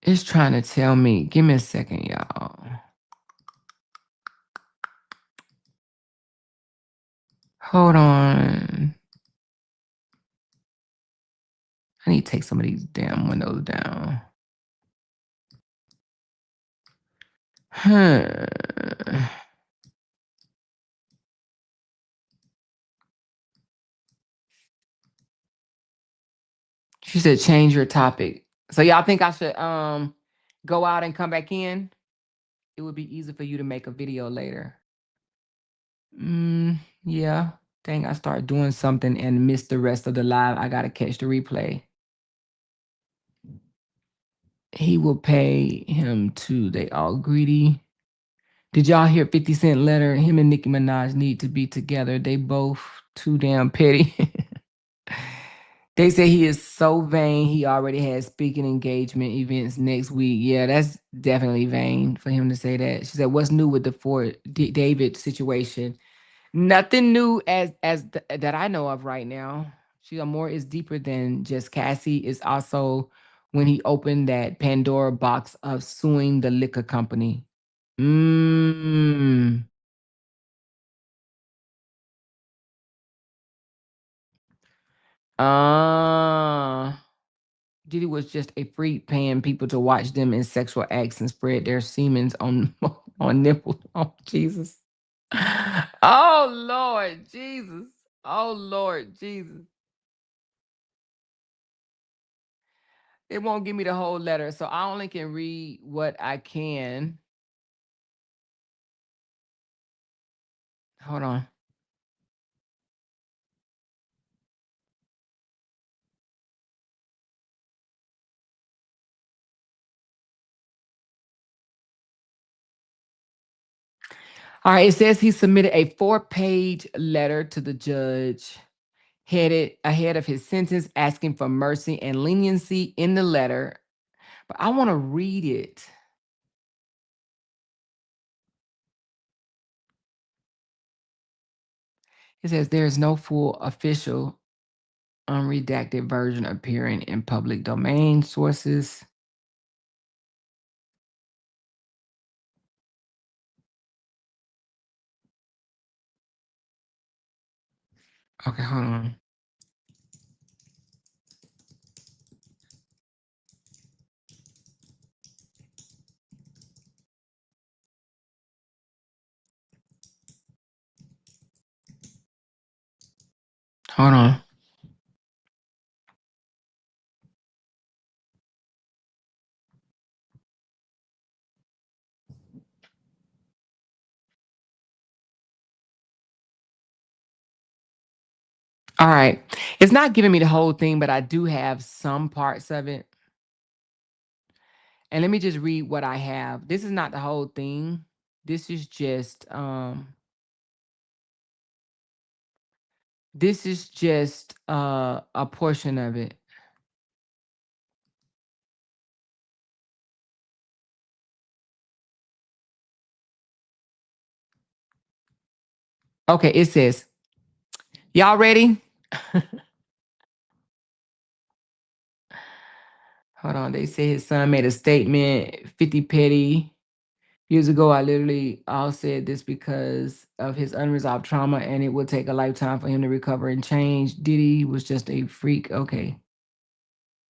It's trying to tell me. Give me a second, y'all. Hold on. I need to take some of these damn windows down. Huh. She said change your topic. So y'all think I should go out and come back in? It would be easy for you to make a video later. Yeah. Dang, I start doing something and miss the rest of the live. I gotta catch the replay. He will pay him too. They all greedy. Did y'all hear 50 Cent letter? Him and Nicki Minaj need to be together. They both too damn petty. They say he is so vain. He already has speaking engagement events next week. Yeah, that's definitely vain for him to say that. She said, "What's new with the Fort David situation?" Nothing new that I know of right now. She more is deeper than just Cassie. It's also when he opened that Pandora box of suing the liquor company. Diddy was just a freak paying people to watch them in sexual acts and spread their semens on on nipples. Oh Jesus. Oh Lord Jesus. Oh Lord Jesus. It won't give me the whole letter, so I only can read what I can. Hold on. All right, it says he submitted a 4-page letter to the judge headed ahead of his sentence asking for mercy and leniency in the letter. But I want to read it. It says there is no full official unredacted version appearing in public domain sources. Okay, hold on. Hold on. All right. It's not giving me the whole thing, but I do have some parts of it. And let me just read what I have. This is not the whole thing. This is just a portion of it. Okay, it says, y'all ready? Hold on. They say his son made a statement, 50 petty. Years ago, I literally all said this because of his unresolved trauma, and it would take a lifetime for him to recover and change. Diddy was just a freak. Okay.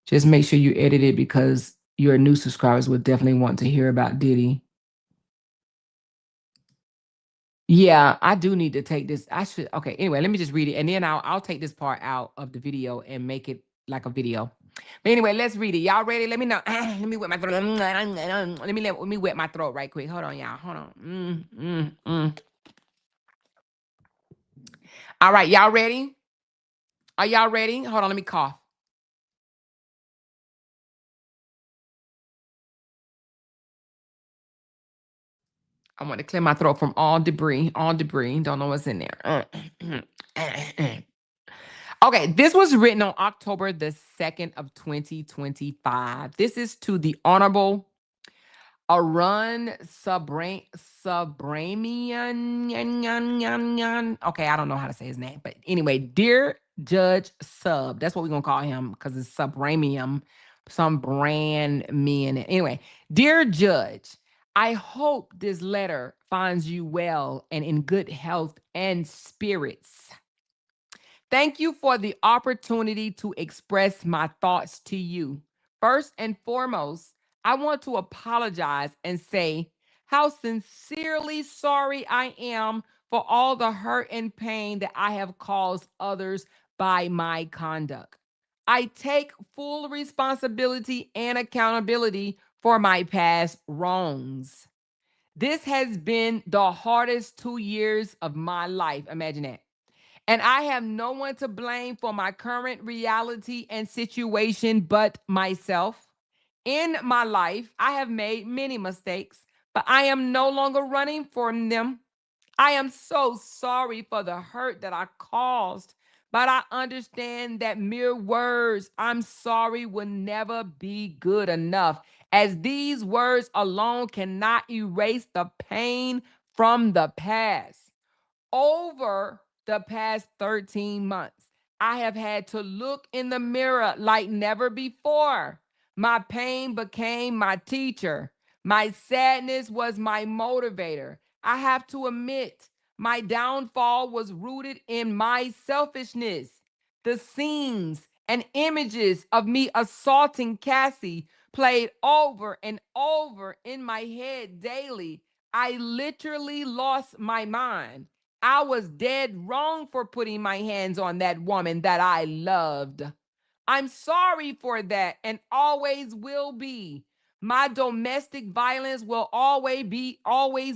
Just make sure you edit it because your new subscribers would definitely want to hear about Diddy. Yeah, I do need to take this. I should. Okay. Anyway, let me just read it, and then I'll take this part out of the video and make it like a video. But anyway, let's read it. Y'all ready? Let me know. Let me wet my throat. Let me wet my throat right quick. Hold on, y'all. Hold on. All right, y'all ready? Are y'all ready? Hold on, let me cough. I want to clear my throat from all debris. All debris. Don't know what's in there. Okay, this was written on October the 2nd of 2025. This is to the Honorable Arun Subramian. Okay, I don't know how to say his name, but anyway, dear Judge Sub, that's what we're gonna call him because it's Subramium, some brand me in it. Anyway, dear Judge, I hope this letter finds you well and in good health and spirits. Thank you for the opportunity to express my thoughts to you. First and foremost, I want to apologize and say how sincerely sorry I am for all the hurt and pain that I have caused others by my conduct. I take full responsibility and accountability for my past wrongs. This has been the hardest 2 years of my life. Imagine that. And I have no one to blame for my current reality and situation but myself. In my life, I have made many mistakes, but I am no longer running from them. I am so sorry for the hurt that I caused, but I understand that mere words, I'm sorry, will never be good enough, as these words alone cannot erase the pain from the past. Over the past 13 months, I have had to look in the mirror like never before. My pain became my teacher. My sadness was my motivator. I have to admit, my downfall was rooted in my selfishness. The scenes and images of me assaulting Cassie played over and over in my head daily. I literally lost my mind. I was dead wrong for putting my hands on that woman that I loved. I'm sorry for that and always will be. My domestic violence will always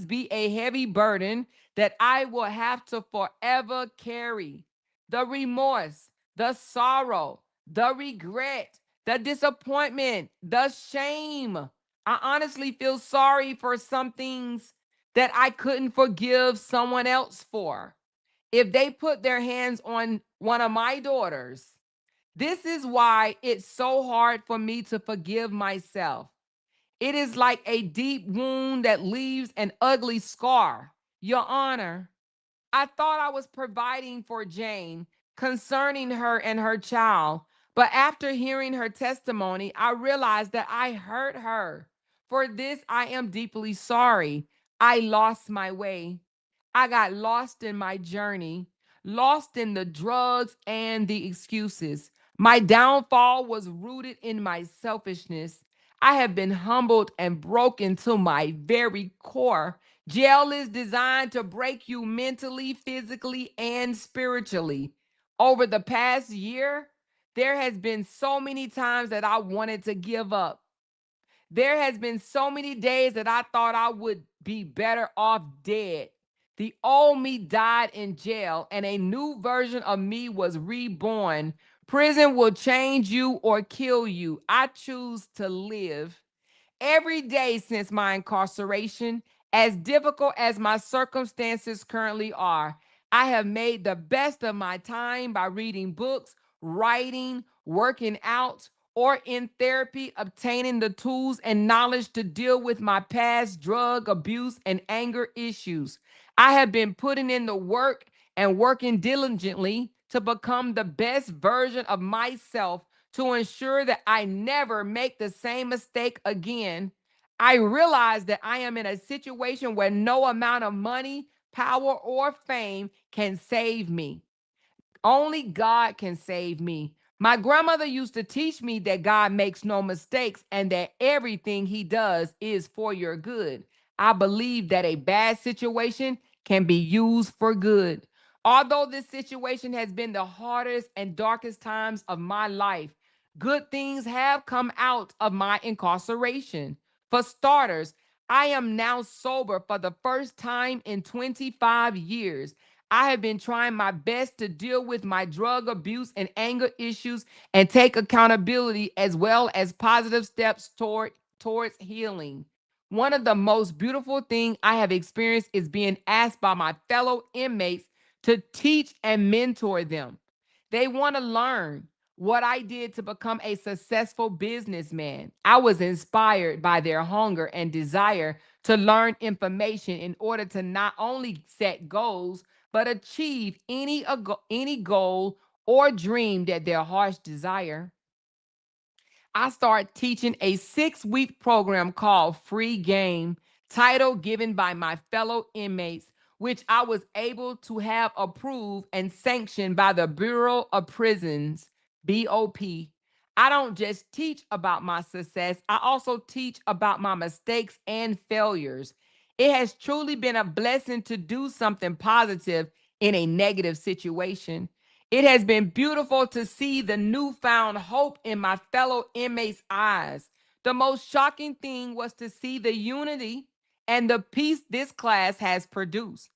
be a heavy burden that I will have to forever carry. The remorse, the sorrow, the regret, the disappointment, the shame. I honestly feel sorry for some things that I couldn't forgive someone else for. If they put their hands on one of my daughters, this is why it's so hard for me to forgive myself. It is like a deep wound that leaves an ugly scar. Your Honor, I thought I was providing for Jane concerning her and her child, but after hearing her testimony, I realized that I hurt her. For this, I am deeply sorry. I lost my way. I got lost in my journey, lost in the drugs and the excuses. My downfall was rooted in my selfishness. I have been humbled and broken to my very core. Jail is designed to break you mentally, physically, and spiritually. Over the past year, there has been so many times that I wanted to give up. There has been so many days that I thought I would be better off dead. The old me died in jail and a new version of me was reborn. Prison will change you or kill you. I choose to live. Every day since my incarceration, as difficult as my circumstances currently are, I have made the best of my time by reading books, writing, working out, or in therapy, obtaining the tools and knowledge to deal with my past drug abuse and anger issues. I have been putting in the work and working diligently to become the best version of myself to ensure that I never make the same mistake again. I realize that I am in a situation where no amount of money, power, or fame can save me. Only God can save me. My grandmother used to teach me that God makes no mistakes and that everything he does is for your good. I believe that a bad situation can be used for good. Although this situation has been the hardest and darkest times of my life, good things have come out of my incarceration. For starters, I am now sober for the first time in 25 years. I have been trying my best to deal with my drug abuse and anger issues and take accountability as well as positive steps towards healing. One of the most beautiful things I have experienced is being asked by my fellow inmates to teach and mentor them. They want to learn what I did to become a successful businessman. I was inspired by their hunger and desire to learn information in order to not only set goals, but achieve any goal or dream that their hearts desire. I started teaching a 6-week program called Free Game, title given by my fellow inmates, which I was able to have approved and sanctioned by the Bureau of Prisons, BOP. I don't just teach about my success, I also teach about my mistakes and failures. It has truly been a blessing to do something positive in a negative situation. It has been beautiful to see the newfound hope in my fellow inmates' eyes. The most shocking thing was to see the unity and the peace this class has produced.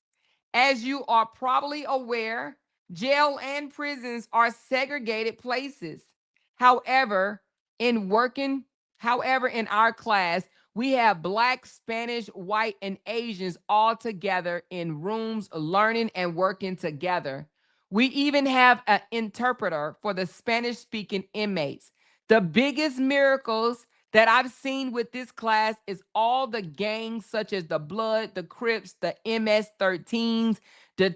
As you are probably aware, jail and prisons are segregated places. However, in working, however, in our class, we have Black, Spanish, white, and Asians all together in rooms learning and working together. We even have an interpreter for the Spanish speaking inmates. The biggest miracles that I've seen with this class is all the gangs, such as the Blood, the Crips, the MS-13s, the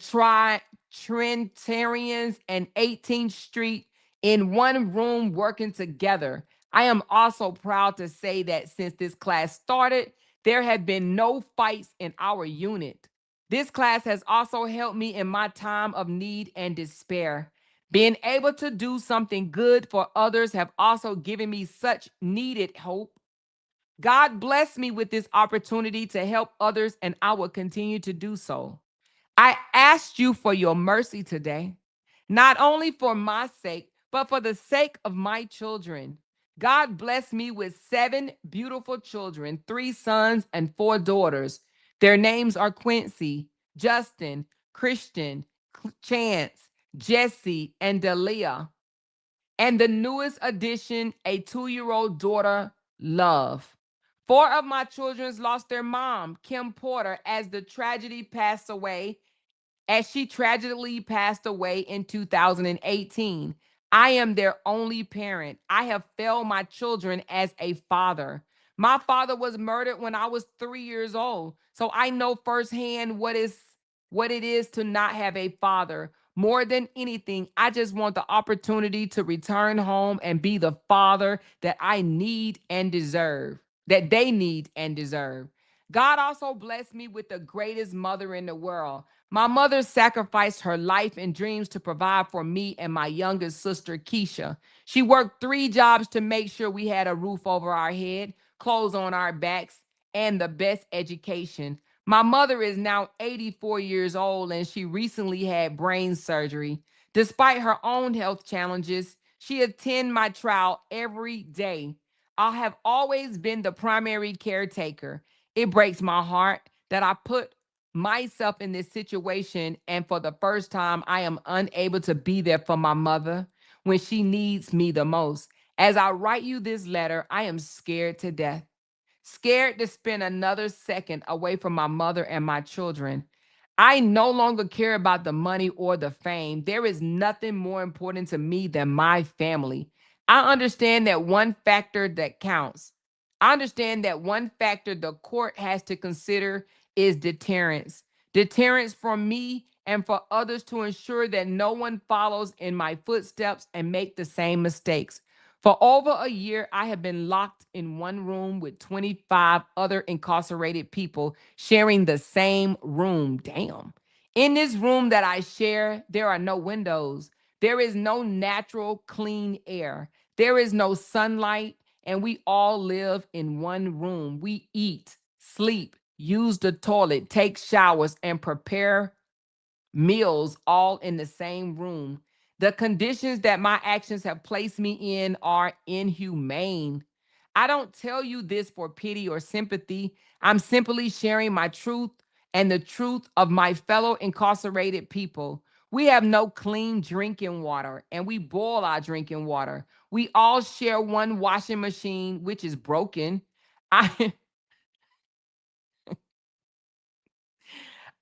Trinitarians, and 18th Street in one room working together. I am also proud to say that since this class started, there have been no fights in our unit. This class has also helped me in my time of need and despair. Being able to do something good for others have also given me such needed hope. God blessed me with this opportunity to help others, and I will continue to do so. I asked you for your mercy today, not only for my sake, but for the sake of my children. God blessed me with 7 beautiful children, 3 sons and 4 daughters. Their names are Quincy, Justin, Christian, Chance, Jesse, and Delia. And the newest addition, a 2-year-old daughter, Love. 4 of my children lost their mom, Kim Porter, as she tragically passed away in 2018. I am their only parent. I have failed my children as a father. My father was murdered when I was 3 years old. So I know firsthand what it is to not have a father. More than anything, I just want the opportunity to return home and be the father that I need and deserve, that they need and deserve. God also blessed me with the greatest mother in the world. My mother sacrificed her life and dreams to provide for me and my youngest sister, Keisha. She worked 3 jobs to make sure we had a roof over our head, clothes on our backs, and the best education. My mother is now 84 years old and she recently had brain surgery. Despite her own health challenges, she attends my trial every day. I have always been the primary caretaker. It breaks my heart that I put myself in this situation, and for the first time, I am unable to be there for my mother when she needs me the most. As I write you this letter, I am scared to death, scared to spend another second away from my mother and my children. I no longer care about the money or the fame. There is nothing more important to me than my family. I understand that one factor that counts. I understand that one factor the court has to consider is deterrence. Deterrence for me and for others to ensure that no one follows in my footsteps and make the same mistakes. For over a year, I have been locked in one room with 25 other incarcerated people sharing the same room. Damn. In this room that I share, there are no windows. There is no natural clean air. There is no sunlight, and we all live in one room. We eat, sleep, use the toilet, take showers, and prepare meals all in the same room. The conditions that my actions have placed me in are inhumane. I don't tell you this for pity or sympathy. I'm simply sharing my truth and the truth of my fellow incarcerated people. We have no clean drinking water and we boil our drinking water. We all share one washing machine, which is broken. I,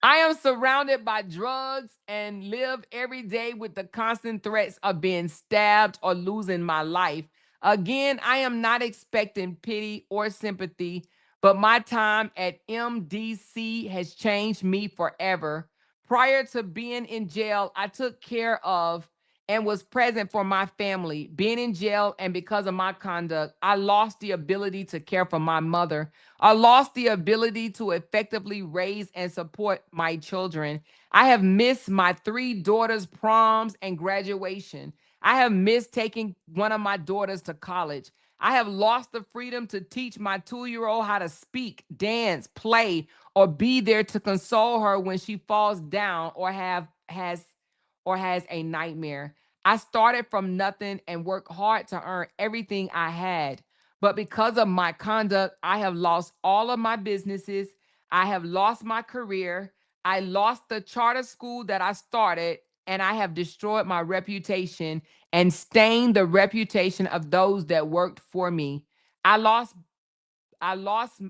I am surrounded by drugs and live every day with the constant threats of being stabbed or losing my life. Again, I am not expecting pity or sympathy, but my time at MDC has changed me forever. Prior to being in jail, I took care of and was present for my family. Being in jail and because of my conduct, I lost the ability to care for my mother. I lost the ability to effectively raise and support my children. I have missed my 3 daughters' proms and graduation. I have missed taking one of my daughters to college. I have lost the freedom to teach my 2-year-old how to speak, dance, play, or be there to console her when she falls down or has a nightmare. I started from nothing and worked hard to earn everything I had. But because of my conduct, I have lost all of my businesses. I have lost my career. I lost the charter school that I started, and I have destroyed my reputation and stained the reputation of those that worked for me. I lost I lost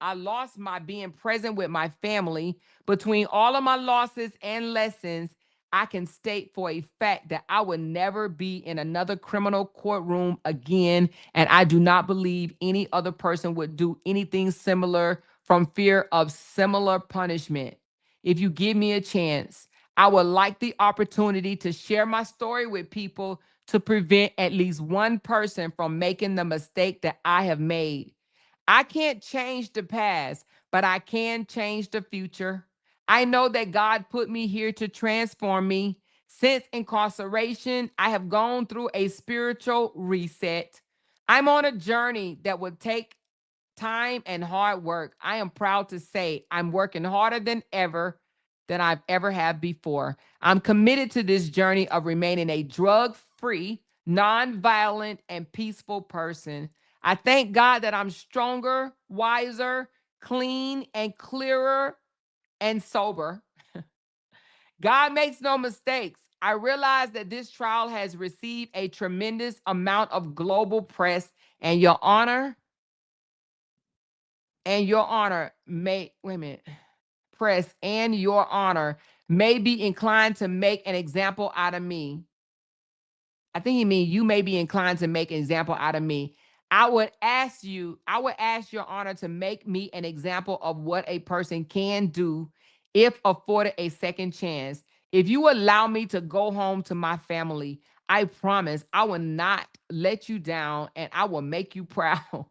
I lost my being present with my family. Between all of my losses and lessons, I can state for a fact that I will never be in another criminal courtroom again, and I do not believe any other person would do anything similar from fear of similar punishment. If you give me a chance, I would like the opportunity to share my story with people to prevent at least one person from making the mistake that I have made. I can't change the past, but I can change the future. I know that God put me here to transform me. Since incarceration, I have gone through a spiritual reset. I'm on a journey that will take time and hard work. I am proud to say I'm working harder than I've ever have before. I'm committed to this journey of remaining a drug-free, non-violent, and peaceful person. I thank God that I'm stronger, wiser, clean, and clearer and sober. God makes no mistakes. I realize that this trial has received a tremendous amount of global press, and your honor may, wait a minute, press and your honor may be inclined to make an example out of me. I think he means you may be inclined to make an example out of me. I would ask your honor to make me an example of what a person can do if afforded a second chance. If you allow me to go home to my family, I promise I will not let you down and I will make you proud.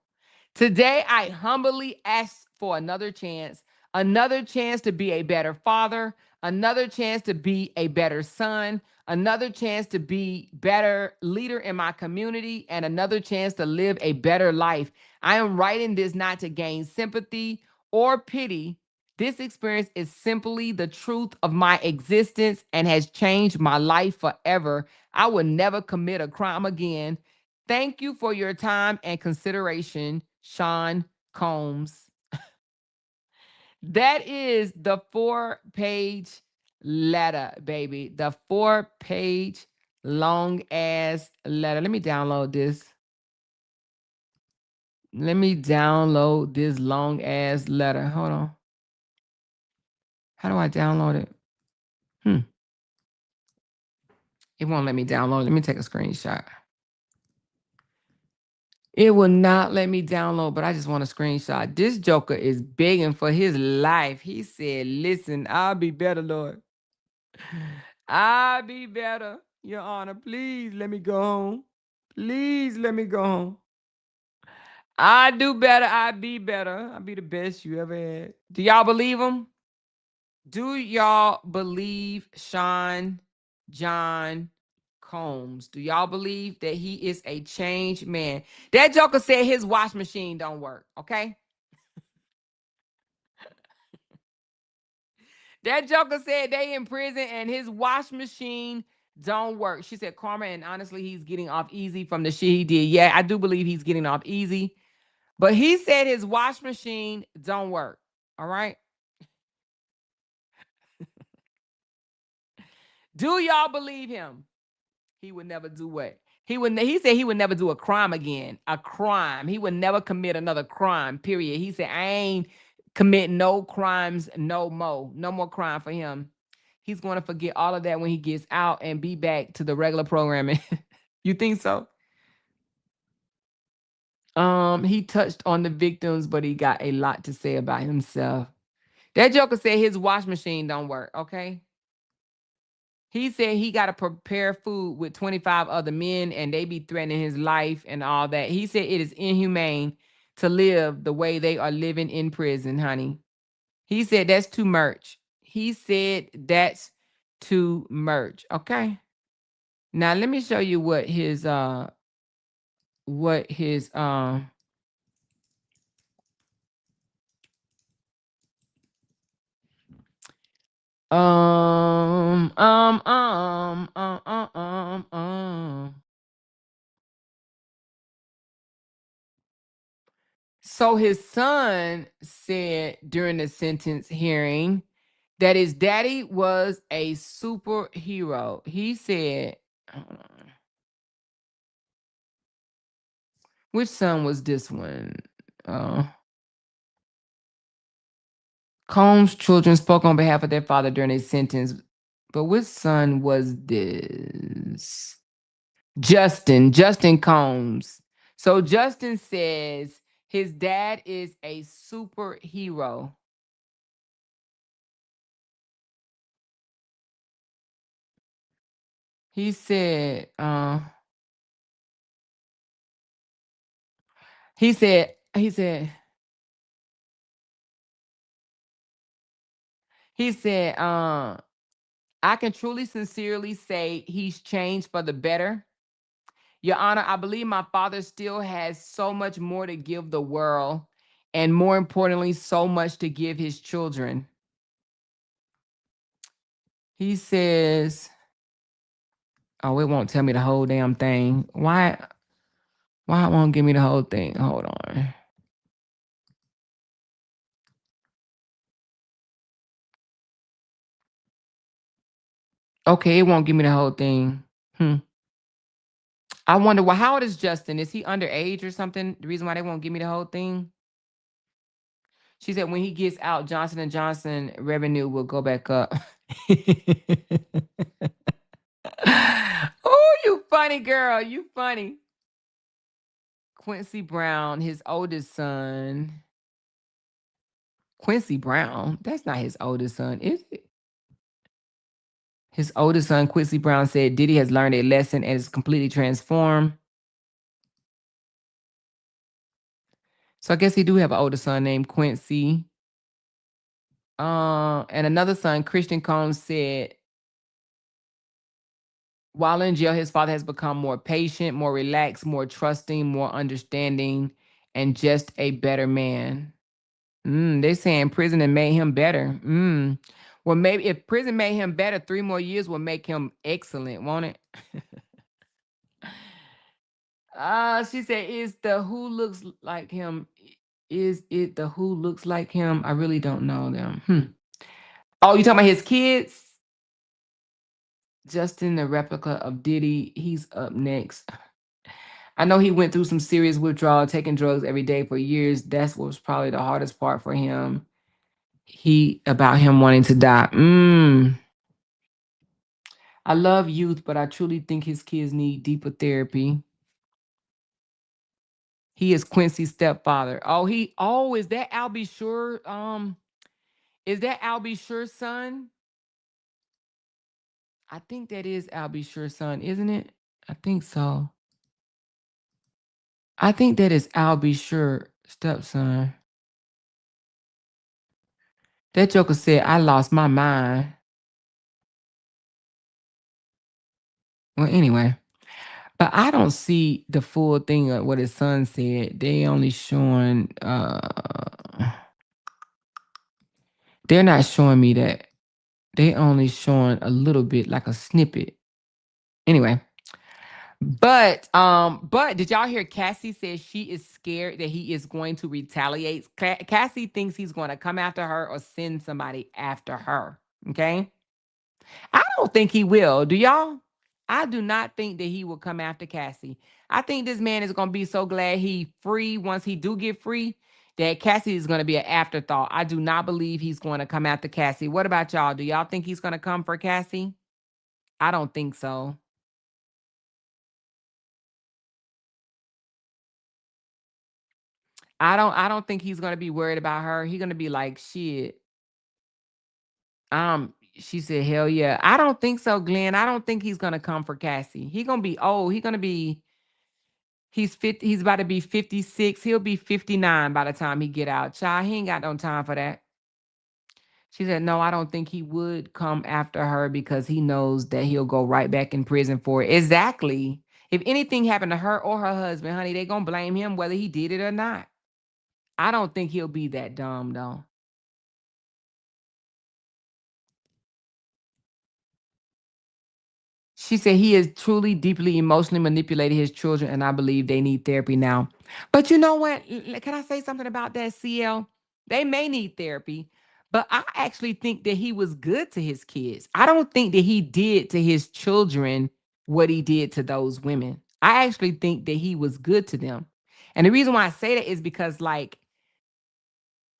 Today, I humbly ask for another chance to be a better father, another chance to be a better son, another chance to be better leader in my community, and another chance to live a better life. I am writing this not to gain sympathy or pity. This experience is simply the truth of my existence and has changed my life forever. I will never commit a crime again. Thank you for your time and consideration, Sean Combs. That is the 4-page letter, baby. The 4-page long ass letter. Let me download this. Let me download this long ass letter. Hold on. How do I download it? It won't let me download it. Let me take a screenshot. It will not let me download, but I just want a screenshot. This joker is begging for his life. He said, listen, I'll be better, Lord. I'll be better, Your Honor. Please let me go home. Please let me go home. I do better. I be better. I'll be the best you ever had. Do y'all believe him? Do y'all believe Sean John Combs? Do y'all believe that he is a changed man? That joker said his wash machine don't work, okay? That joker said they in prison and his wash machine don't work. She said, Karma, and honestly, he's getting off easy from the shit he did. Yeah, I do believe he's getting off easy. But he said his wash machine don't work. All right? Do y'all believe him? He would never do what? He said he would never do a crime again. A crime. He would never commit another crime, period. He said, I ain't committing no crimes no more. No more crime for him. He's going to forget all of that when he gets out and be back to the regular programming. You think so? He touched on the victims, but he got a lot to say about himself. That joker said his wash machine don't work, okay? He said he got to prepare food with 25 other men and they be threatening his life and all that. He said it is inhumane to live the way they are living in prison, honey. He said that's too much. He said that's too much, okay? Now let me show you what his what his um um um um um um um So his son said during the sentence hearing that his daddy was a superhero. He said, hold on. Which son was this one? Combs' children spoke on behalf of their father during a sentence. But which son was this? Justin Combs. So Justin says his dad is a superhero. He said, he said, he said, he said, I can truly, sincerely say he's changed for the better. Your Honor, I believe my father still has so much more to give the world, and more importantly, so much to give his children. He says, oh, it won't tell me the whole damn thing. Why it won't give me the whole thing? Hold on. Okay, it won't give me the whole thing. I wonder, well, how old is Justin? Is he underage or something? The reason why they won't give me the whole thing? She said when he gets out, Johnson and Johnson revenue will go back up. Oh, you funny girl. You funny. Quincy Brown, his oldest son. Quincy Brown? That's not his oldest son, is it? His oldest son, Quincy Brown, said Diddy has learned a lesson and is completely transformed. So I guess he do have an older son named Quincy. And another son, Christian Combs, said while in jail, his father has become more patient, more relaxed, more trusting, more understanding, and just a better man. They're saying prison and made him better. Well, maybe if prison made him better, 3 more years will make him excellent, won't it? She said, is the who looks like him? Is it the who looks like him? I really don't know them. Oh, you talking about his kids? Justin, the replica of Diddy, he's up next. I know he went through some serious withdrawal, taking drugs every day for years. That's what was probably the hardest part for him. About him wanting to die. I love youth, but I truly think his kids need deeper therapy. He is Quincy's stepfather. Is that Albie Sure? Is that Albie Sure's son? I think that is Albie Sure's son, isn't it? I think so. I think that is Albie Sure stepson. That joker said, I lost my mind. Well, anyway. But I don't see the full thing of what his son said. They only showing they're not showing me that. They only showing a little bit, like a snippet. Anyway. But did y'all hear Cassie says she is scared that he is going to retaliate? Cassie thinks he's going to come after her or send somebody after her. Okay. I don't think he will. Do y'all? I do not think that he will come after Cassie. I think this man is going to be so glad he free once he do get free that Cassie is going to be an afterthought. I do not believe he's going to come after Cassie. What about y'all? Do y'all think he's going to come for Cassie? I don't think so. I don't think he's going to be worried about her. He's going to be like, shit. She said, hell yeah. I don't think so, Glenn. I don't think he's going to come for Cassie. He's going to be old. He's 50, he's about to be 56. He'll be 59 by the time he get out. Child, he ain't got no time for that. She said, no, I don't think he would come after her because he knows that he'll go right back in prison for it. Exactly. If anything happened to her or her husband, honey, they gonna blame him whether he did it or not. I don't think he'll be that dumb, though. She said he is truly deeply emotionally manipulated his children, and I believe they need therapy now. But you know what? Can I say something about that, CL? They may need therapy, but I actually think that he was good to his kids. I don't think that he did to his children what he did to those women. I actually think that he was good to them. And the reason why I say that is because, like,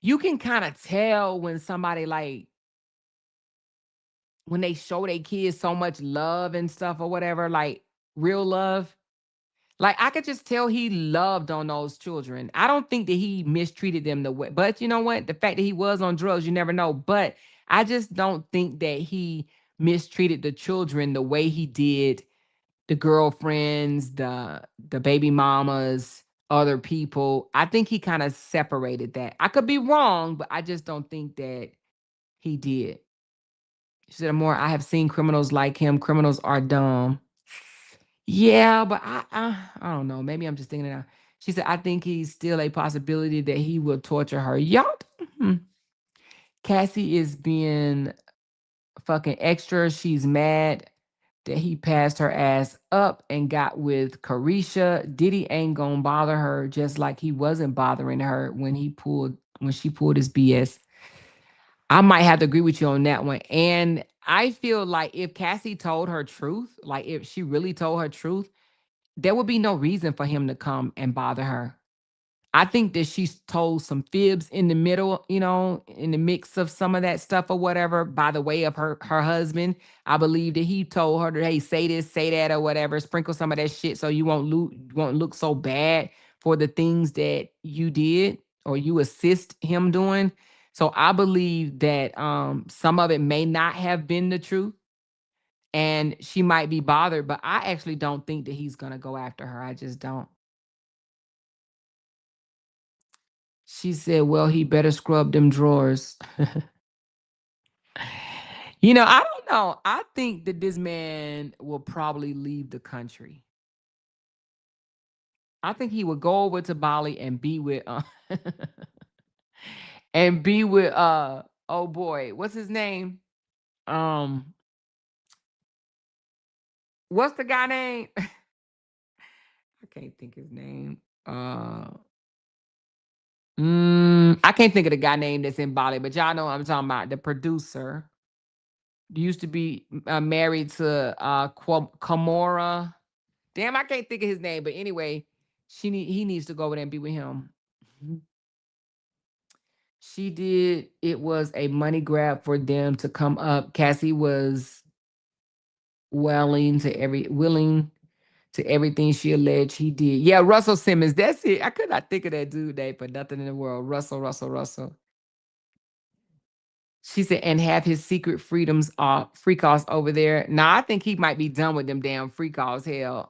you can kind of tell when somebody, like, when they show their kids so much love and stuff or whatever, like real love. Like I could just tell he loved on those children. I don't think that he mistreated them the way, but you know what? The fact that he was on drugs, you never know. But I just don't think that he mistreated the children the way he did the girlfriends, the baby mamas, other people. I think he kind of separated that. I could be wrong, but I just don't think that he did. She said, "More, I have seen criminals like him. Criminals are dumb." Yeah, but I don't know. Maybe I'm just thinking it out. She said, "I think he's still a possibility that he will torture her." Y'all, Cassie is being fucking extra. She's mad that he passed her ass up and got with Carisha. Diddy ain't gonna bother her just like he wasn't bothering her when she pulled his BS. I might have to agree with you on that one. And I feel like if Cassie told her truth, like if she really told her truth, there would be no reason for him to come and bother her. I think that she's told some fibs in the middle, in the mix of some of that stuff or whatever, by the way of her husband. I believe that he told her that, hey, say this, say that, or whatever, sprinkle some of that shit so you won't look so bad for the things that you did or you assist him doing. So I believe that some of it may not have been the truth and she might be bothered, but I actually don't think that he's gonna go after her. I just don't. She said, "Well, he better scrub them drawers." I don't know. I think that this man will probably leave the country. I think he would go over to Bali and be with and be with oh boy, what's his name? Um what's the guy name? I can't think his name. I can't think of the guy name that's in Bali, but y'all know what I'm talking about. The producer used to be married to Kamora. Damn, I can't think of his name, but anyway, he needs to go over there and be with him. She did. It was a money grab for them to come up. Cassie was willing to everything she alleged he did. Yeah, Russell Simmons. That's it. I could not think of that dude name for nothing in the world. Russell. She said, and have his secret freak offs over there. Now I think he might be done with them damn freak offs. Hell.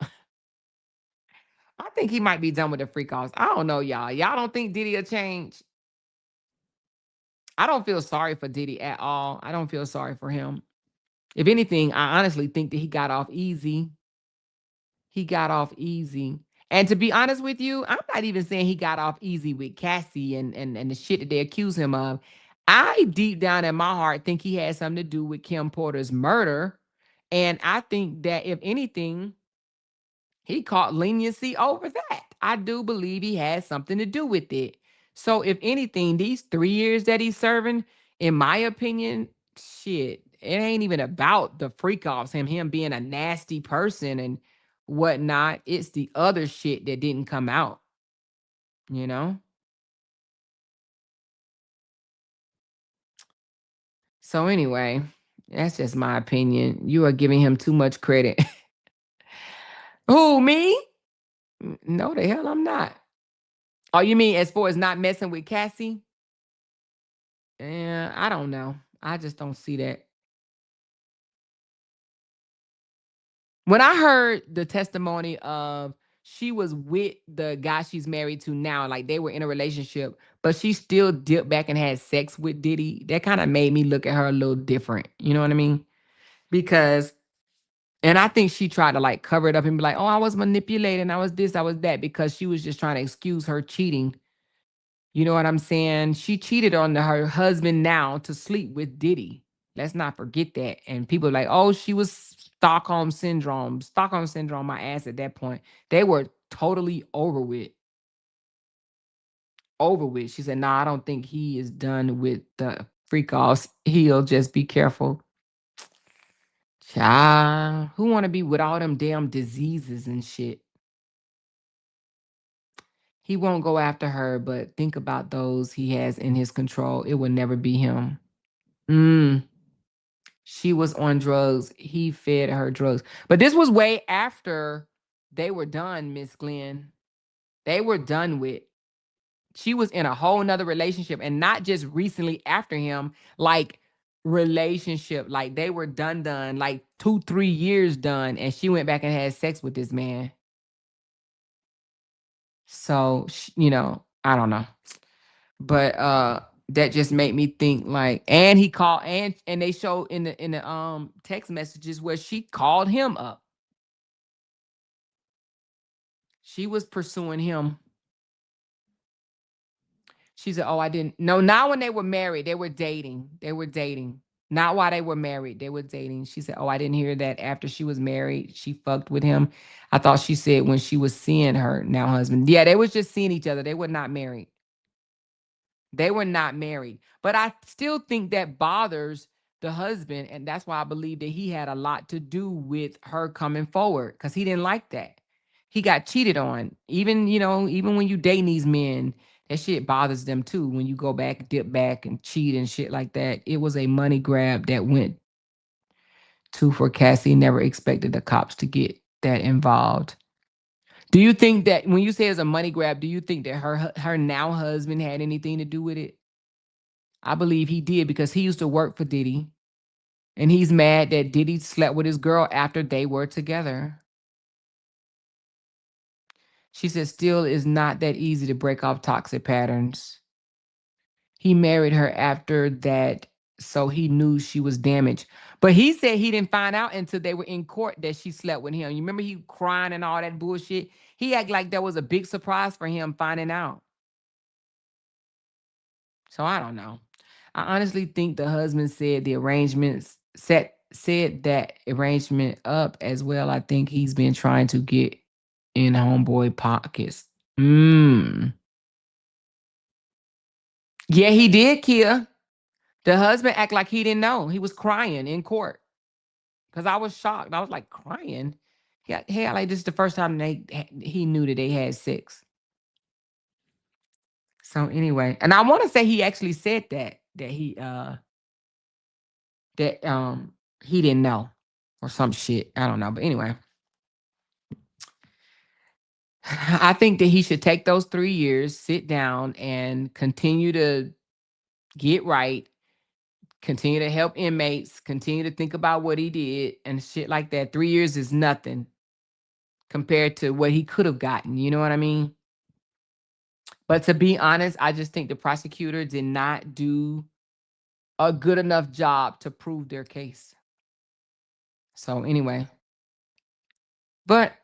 I think he might be done with the freak offs. I don't know, y'all. Y'all don't think Diddy will change? I don't feel sorry for Diddy at all. I don't feel sorry for him. If anything, I honestly think that he got off easy. He got off easy. And to be honest with you, I'm not even saying he got off easy with Cassie and the shit that they accuse him of. I deep down in my heart think he had something to do with Kim Porter's murder. And I think that if anything, he caught leniency over that. I do believe he has something to do with it. So if anything, these 3 years that he's serving, in my opinion, shit, it ain't even about the freak offs, him being a nasty person and whatnot. It's the other shit that didn't come out, you know? So anyway, that's just my opinion. You are giving him too much credit. Who, me? No, the hell I'm not. Oh, you mean as far as not messing with Cassie? Yeah, I don't know. I just don't see that. When I heard the testimony of she was with the guy she's married to now, like they were in a relationship, but she still dipped back and had sex with Diddy, that kind of made me look at her a little different. You know what I mean? Because, and I think she tried to like cover it up and be like, oh, I was manipulating, I was this, I was that, because she was just trying to excuse her cheating. You know what I'm saying? She cheated on her husband now to sleep with Diddy. Let's not forget that. And people are like, oh, she was Stockholm syndrome. Stockholm syndrome, my ass at that point. They were totally over with. Over with. She said, nah, I don't think he is done with the freak offs. He'll just be careful. Child, who want to be with all them damn diseases and shit? He won't go after her, but think about those he has in his control. It will never be him. Mm. She was on drugs. He fed her drugs. But this was way after they were done, Miss Glenn. They were done with. She was in a whole nother relationship and not just recently after him, like relationship. Like they were done, like 2-3 years done. And she went back and had sex with this man. So, I don't know. But that just made me think like, and he called and they show in the text messages where she called him up. She was pursuing him. She said, "Oh, I didn't." No, not when they were married. They were dating. They were dating. Not while they were married. They were dating. She said, "Oh, I didn't hear that after she was married. She fucked with him." I thought she said when she was seeing her now husband. Yeah, they was just seeing each other. They were not married. They were not married. But I still think that bothers the husband. And that's why I believe that he had a lot to do with her coming forward because he didn't like that. He got cheated on. Even, even when you dating these men, that shit bothers them too. When you go back, dip back and cheat and shit like that. It was a money grab that went to for Cassie. Never expected the cops to get that involved. Do you think that when you say it's a money grab, do you think that her now husband had anything to do with it? I believe he did because he used to work for Diddy. And he's mad that Diddy slept with his girl after they were together. She said, still is not that easy to break off toxic patterns. He married her after that, so he knew she was damaged. But he said he didn't find out until they were in court that she slept with him. You remember he crying and all that bullshit? He acted like that was a big surprise for him finding out. So I don't know. I honestly think the husband said the arrangements said that arrangement up as well. I think he's been trying to get in homeboy pockets. Yeah, he did, Kia. The husband act like he didn't know. He was crying in court. Cause I was shocked. I was like crying. Yeah, hey, like this is the first time he knew that they had sex. So anyway, and I want to say he actually said that he didn't know or some shit. I don't know. But anyway, I think that he should take those 3 years, sit down and continue to get right, continue to help inmates, continue to think about what he did and shit like that. 3 years is nothing compared to what he could have gotten. You know what I mean? But to be honest, I just think the prosecutor did not do a good enough job to prove their case. So anyway, but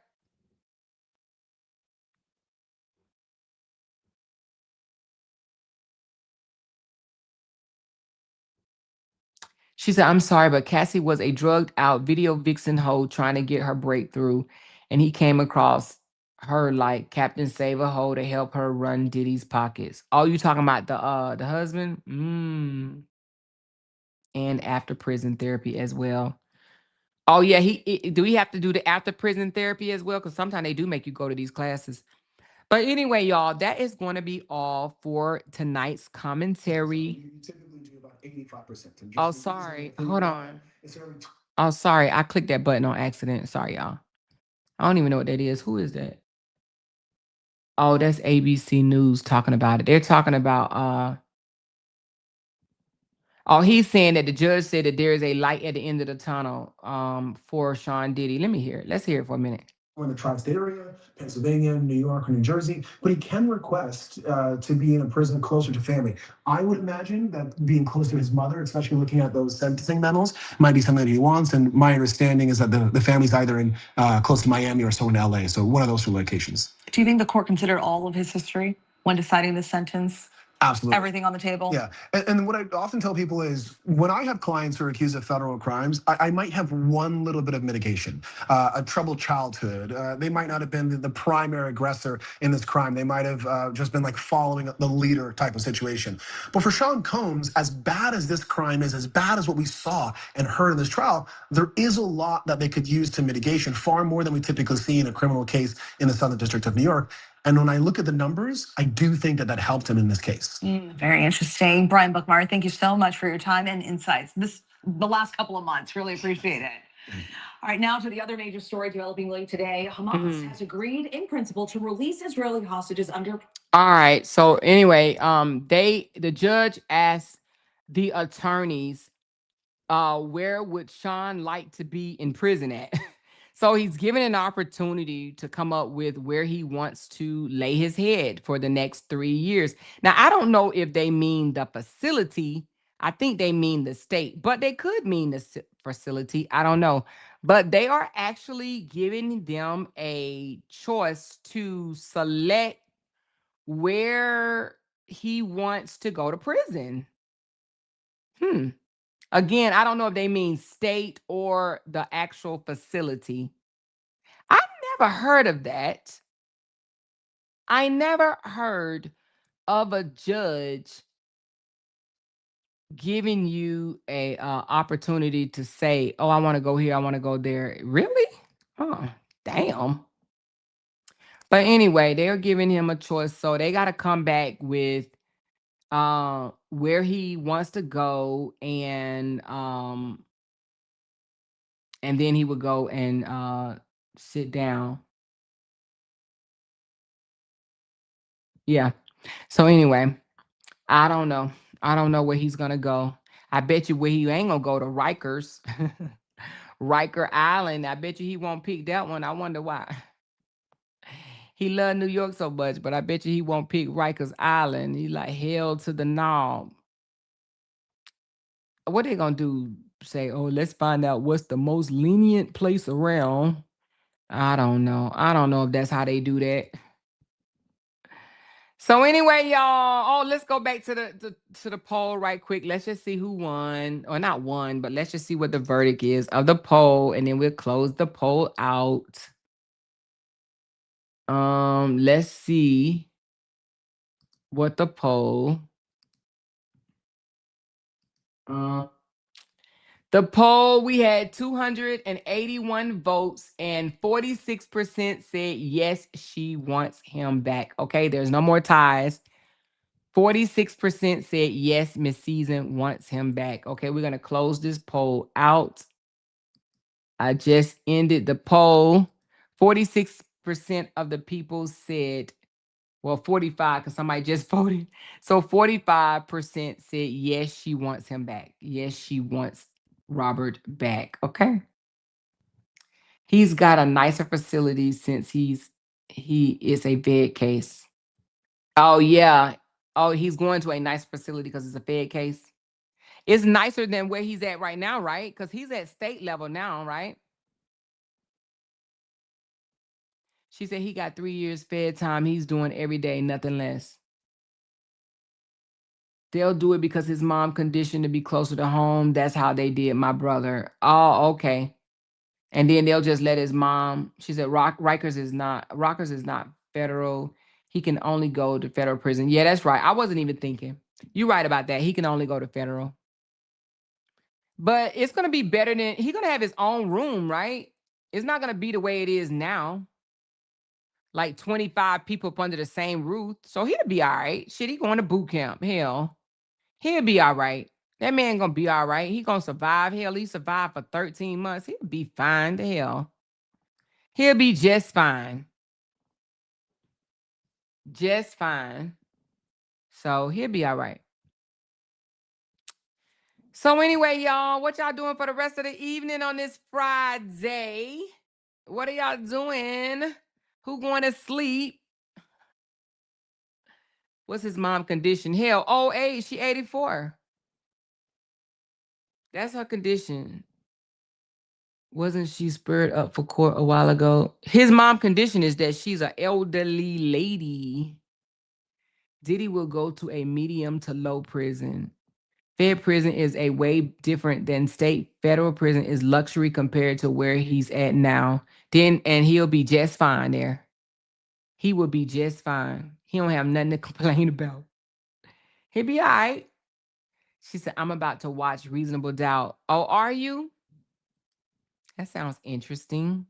she said, I'm sorry, but Cassie was a drugged out video vixen hoe trying to get her breakthrough. And he came across her like Captain Save a hoe to help her run Diddy's pockets. Oh, you talking about the husband? And after prison therapy as well. Oh yeah, do we have to do the after prison therapy as well? Because sometimes they do make you go to these classes. But anyway, y'all, that is going to be all for tonight's commentary. You typically do about 85%. Oh, sorry. Hold on. Oh, sorry. I clicked that button on accident. Sorry, y'all. I don't even know what that is. Who is that? Oh, that's ABC News talking about it. They're talking about oh, he's saying that the judge said that there is a light at the end of the tunnel for Sean Diddy. Let me hear it. Let's hear it for a minute. In the tri-state area, Pennsylvania, New York, or New Jersey, but he can request to be in a prison closer to family. I would imagine that being close to his mother, especially looking at those sentencing memos, might be something that he wants. And my understanding is that the family's either in close to Miami or so in LA. So one of those two locations. Do you think the court considered all of his history when deciding the sentence? Absolutely. Everything on the table? Yeah. And what I often tell people is when I have clients who are accused of federal crimes, I might have one little bit of mitigation, a troubled childhood. They might not have been the primary aggressor in this crime. They might have just been like following the leader type of situation. But for Sean Combs, as bad as this crime is, as bad as what we saw and heard in this trial, there is a lot that they could use to mitigation, far more than we typically see in a criminal case in the Southern District of New York. And when I look at the numbers, I do think that helped him in this case. Very interesting. Brian Buckmeyer, thank you so much for your time and insights. The last couple of months, really appreciate it. All right, now to the other major story developing late today. Hamas has agreed in principle to release Israeli hostages under. All right. So anyway, the judge asked the attorneys, where would Sean like to be in prison at? So he's given an opportunity to come up with where he wants to lay his head for the next 3 years. Now, I don't know if they mean the facility. I think they mean the state, but they could mean the facility. I don't know. But they are actually giving them a choice to select where he wants to go to prison. Again, I don't know if they mean state or the actual facility. I've never heard of that. I never heard of a judge giving you a opportunity to say, "Oh, I want to go here, I want to go there." Really? Oh, damn. But anyway, they're giving him a choice, so they got to come back with where he wants to go, and then he would go and sit down. Yeah. So anyway, I don't know. I don't know where he's gonna go. I bet you where he ain't gonna go to Rikers. Riker Island. I bet you he won't pick that one. I wonder why. He loved New York so much, but I bet you he won't pick Rikers Island. He like hell to the knob. What they gonna do? Say, oh, let's find out what's the most lenient place around. I don't know. I don't know if that's how they do that. So anyway, y'all. Oh, let's go back to the poll right quick. Let's just see who won, or not won, but let's just see what the verdict is of the poll, and then we'll close the poll out. Let's see what the poll. The poll, we had 281 votes, and 46% said yes, she wants him back. Okay, there's no more ties. 46% said yes, Miss Season wants him back. Okay, we're going to close this poll out. I just ended the poll. 46% of the people said, well, 45, because somebody just voted. So 45% said yes, she wants him back. Yes, she wants Robert back. Okay. He's got a nicer facility since he is a Fed case. Oh, yeah. Oh, he's going to a nice facility because it's a Fed case. It's nicer than where he's at right now, right? Because he's at state level now, right? She said he got 3 years Fed time. He's doing every day, nothing less. They'll do it because his mom conditioned to be closer to home. That's how they did my brother. Oh, okay. And then they'll just let his mom. She said Rikers is not federal. He can only go to federal prison. Yeah, that's right. I wasn't even thinking. You're right about that. He can only go to federal. But it's going to be better than, he's going to have his own room, right? It's not going to be the way it is now. Like 25 people up under the same roof. So he'll be all right. Shit, he going to boot camp. Hell, he'll be all right. That man going to be all right. He going to survive. Hell, he survived for 13 months. He'll be fine to hell. He'll be just fine. Just fine. So he'll be all right. So anyway, y'all, what y'all doing for the rest of the evening on this Friday? What are y'all doing? Who going to sleep? What's his mom condition? Hell, old age. She 84. That's her condition. Wasn't she spurred up for court a while ago? His mom condition is that she's an elderly lady. Diddy will go to a medium to low prison. Fed prison is a way different than state. Federal prison is luxury compared to where he's at now. And he'll be just fine there. He will be just fine. He don't have nothing to complain about. He'll be all right. She said, I'm about to watch Reasonable Doubt. Oh, are you? That sounds interesting.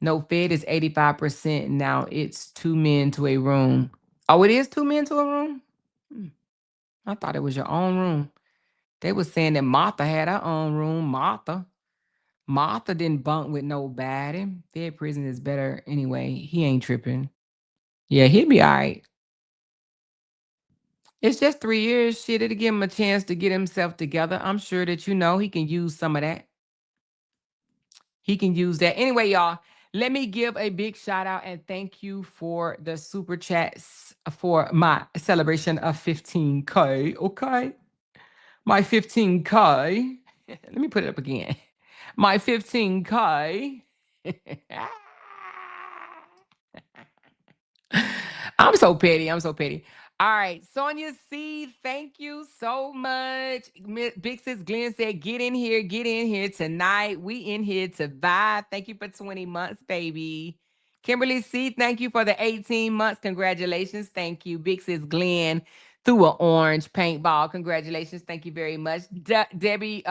No, Fed is 85%. Now it's 2 men to a room. Oh, it is 2 men to a room? I thought it was your own room. They were saying that Martha had her own room. Martha didn't bunk with nobody. Fed prison is better anyway. He ain't tripping. Yeah, he'll be all right. It's just 3 years. Shit, it'll give him a chance to get himself together. I'm sure that he can use some of that. he can use that. Anyway, y'all, let me give a big shout out and thank you for the super chats for my celebration of 15K. Okay. My 15K. Let me put it up again. My 15K. I'm so petty. I'm so petty. All right, Sonia C, thank you so much. Big Sis Glenn said, get in here tonight. We in here to vibe. Thank you for 20 months, baby. Kimberly C, thank you for the 18 months. Congratulations. Thank you. Big Sis Glenn through an orange paintball. Congratulations. Thank you very much. Debbie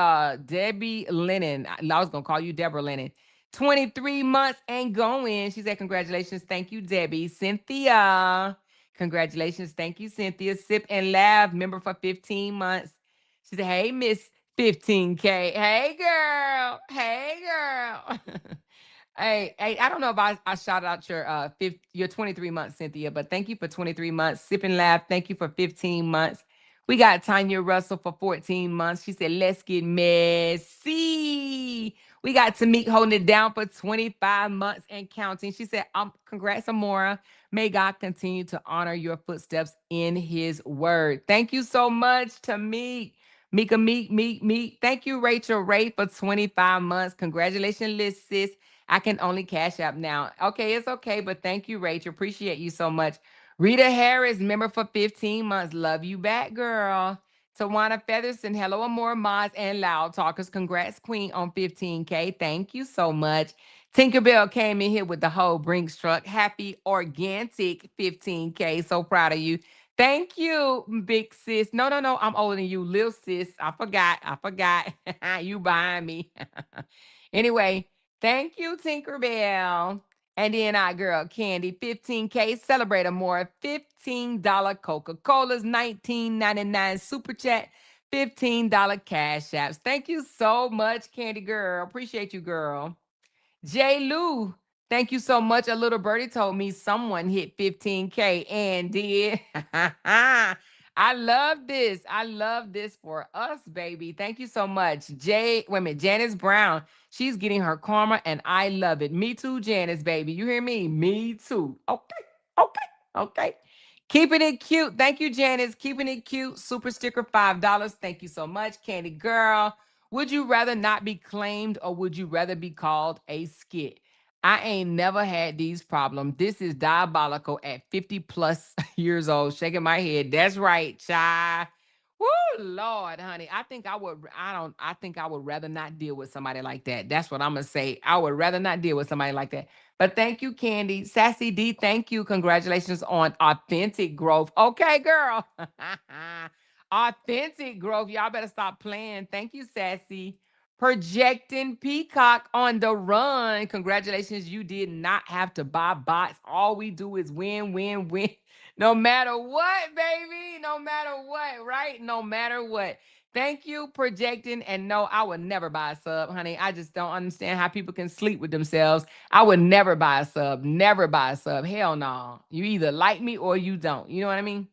Lennon. I was gonna call you Deborah Lennon. 23 months and going. She said, congratulations. Thank you, Debbie. Cynthia. Congratulations. Thank you, Cynthia. Sip and Laugh, member for 15 months. She said, hey, Miss 15K. Hey, girl. Hey, girl. Hey, I don't know if I shouted out your 23 months, Cynthia, but thank you for 23 months. Sip and Laugh, thank you for 15 months. We got Tanya Russell for 14 months. She said, let's get messy. We got Tamik holding it down for 25 months and counting. She said, congrats, Amora. May God continue to honor your footsteps in his word. Thank you so much, Tamik. Mika, Meek. Thank you, Rachel Ray, for 25 months. Congratulations, Liz, sis. I can only cash up now. Okay, it's okay, but thank you, Rachel. Appreciate you so much. Rita Harris, member for 15 months. Love you back, girl. Tawana Featherston, hello, Amore Mods and Loud Talkers. Congrats, Queen, on 15K. Thank you so much. Tinkerbell came in here with the whole Brinks truck. Happy organic 15K. So proud of you. Thank you, big sis. No. I'm older than you, little sis. I forgot. You behind me. Anyway, thank you, Tinkerbell. And then our girl Candy, 15K. Celebrate a more $15 Coca-Cola's, $19.99 super chat, $15 cash apps. Thank you so much, Candy girl. Appreciate you, girl. J. Lou, thank you so much. A little birdie told me someone hit 15K and did. I love this. I love this for us, baby. Thank you so much. Janice Brown. She's getting her karma and I love it. Me too, Janice, baby. You hear me? Me too. Okay. Keeping it cute. Thank you, Janice. Keeping it cute. Super sticker, $5. Thank you so much, Candy Girl. Would you rather not be claimed or would you rather be called a skit? I ain't never had these problems. This is diabolical at 50 plus years old. Shaking my head. That's right, child. Woo, Lord, honey. I think I would rather not deal with somebody like that. That's what I'm gonna say. I would rather not deal with somebody like that. But thank you, Candy. Sassy D, thank you. Congratulations on authentic growth. Okay, girl. Authentic growth. Y'all better stop playing. Thank you, Sassy. Projecting Peacock on the run. Congratulations. You did not have to buy bots. All we do is win, win, win. No matter what, baby. No matter what, right? No matter what. Thank you, projecting. And no, I would never buy a sub, honey. I just don't understand how people can sleep with themselves. I would never buy a sub. Never buy a sub. Hell no. You either like me or you don't. You know what I mean?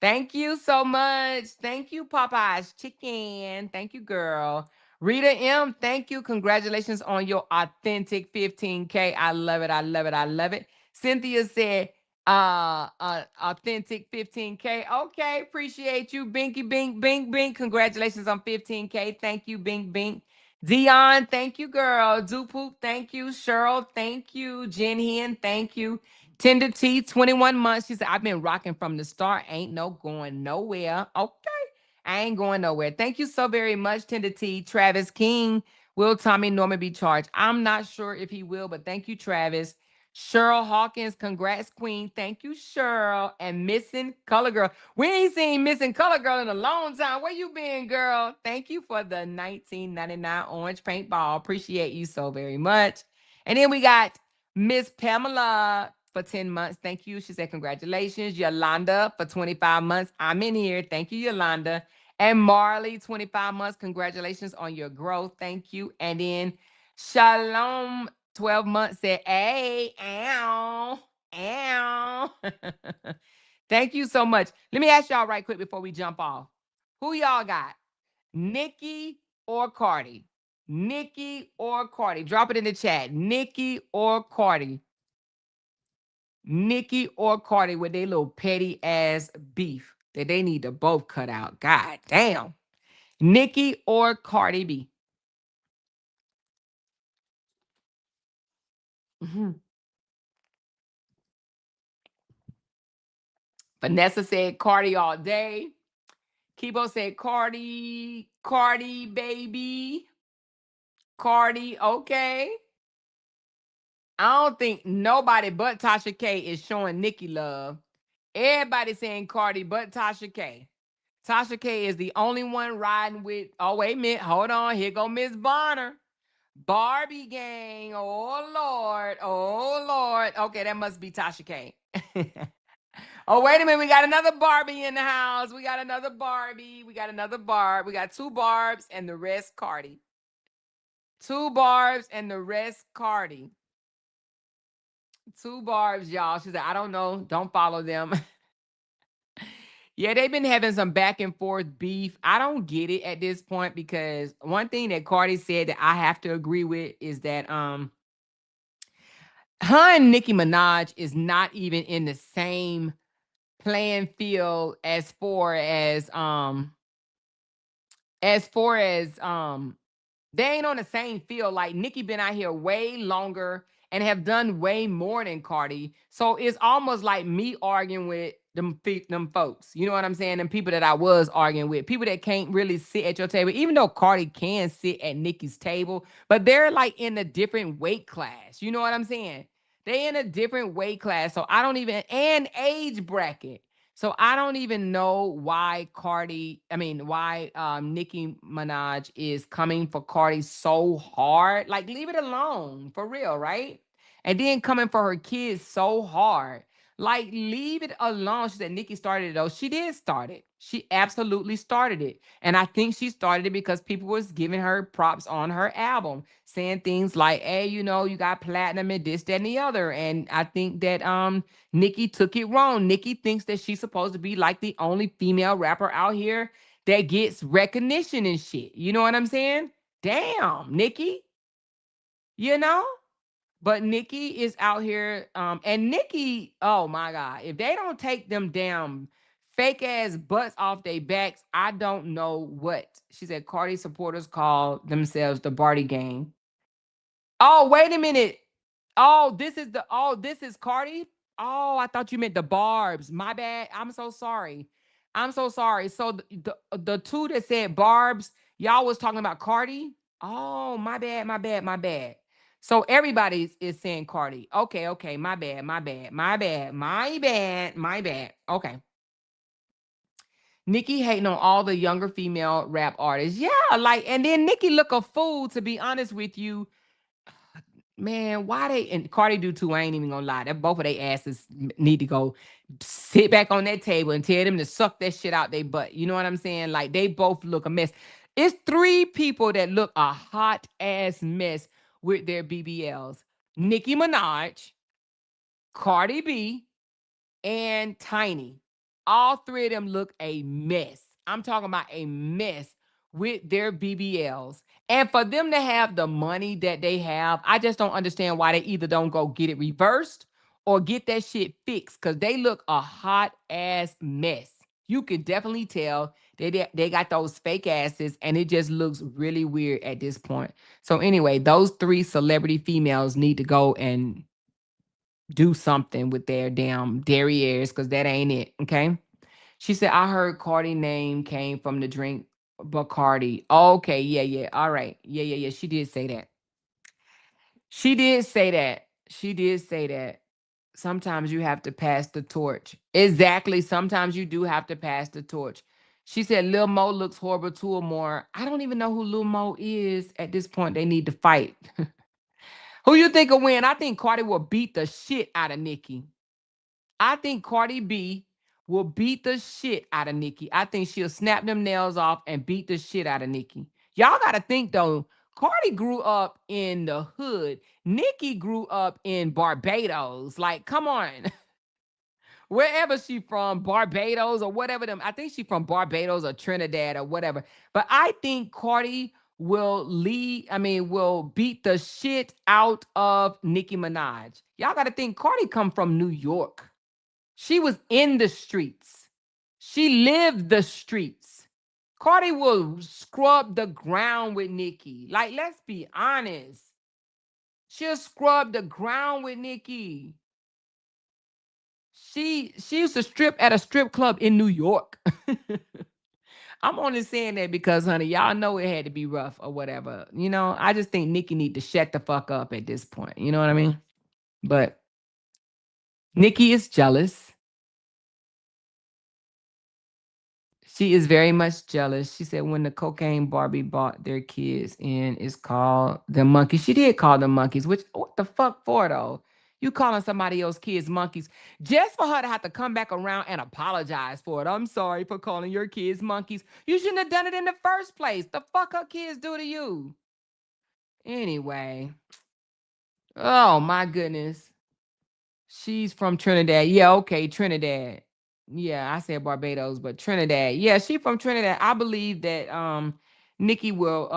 Thank you so much. Thank you, Popeye's Chicken. Thank you, girl. Rita M, thank you. Congratulations on your authentic 15K. I love it. I love it. I love it. Cynthia said, authentic 15K. Okay, appreciate you. Binky Bink, Bink, Bink. Congratulations on 15K. Thank you, Bink, Bink. Dion, thank you, girl. Dupoop, thank you. Cheryl, thank you. Jen Hen, thank you. Tender T, 21 months. She said, I've been rocking from the start. Ain't no going nowhere. Okay. I ain't going nowhere. Thank you so very much, Tender T. Travis King. Will Tommy Norman be charged? I'm not sure if he will, but thank you, Travis. Cheryl Hawkins, congrats, Queen. Thank you, Cheryl. And Missing Color Girl. We ain't seen Missing Color Girl in a long time. Where you been, girl? Thank you for the 1999 orange paintball. Appreciate you so very much. And then we got Miss Pamela for 10 months. Thank you. She said, congratulations. Yolanda for 25 months. I'm in here. Thank you, Yolanda. And Marley, 25 months. Congratulations on your growth. Thank you. And then Shalom, 12 months, said, hey, ow. Thank you so much. Let me ask y'all right quick before we jump off. Who y'all got? Nikki or Cardi? Nicki or Cardi? Drop it in the chat. Nicki or Cardi? Nicki or Cardi with their little petty ass beef that they need to both cut out. God damn. Nicki or Cardi B? Mhm. Vanessa said Cardi all day. Kibo said Cardi, Cardi baby. Cardi, okay. I don't think nobody but Tasha K is showing Nicki love. Everybody saying Cardi but Tasha K. Tasha K is the only one riding with, oh, wait a minute. Hold on. Here go Miss Bonner. Barbie gang. Oh, Lord. Oh, Lord. Okay, that must be Tasha K. Oh, wait a minute. We got another Barbie in the house. We got another Barbie. We got another Barb. We got 2 Barbs and the rest Cardi. 2 Barbs and the rest Cardi. 2 Barbs, y'all. She said, I don't know. Don't follow them. Yeah, they've been having some back and forth beef. I don't get it at this point because one thing that Cardi said that I have to agree with is that her and Nicki Minaj is not even in the same playing field as far as they ain't on the same field. Like Nicki been out here way longer and have done way more than Cardi. So it's almost like me arguing with them folks. You know what I'm saying? Them people that I was arguing with. People that can't really sit at your table, even though Cardi can sit at Nicki's table, but they're like in a different weight class. You know what I'm saying? They in a different weight class. So I don't even, and age bracket. So I don't even know why Nicki Minaj is coming for Cardi so hard. Like, leave it alone, for real, right? And then coming for her kids so hard. Like, leave it alone. She said Nicki started it, though. She did start it. She absolutely started it. And I think she started it because people was giving her props on her album, saying things like, hey, you know, you got platinum and this, that, and the other. And I think that Nicki took it wrong. Nicki thinks that she's supposed to be like the only female rapper out here that gets recognition and shit. You know what I'm saying? Damn, Nicki, you know? But Nicki is out here, and Nicki, oh my God, if they don't take them damn fake ass butts off their backs, I don't know what. She said Cardi supporters call themselves the Barty Gang. Oh, wait a minute. This is Cardi. Oh, I thought you meant the Barbs. My bad. I'm so sorry. I'm so sorry. So the two that said Barbs, y'all was talking about Cardi. Oh, my bad, my bad, my bad. So everybody is saying Cardi. Okay, okay, my bad, my bad, my bad, my bad, my bad. Okay. Nicki hating on all the younger female rap artists. Yeah, like, and then Nicki look a fool, to be honest with you. Man, why they and Cardi do too? I ain't even gonna lie. That both of their asses need to go sit back on that table and tell them to suck that shit out their butt. You know what I'm saying? Like they both look a mess. It's 3 people that look a hot ass mess with their BBLs: Nicki Minaj, Cardi B, and Tiny. All 3 of them look a mess. I'm talking about a mess with their BBLs. And for them to have the money that they have, I just don't understand why they either don't go get it reversed or get that shit fixed because they look a hot ass mess. You could definitely tell they got those fake asses and it just looks really weird at this point. So anyway, those 3 celebrity females need to go and do something with their damn derrieres because that ain't it. Okay. She said, I heard Cardi name came from the drink Bacardi. Okay. Yeah. Yeah. All right. Yeah. Yeah. Yeah. She did say that. She did say that. She did say that. Sometimes you have to pass the torch. Exactly. Sometimes you do have to pass the torch. She said Lil Mo looks horrible too or more. I don't even know who Lil Mo is at this point. They need to fight. Who you think will win? I think Cardi will beat the shit out of Nicki. I think Cardi B will beat the shit out of Nicki. I think she'll snap them nails off and beat the shit out of Nicki. Y'all got to think though, Cardi grew up in the hood. Nicki grew up in Barbados. Like, come on. Wherever she from, Barbados or whatever them. I think she from Barbados or Trinidad or whatever. But I think Cardi will beat the shit out of Nicki Minaj. Y'all got to think Cardi come from New York. She was in the streets. She lived the streets. Cardi will scrub the ground with Nicki. Like, let's be honest. She'll scrub the ground with Nicki. She used to strip at a strip club in New York. I'm only saying that because, honey, y'all know it had to be rough or whatever. You know, I just think Nicki need to shut the fuck up at this point. You know what I mean? But Nicki is jealous. She is very much jealous. She said when the cocaine Barbie bought their kids in, it's called the monkeys. She did call them monkeys, which what the fuck for though? You calling somebody else's kids monkeys just for her to have to come back around and apologize for it. I'm sorry for calling your kids monkeys. You shouldn't have done it in the first place. The fuck her kids do to you? Anyway. Oh my goodness. She's from Trinidad. Yeah, okay, Trinidad. Yeah, I said Barbados, but Trinidad. Yeah, she from Trinidad. I believe that Nikki will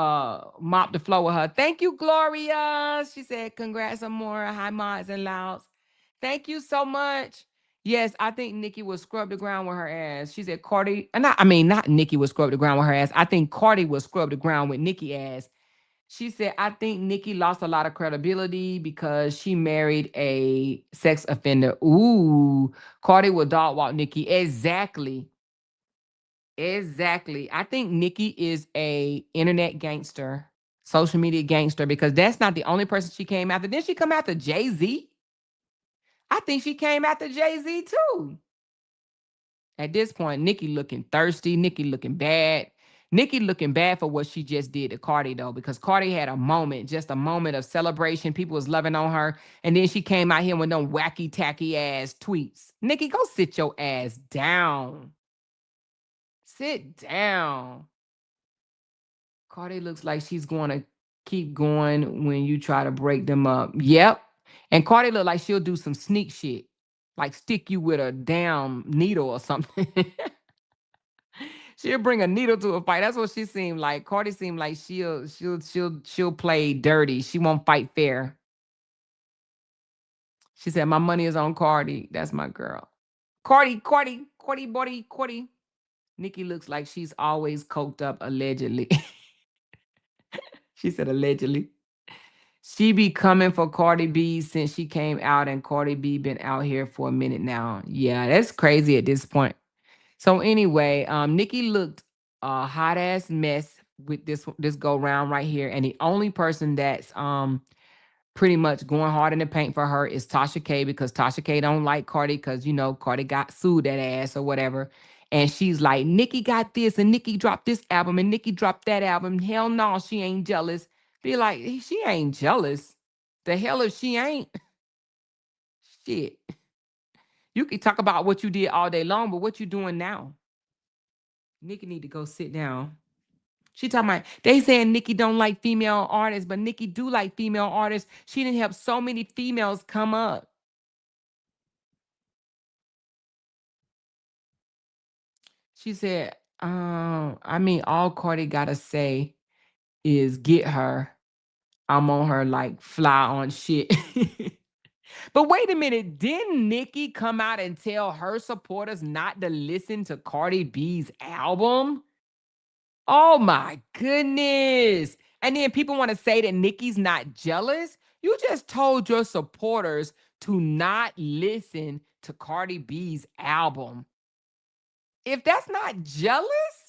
mop the floor with her. Thank you, Gloria. She said, congrats, Amora. Hi, mods and louds. Thank you so much. Yes, I think Nikki will scrub the ground with her ass. She said Cardi, not Nikki will scrub the ground with her ass. I think Cardi will scrub the ground with Nikki ass. She said, I think Nikki lost a lot of credibility because she married a sex offender. Ooh, Cardi will dog walk Nikki. Exactly. Exactly. I think Nikki is a internet gangster, social media gangster, because that's not the only person she came after. Didn't she come after Jay-Z? I think she came after Jay-Z too. At this point, Nikki looking thirsty. Nikki looking bad. Nikki looking bad for what she just did to Cardi, though, because Cardi had a moment, just a moment of celebration. People was loving on her. And then she came out here with them wacky, tacky ass tweets. Nikki, go sit your ass down. Sit down. Cardi looks like she's going to keep going when you try to break them up. Yep. And Cardi look like she'll do some sneak shit, like stick you with a damn needle or something. She'll bring a needle to a fight. That's what she seemed like. Cardi seemed like she'll play dirty. She won't fight fair. She said, "My money is on Cardi. That's my girl." Cardi. Nikki looks like she's always coked up, allegedly. She said allegedly. She be coming for Cardi B since she came out, and Cardi B been out here for a minute now. Yeah, that's crazy at this point. So anyway, Nikki looked a hot ass mess with this go round right here, and the only person that's pretty much going hard in the paint for her is Tasha K, because Tasha K don't like Cardi because Cardi got sued that ass or whatever, and she's like, Nikki got this and Nikki dropped this album and Nikki dropped that album. Hell no, she ain't jealous. Be like, she ain't jealous. The hell if she ain't. Shit. You can talk about what you did all day long, but what you doing now? Nikki need to go sit down. She talking about, they saying Nikki don't like female artists, but Nikki do like female artists. She didn't help so many females come up. She said, all Cardi gotta say is get her. I'm on her like fly on shit. But wait a minute, didn't Nikki come out and tell her supporters not to listen to Cardi B's album? Oh my goodness. And then people want to say that Nikki's not jealous. You just told your supporters to not listen to Cardi B's album. If that's not jealous,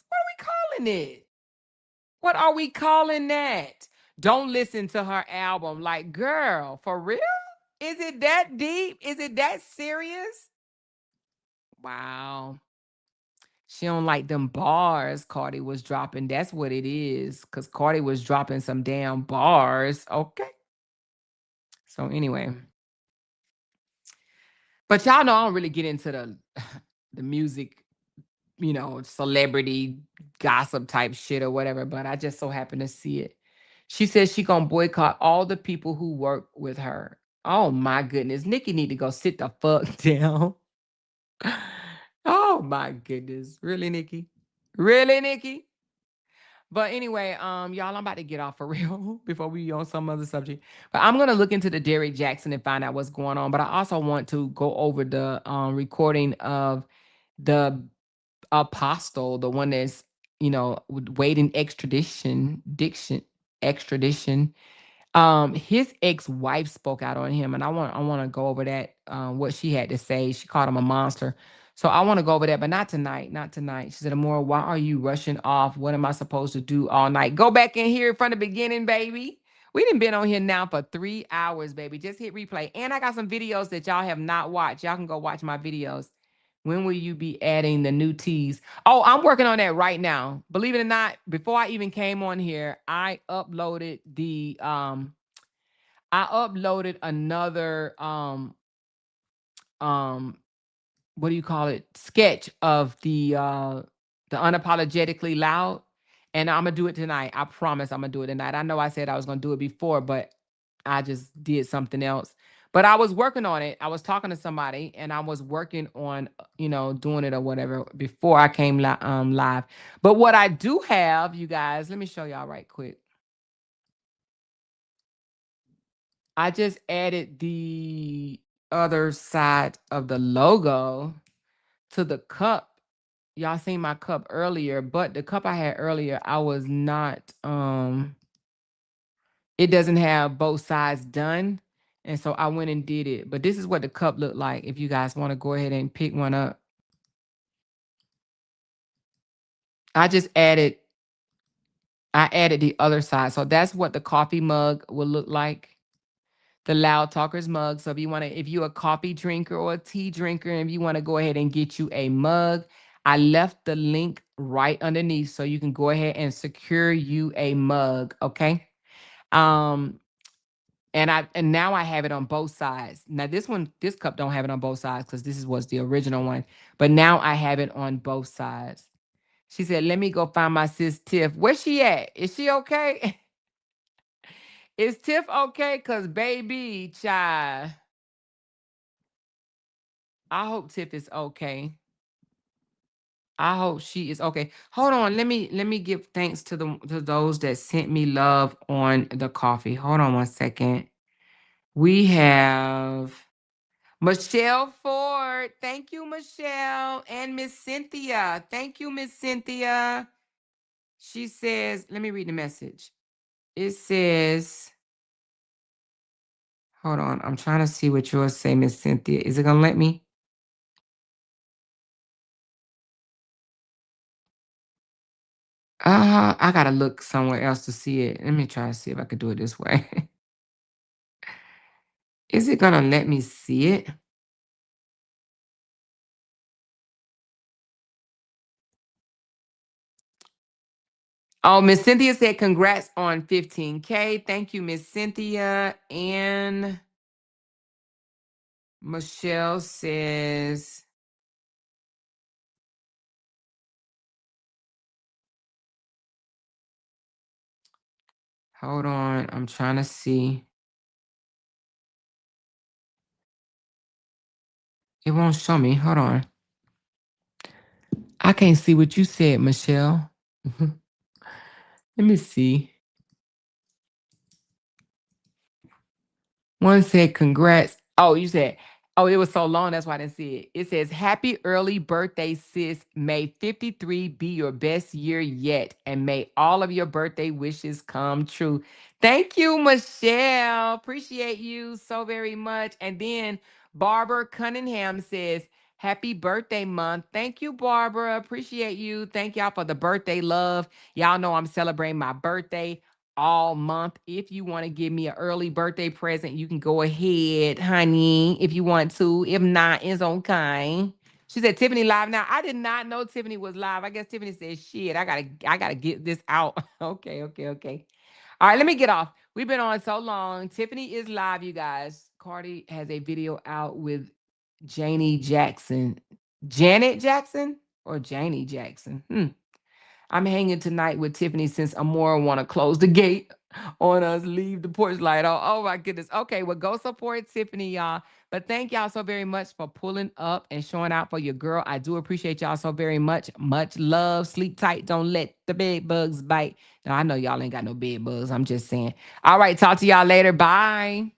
what are we calling it? What are we calling that? Don't listen to her album. Like, girl, for real? Is it that deep? Is it that serious? Wow. She don't like them bars Cardi was dropping. That's what it is. Because Cardi was dropping some damn bars. Okay. So anyway. But y'all know I don't really get into the music, celebrity gossip type shit or whatever. But I just so happen to see it. She says she gonna boycott all the people who work with her. Oh my goodness. Nikki need to go sit the fuck down. Oh my goodness. Really, Nikki? Really, Nikki? But anyway, y'all, I'm about to get off for real before we on some other subject. But I'm gonna look into the Derrick Jackson and find out what's going on. But I also want to go over the recording of the apostle, the one that's waiting extradition. His ex-wife spoke out on him, and I want to go over that, what she had to say. She called him a monster. So I want to go over that, but not tonight. Not tonight. She said, Amora, why are you rushing off? What am I supposed to do all night? Go back in here from the beginning, baby. We done been on here now for 3 hours, baby. Just hit replay. And I got some videos that y'all have not watched. Y'all can go watch my videos. When will you be adding the new teas? Oh, I'm working on that right now. Believe it or not, before I even came on here, I uploaded another um what do you call it? Sketch of the unapologetically loud. And I'm gonna do it tonight. I promise I'm gonna do it tonight. I know I said I was gonna do it before, but I just did something else. But I was working on it. I was talking to somebody and I was working on, doing it or whatever before I came live. But what I do have, you guys, let me show y'all right quick. I just added the other side of the logo to the cup. Y'all seen my cup earlier, but the cup I had earlier, I was not, it doesn't have both sides done. And so I went and did it. But this is what the cup looked like if you guys want to go ahead and pick one up. I added the other side. So that's what the coffee mug will look like. The LOUDTalkerz mug. So if you're a coffee drinker or a tea drinker, and if you want to go ahead and get you a mug, I left the link right underneath so you can go ahead and secure you a mug. Okay. And now I have it on both sides. Now this cup don't have it on both sides because this was the original one. But now I have it on both sides. She said, let me go find my sis Tiff. Where's she at? Is she okay? Is Tiff okay? Because baby, child, I hope Tiff is okay. I hope she is okay. Hold on. Let me give thanks to those that sent me love on the coffee. Hold on one second. We have Michelle Ford. Thank you, Michelle. And Miss Cynthia. Thank you, Miss Cynthia. She says, let me read the message. It says, hold on. I'm trying to see what yours say, Miss Cynthia. Is it going to let me? I got to look somewhere else to see it. Let me try to see if I could do it this way. Is it going to let me see it? Oh, Miss Cynthia said congrats on 15K. Thank you, Miss Cynthia. And Michelle says, hold on. I'm trying to see. It won't show me. Hold on. I can't see what you said, Michelle. Let me see. One said congrats. Oh, you said, oh, it was so long. That's why I didn't see it. It says, happy early birthday, sis. May 53 be your best year yet. And may all of your birthday wishes come true. Thank you, Michelle. Appreciate you so very much. And then Barbara Cunningham says, happy birthday month. Thank you, Barbara. Appreciate you. Thank y'all for the birthday love. Y'all know I'm celebrating my birthday all month. If you want to give me an early birthday present, you can go ahead, honey, if you want to. If not, it's okay. She said Tiffany live now. I did not know Tiffany was live. I guess Tiffany said, shit, I gotta get this out. Okay. All right, let me get off. We've been on so long. Tiffany is live, you guys. Cardi has a video out with Janie Jackson. Janet Jackson or Janie Jackson? I'm hanging tonight with Tiffany since Amora want to close the gate. on us. Leave the porch light on. Oh my goodness. Okay, well, go support Tiffany, y'all. But thank y'all so very much for pulling up and showing out for your girl. I do appreciate y'all so very much. Much love. Sleep tight. Don't let the bed bugs bite. Now, I know y'all ain't got no bed bugs. I'm just saying. All right, talk to y'all later. Bye.